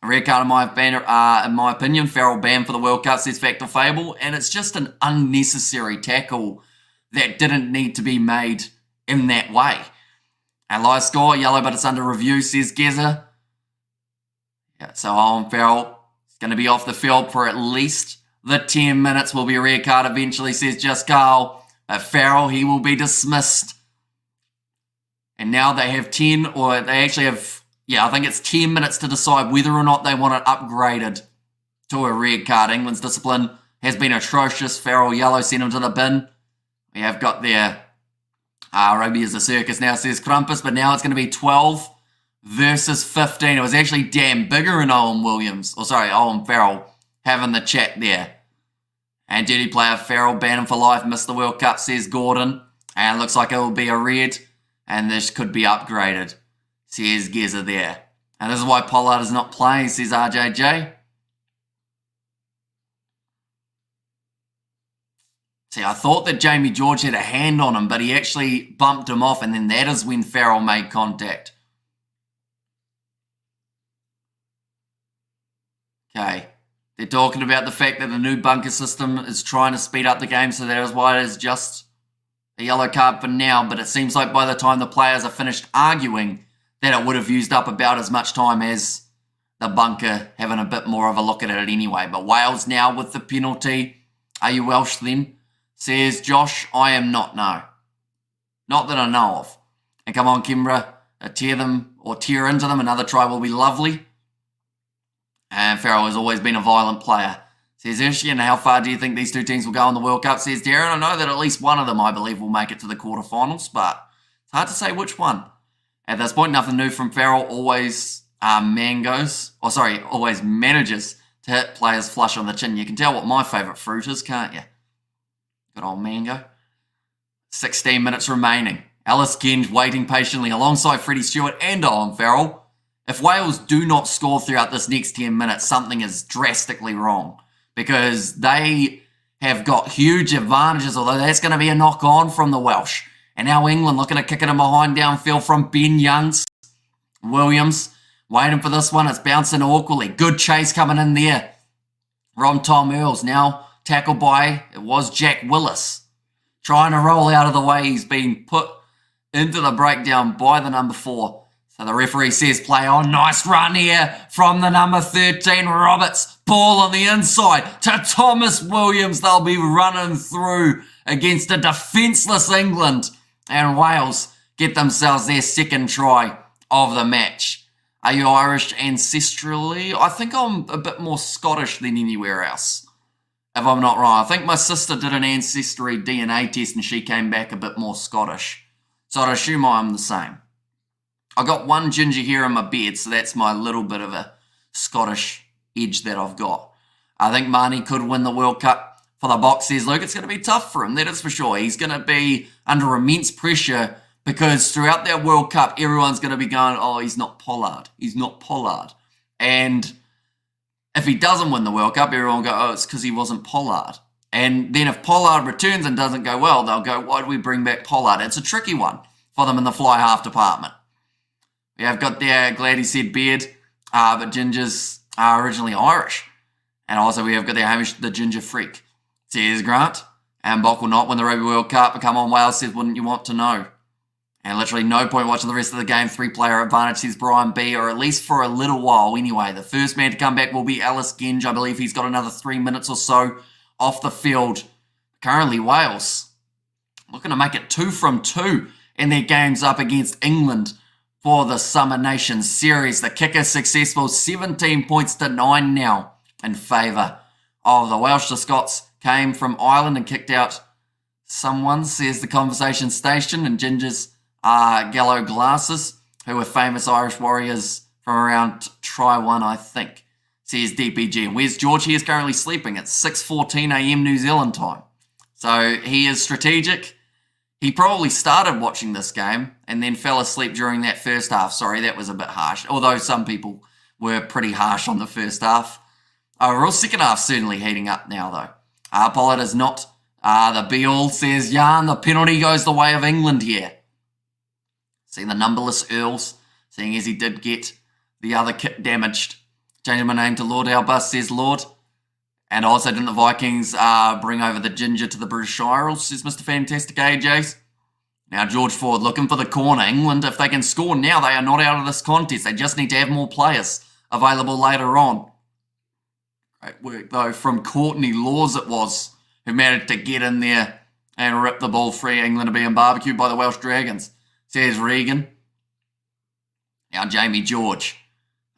A red card in my opinion, Farrell banned for the World Cup, says Factor Fable, and it's just an unnecessary tackle that didn't need to be made in that way. And live score, yellow, but it's under review, says Geza. Yeah, so Owen Farrell is going to be off the field for at least the 10 minutes. Will be a red card eventually, says Just Carl. But Farrell, he will be dismissed. And now they have 10, or they actually have, I think it's 10 minutes to decide whether or not they want it upgraded to a red card. England's discipline has been atrocious. Farrell, yellow, sent him to the bin. We have got their rugby is a circus now, says Crumpus, but now it's going to be 12 versus 15. It was actually Dan Bigger and Owen Farrell having the chat there. And dirty player Farrell, ban him for life, missed the World Cup, says Gordon. And it looks like it will be a red. And this could be upgraded, says Geza there. And this is why Pollard is not playing, says RJJ. See, I thought that Jamie George had a hand on him, but he actually bumped him off, and then that is when Farrell made contact. Okay. They're talking about the fact that the new bunker system is trying to speed up the game, so that is why it is just a yellow card for now, but it seems like by the time the players are finished arguing, that it would have used up about as much time as the bunker having a bit more of a look at it anyway. But Wales now with the penalty. Are you Welsh then? Says Josh. I am not, no. Not that I know of. And come on, Kimbra. Tear them or tear into them. Another try will be lovely. And Farrell has always been a violent player. Says Ishi, and how far do you think these two teams will go in the World Cup? Says Darren. I know that at least one of them, I believe, will make it to the quarterfinals, but it's hard to say which one. At this point, nothing new from Farrell. Always always manages to hit players flush on the chin. You can tell what my favourite fruit is, can't you? Good old mango. 16 minutes remaining. Alice Genge waiting patiently alongside Freddie Stewart and Owen Farrell. If Wales do not score throughout this next 10 minutes, something is drastically wrong, because they have got huge advantages, although that's going to be a knock-on from the Welsh. And now England looking to kick it in behind downfield from Ben Youngs. Williams waiting for this one. It's bouncing awkwardly. Good chase coming in there from Tom Earls. Now tackled by, it was Jack Willis. Trying to roll out of the way. He's been put into the breakdown by the number 4. So the referee says play on. Nice run here from the number 13, Roberts. Ball on the inside to Thomas Williams. They'll be running through against a defenceless England. And Wales get themselves their second try of the match. Are you Irish ancestrally? I think I'm a bit more Scottish than anywhere else, if I'm not wrong. I think my sister did an ancestry DNA test and she came back a bit more Scottish. So I'd assume I'm the same. I got one ginger hair in my beard, so that's my little bit of a Scottish edge that I've got. I think Marnie could win the World Cup. For the box, says Luke, it's going to be tough for him, that is for sure. He's going to be under immense pressure because throughout that World Cup, everyone's going to be going, oh, he's not Pollard. He's not Pollard. And if he doesn't win the World Cup, everyone will go, oh, it's because he wasn't Pollard. And then if Pollard returns and doesn't go well, they'll go, why do we bring back Pollard? It's a tricky one for them in the fly half department. We have got there, glad he said beard, but gingers are originally Irish. And also we have got there Hamish the Ginger Freak. Says Grant. And Bock will not win the Rugby World Cup, but come on, Wales says, wouldn't you want to know? And literally no point watching the rest of the game. 3-player advantage, says Brian B, or at least for a little while anyway. The first man to come back will be Alice Genge. I believe he's got another 3 minutes or so off the field. Currently, Wales looking to make it 2 from 2 in their games up against England for the Summer Nations Series. The kicker successful, 17 points to 9 now in favour of the Welsh. The Scots came from Ireland and kicked out someone, says the conversation station, and Ginger's Gallo Glasses, who were famous Irish warriors from around try 1, I think, says DPG. And where's George? He is currently sleeping at 6:14 a.m. New Zealand time. So he is strategic. He probably started watching this game and then fell asleep during that first half. Sorry, that was a bit harsh, although some people were pretty harsh on the first half. Overall, second half certainly heating up now, though. Pollard is not the be-all, says Jan. The penalty goes the way of England here. See the numberless Earls, seeing as he did get the other kick damaged. Changing my name to Lord Albus, says Lord. And also didn't the Vikings bring over the Ginger to the British Isles, says Mr. Fantastic AJs. Now George Ford looking for the corner. England, if they can score now, they are not out of this contest. They just need to have more players available later on. Great work, though, from Courtney Laws it was, who managed to get in there and rip the ball free. England are being barbecued by the Welsh Dragons, says Regan. Now Jamie George,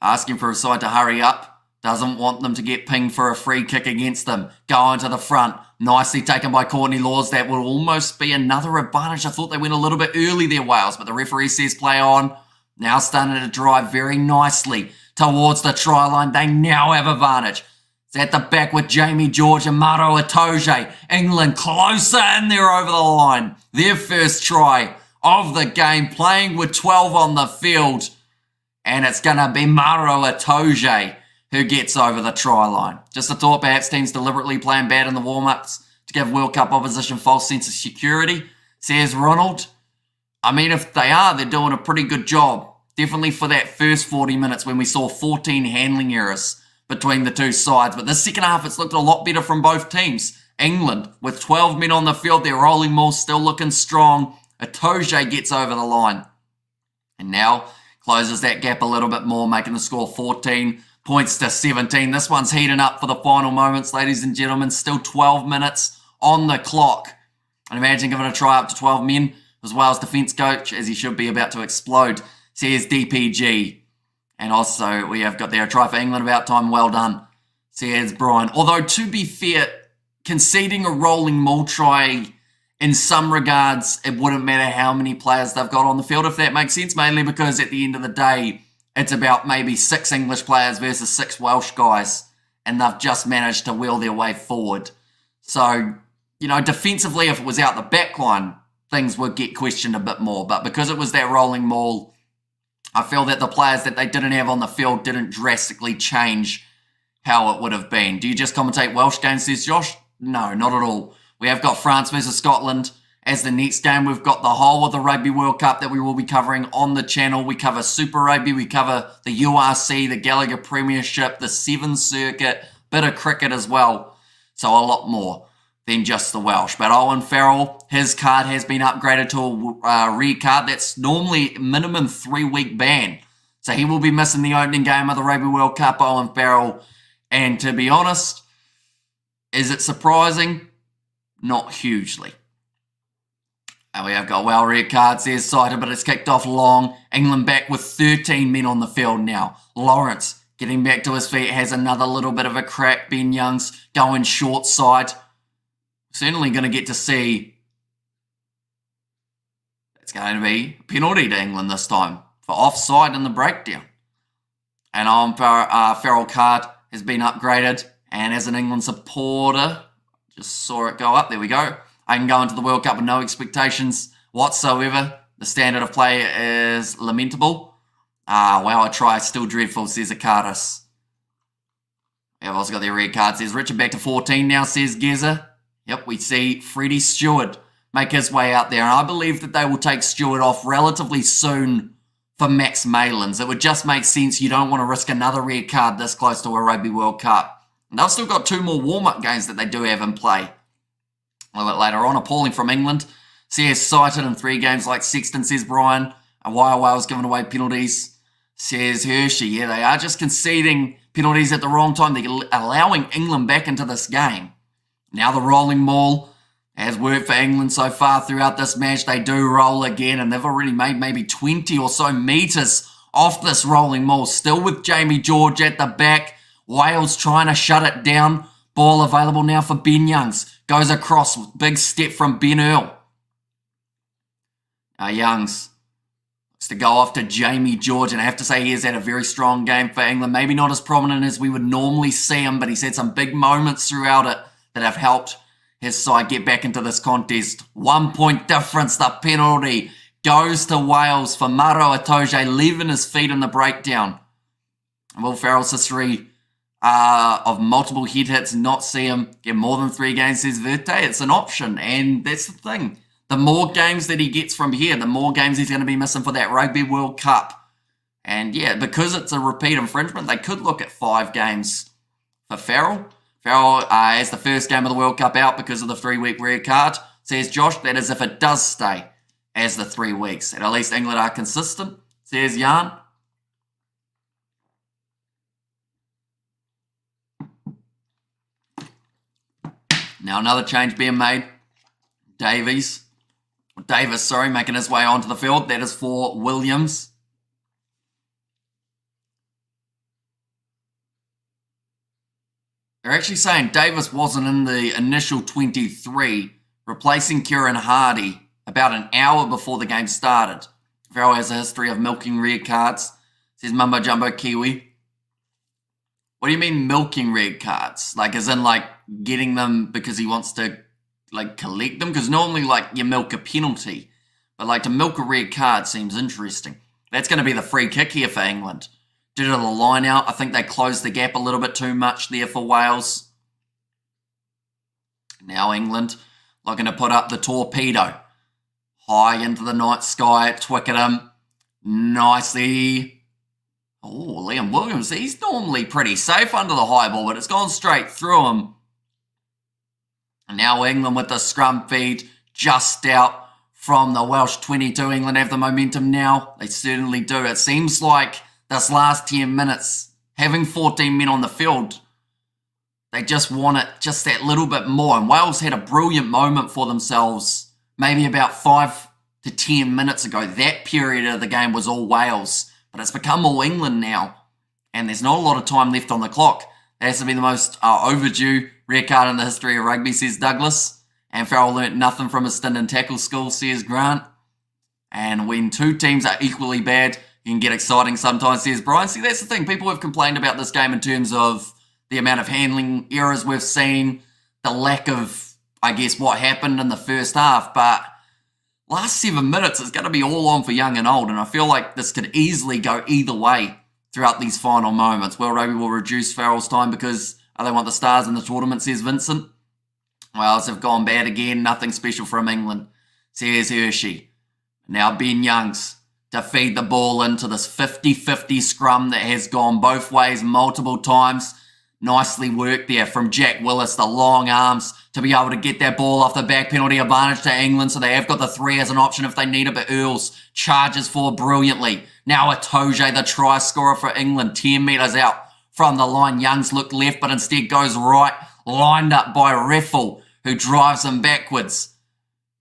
asking for a side to hurry up. Doesn't want them to get pinged for a free kick against them. Going to the front. Nicely taken by Courtney Laws. That would almost be another advantage. I thought they went a little bit early there, Wales, but the referee says play on. Now starting to drive very nicely towards the try line. They now have advantage. It's at the back with Jamie George and Maro Itoje. England closer in there over the line. Their first try of the game, playing with 12 on the field. And it's going to be Maro Itoje who gets over the try line. Just a thought, perhaps teams deliberately playing bad in the warm-ups to give World Cup opposition false sense of security, says Ronald. I mean, if they are, they're doing a pretty good job. Definitely for that first 40 minutes when we saw 14 handling errors between the two sides. But the second half, it's looked a lot better from both teams. England, with 12 men on the field, their rolling maul still looking strong. Itoje gets over the line. And now closes that gap a little bit more, making the score 14 points to 17. This one's heating up for the final moments, ladies and gentlemen. Still 12 minutes on the clock. And imagine giving a try up to 12 men, as well as defence coach, as he should be about to explode, says DPG. And also, we have got there a try for England, about time, well done, says Brian. Although, to be fair, conceding a rolling maul try, in some regards, it wouldn't matter how many players they've got on the field, if that makes sense, mainly because at the end of the day, it's about maybe 6 English players versus 6 Welsh guys, and they've just managed to wheel their way forward. So, you know, defensively, if it was out the back line, things would get questioned a bit more. But because it was that rolling maul, I feel that the players that they didn't have on the field didn't drastically change how it would have been. Do you just commentate Welsh games, says Josh? No, not at all. We have got France versus Scotland as the next game. We've got the whole of the Rugby World Cup that we will be covering on the channel. We cover Super Rugby, we cover the URC, the Gallagher Premiership, the Seven Circuit, bit of cricket as well. So a lot more than just the Welsh. But Owen Farrell, his card has been upgraded to a red card. That's normally minimum 3-week ban. So he will be missing the opening game of the Rugby World Cup, Owen Farrell. And to be honest, is it surprising? Not hugely. And we have got, well, red card, says Cider, but it's kicked off long. England back with 13 men on the field now. Lawrence getting back to his feet, has another little bit of a crack. Ben Young's going short side. Certainly going to get to see. It's going to be a penalty to England this time for offside in the breakdown. And on Farrell card has been upgraded. And as an England supporter, just saw it go up. There we go. I can go into the World Cup with no expectations whatsoever. The standard of play is lamentable. Wow, a try still dreadful, says Akaris. I've also got their red card, says Richard back to 14 now, says Geza. Yep, we see Freddie Stewart make his way out there. And I believe that they will take Stewart off relatively soon for Max Malins. It would just make sense. You don't want to risk another red card this close to a Rugby World Cup. And they've still got 2 more warm-up games that they do have in play. A little bit later on, appalling from England. CS cited in 3 games like Sexton, says Brian. And why Wales giving away penalties, says Hershey. Yeah, they are just conceding penalties at the wrong time. They're allowing England back into this game. Now the rolling maul has worked for England so far throughout this match. They do roll again, and they've already made maybe 20 or so metres off this rolling maul. Still with Jamie George at the back. Wales trying to shut it down. Ball available now for Ben Youngs. Goes across. Big step from Ben Earl. Youngs looks to go off to Jamie George. And I have to say he has had a very strong game for England. Maybe not as prominent as we would normally see him, but he's had some big moments throughout it that have helped his side get back into this contest. 1 point difference. The penalty goes to Wales for Maro Itoje, leaving his feet in the breakdown. And Will Farrell's history of multiple head hits, not see him get more than 3 games, says Verte. It's an option, and that's the thing. The more games that he gets from here, the more games he's going to be missing for that Rugby World Cup. And yeah, because it's a repeat infringement, they could look at 5 games for Farrell. Farrell has the first game of the World Cup out because of the 3-week red card. Says Josh, that is if it does stay as the 3 weeks. And at least England are consistent, says Jan. Now another change being made. Davis, making his way onto the field. That is for Williams. They're actually saying Davis wasn't in the initial 23, replacing Kieran Hardy about an hour before the game started. Farrell has a history of milking red cards, says Mumbo Jumbo Kiwi. What do you mean milking red cards? Like, as in, like, getting them because he wants to, like, collect them? Because normally, like, you milk a penalty. But, like, to milk a red card seems interesting. That's going to be the free kick here for England. Did it on the line out. I think they closed the gap a little bit too much there for Wales. Now England looking to put up the torpedo. High into the night sky at Twickenham. Nicely. Oh, Liam Williams, he's normally pretty safe under the high ball, but it's gone straight through him. And now England with the scrum feed just out from the Welsh 22. England have the momentum now. They certainly do. It seems like this last 10 minutes, having 14 men on the field, they just want it just that little bit more. And Wales had a brilliant moment for themselves maybe about 5 to 10 minutes ago. That period of the game was all Wales, but it's become all England now. And there's not a lot of time left on the clock. That has to be the most overdue red card in the history of rugby, says Douglas. And Farrell learnt nothing from his stint in tackle school, says Grant. And when two teams are equally bad, you can get exciting sometimes, says Brian. See, that's the thing. People have complained about this game in terms of the amount of handling errors we've seen, the lack of, I guess, what happened in the first half. But last 7 minutes is going to be all on for young and old. And I feel like this could easily go either way throughout these final moments. World Rugby will reduce Farrell's time because they want the stars in the tournament, says Vincent. Wales have gone bad again. Nothing special from England, says Hershey. Now Ben Youngs to feed the ball into this 50-50 scrum that has gone both ways multiple times. Nicely worked there from Jack Willis, the long arms, to be able to get that ball off the back. Penalty advantage to England, so they have got the 3 as an option if they need it, but Earls charges forward brilliantly. Now Itoje, the try scorer for England, 10 metres out from the line. Youngs looked left, but instead goes right, lined up by Riffle, who drives him backwards.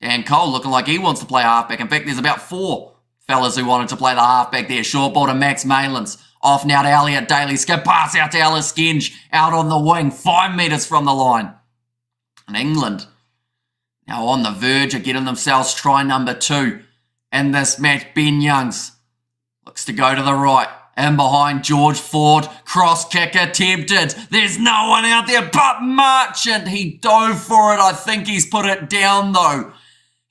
Dan Cole looking like he wants to play halfback. In fact, there's about 4 fellas who wanted to play the halfback there. Short ball to Max Malins. Off now to Elliot Daly. Skip pass out to Ellis Genge. Out on the wing. 5 metres from the line. And England now on the verge of getting themselves try number 2 in this match. Ben Youngs looks to go to the right. In behind George Ford. Cross kick attempted. There's no one out there but Marchant. He dove for it. I think he's put it down though.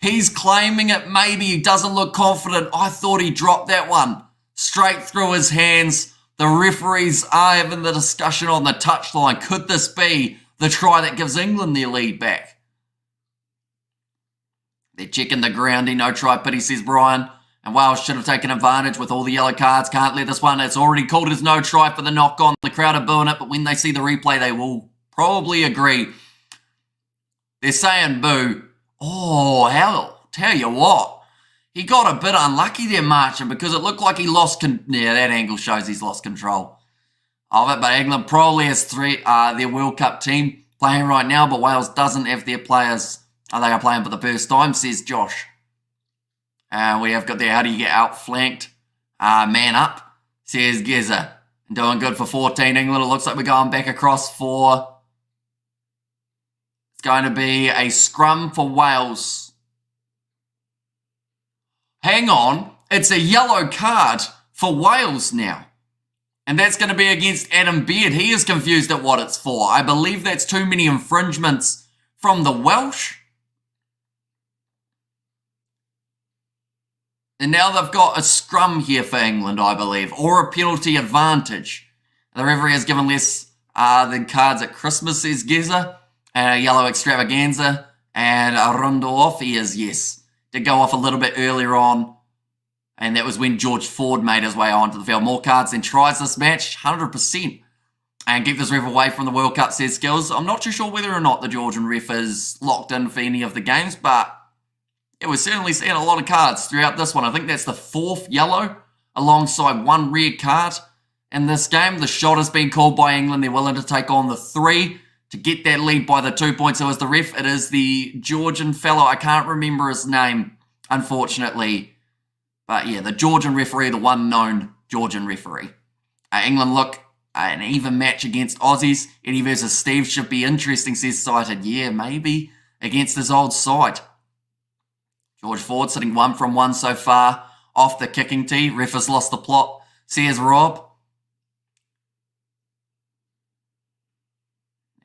He's claiming it. Maybe he doesn't look confident. I thought he dropped that one straight through his hands. The referees are having the discussion on the touchline. Could this be the try that gives England their lead back? They're checking the groundie. No try pity, says Brian. And Wales should have taken advantage with all the yellow cards. Can't let this one. It's already called as no try for the knock on. The crowd are booing it, but when they see the replay, they will probably agree. They're saying boo. Oh, hell, tell you what. He got a bit unlucky there, Marchant, because it looked like he lost... Yeah, that angle shows he's lost control of it. But England probably has their World Cup team playing right now, but Wales doesn't have their players. They are playing for the first time, says Josh. We have got there, how do you get outflanked? Man up, says Geza. Doing good for 14 England. It looks like we're going back across for... It's going to be a scrum for Wales. Hang on, it's a yellow card for Wales now. And that's going to be against Adam Beard. He is confused at what it's for. I believe that's too many infringements from the Welsh. And now they've got a scrum here for England, I believe, or a penalty advantage. The referee has given less than cards at Christmas, says Geza, and a yellow extravaganza, and a rondo off. He is, yes. Did go off a little bit earlier on, and that was when George Ford made his way onto the field. More cards than tries this match, 100%. And keep this ref away from the World Cup, says Skills. I'm not too sure whether or not the Georgian ref is locked in for any of the games, but yeah, we're certainly seeing a lot of cards throughout this one. I think that's the 4th yellow alongside 1 red card in this game. The shot has been called by England. They're willing to take on the 3 to get that lead by the 2 points. So as the ref, it is the Georgian fellow. I can't remember his name, unfortunately. But yeah, the Georgian referee, the one known Georgian referee. England look an even match against Aussies. Eddie versus Steve should be interesting, says Cited. Yeah, maybe against his old side. George Ford sitting 1 from 1 so far off the kicking tee. Ref has lost the plot, says Rob.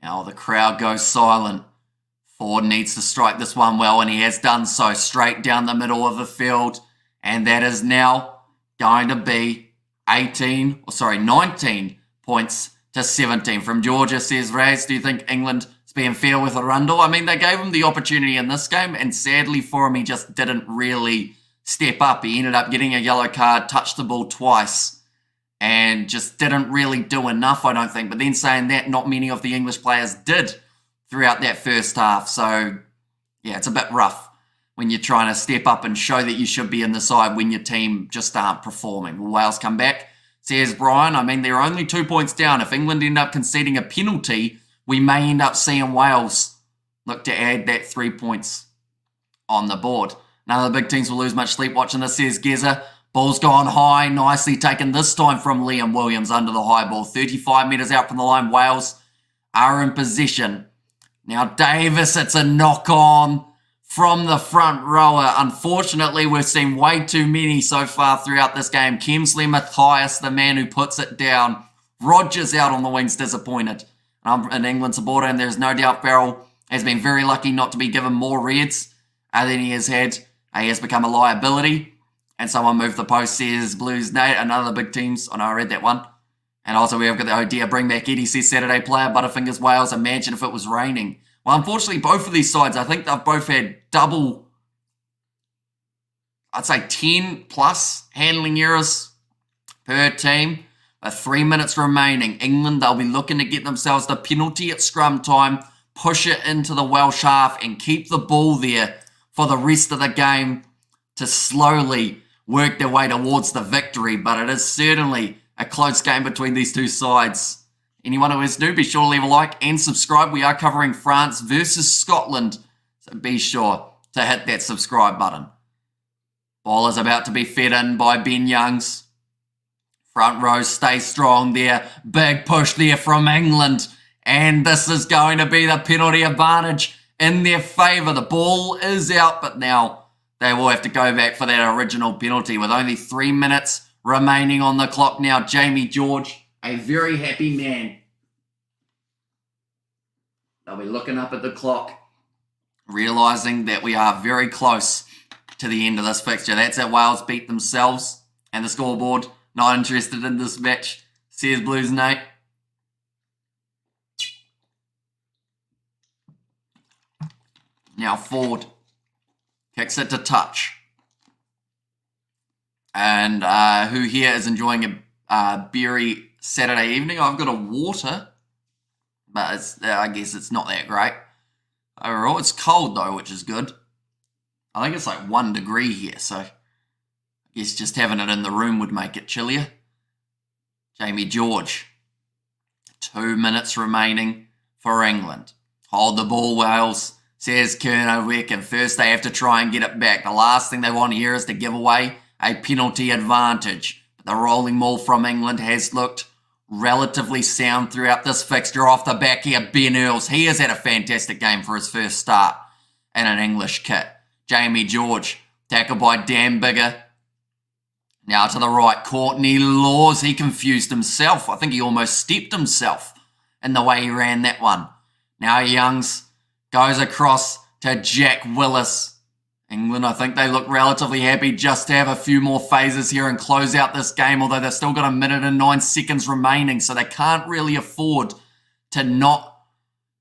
Now the crowd goes silent. Ford needs to strike this one well, and he has done so, straight down the middle of the field. And that is now going to be 19 points to 17. From Georgia says, Raz, do you think England is being fair with Arundel? I mean, they gave him the opportunity in this game, and sadly for him, he just didn't really step up. He ended up getting a yellow card, touched the ball twice, and just didn't really do enough, I don't think. But then saying that, not many of the English players did throughout that first half. So, yeah, it's a bit rough when you're trying to step up and show that you should be in the side when your team just aren't performing. Will Wales come back? Says Brian. I mean, they're only 2 points down. If England end up conceding a penalty, we may end up seeing Wales look to add that 3 points on the board. None of the big teams will lose much sleep watching this, says Geza. Ball's gone high, nicely taken this time from Liam Williams under the high ball. 35 metres out from the line, Wales are in possession. Now Davis, it's a knock on from the front rower. Unfortunately, we've seen way too many so far throughout this game. Kemsley Matthias, the man who puts it down. Rogers out on the wings, disappointed. I'm an England supporter, and there's no doubt Farrell has been very lucky not to be given more reds than he has had. He has become a liability. And someone moved the post, says Blues Nate, another big teams. Oh no, I read that one. And also we have got the idea, bring back Eddie, says Saturday player, Butterfingers Wales, imagine if it was raining. Well, unfortunately, both of these sides, I think they've both had double, I'd say 10 plus handling errors per team. 3 minutes remaining. England, they'll be looking to get themselves the penalty at scrum time, push it into the Welsh half and keep the ball there for the rest of the game to slowly work their way towards the victory. But it is certainly a close game between these two sides. Anyone who is new, be sure to leave a like and subscribe. We are covering France versus Scotland, so be sure to hit that subscribe button. Ball is about to be fed in by Ben Youngs. Front row stay strong there. Big push there from England. And this is going to be the penalty advantage in their favour. The ball is out, but now they will have to go back for that original penalty with only 3 minutes remaining on the clock now. Jamie George, a very happy man. They'll be looking up at the clock, realising that we are very close to the end of this fixture. That's it. Wales beat themselves, and the scoreboard, not interested in this match, says Blues Nate. Now Ford kicks it to touch. And who here is enjoying a berry Saturday evening? I've got a water, but I guess it's not that great. Overall, it's cold though, which is good. I think it's like 1 degree here, so I guess just having it in the room would make it chillier. Jamie George. 2 minutes remaining for England. Hold the ball, Wales, says Kerno Wick, and first they have to try and get it back. The last thing they want here is to give away a penalty advantage. But the rolling maul from England has looked relatively sound throughout this fixture. Off the back here, Ben Earls. He has had a fantastic game for his first start in an English kit. Jamie George, tackled by Dan Bigger. Now to the right, Courtney Laws. He confused himself. I think he almost stepped himself in the way he ran that one. Now Youngs goes across to Jack Willis. England, I think they look relatively happy just to have a few more phases here and close out this game, although they've still got 1 minute and 9 seconds remaining, so they can't really afford to not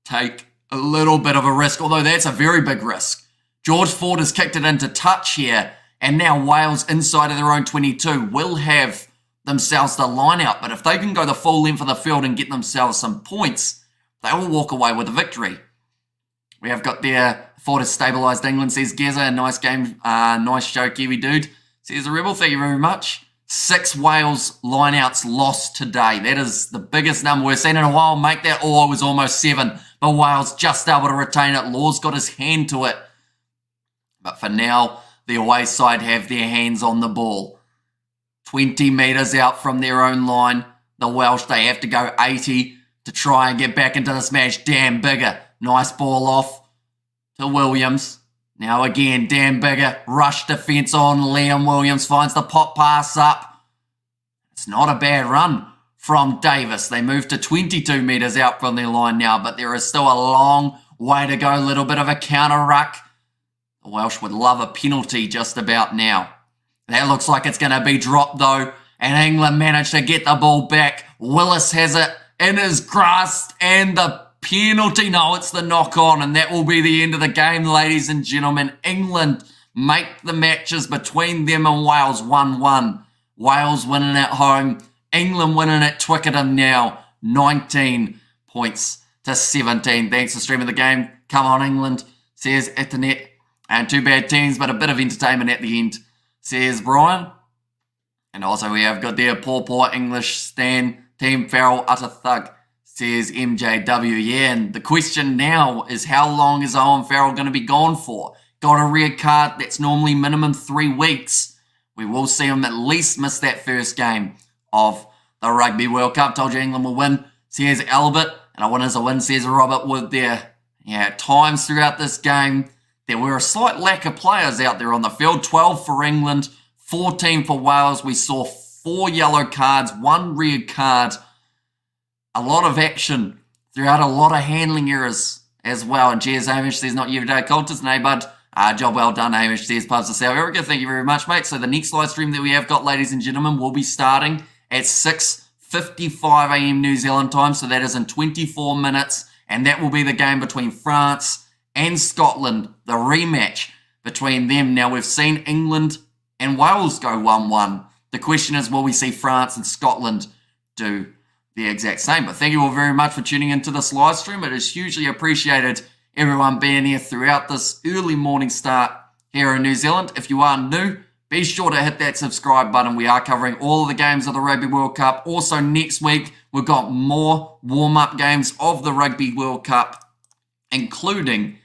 take a little bit of a risk, although that's a very big risk. George Ford has kicked it into touch here, and now Wales inside of their own 22 will have themselves the line out, but if they can go the full length of the field and get themselves some points, they will walk away with a victory. We have got there, Ford has stabilised England, says Geza. Nice game, nice show, Kiwi dude. Says the Rebel, thank you very much. 6 Wales lineouts lost today. That is the biggest number we've seen in a while. Make that all, it was almost 7. But Wales just able to retain it. Law's got his hand to it. But for now, the away side have their hands on the ball. 20 metres out from their own line. The Welsh, they have to go 80 to try and get back into this match. Dan Bigger. Nice ball off to Williams. Now again, Dan Bigger, rush defence on Liam Williams, finds the pop pass up. It's not a bad run from Davis. They moved to 22 metres out from their line now, but there is still a long way to go. A little bit of a counter ruck. The Welsh would love a penalty just about now. That looks like it's going to be dropped though, and England managed to get the ball back. Willis has it in his grasp, and the penalty. No, it's the knock on, and that will be the end of the game, ladies and gentlemen. England make the matches between them and Wales 1-1. Wales winning at home. England winning at Twickenham now, 19 points to 17. Thanks for streaming the game. Come on, England, says Internet. And two bad teams, but a bit of entertainment at the end, says Brian. And also we have got there poor English Stan, Team Farrell, utter thug, says MJW. Yeah, and the question now is how long is Owen Farrell going to be gone for? Got a red card, that's normally minimum 3 weeks. We will see him at least miss that first game of the Rugby World Cup. Told you England will win, says Albert. And a win is a win, says Robert Wood there. Yeah, at times throughout this game, there were a slight lack of players out there on the field. 12 for England, 14 for Wales. We saw 4 yellow cards, 1 red card. A lot of action throughout, a lot of handling errors as well. And cheers, Hamish says, not everyday cultures, nay, bud. Job well done, Hamish says, pubs to South Africa. Thank you very much, mate. So the next live stream that we have got, ladies and gentlemen, will be starting at 6:55 a.m. New Zealand time. So that is in 24 minutes. And that will be the game between France and Scotland, the rematch between them. Now, we've seen England and Wales go 1-1. The question is, will we see France and Scotland do the exact same? But thank you all very much for tuning into this live stream. It is hugely appreciated, everyone being here throughout this early morning start here in New Zealand. If you are new, be sure to hit that subscribe button. We are covering all of the games of the Rugby World Cup. Also, next week, we've got more warm-up games of the Rugby World Cup, including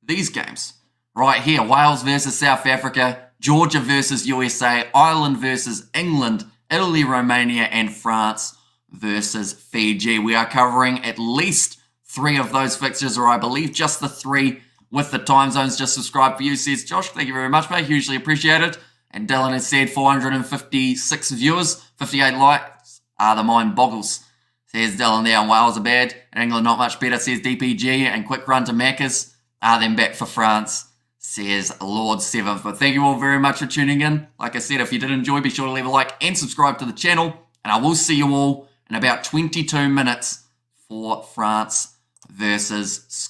these games right here. Wales versus South Africa, Georgia versus USA, Ireland versus England, Italy, Romania, and France versus Fiji. We are covering at least 3 of those fixtures, or I believe just the 3 with the time zones. Just subscribe for you, says Josh. Thank you very much, mate. Hugely appreciated. And Dylan has said 456 viewers, 58 likes. The mind boggles, says Dylan there. And Wales are bad, and England not much better, says DPG. And quick run to Macca's. Then back for France, says Lord 7th. But thank you all very much for tuning in. Like I said, if you did enjoy, be sure to leave a like and subscribe to the channel. And I will see you all in about 22 minutes for France versus Scotland.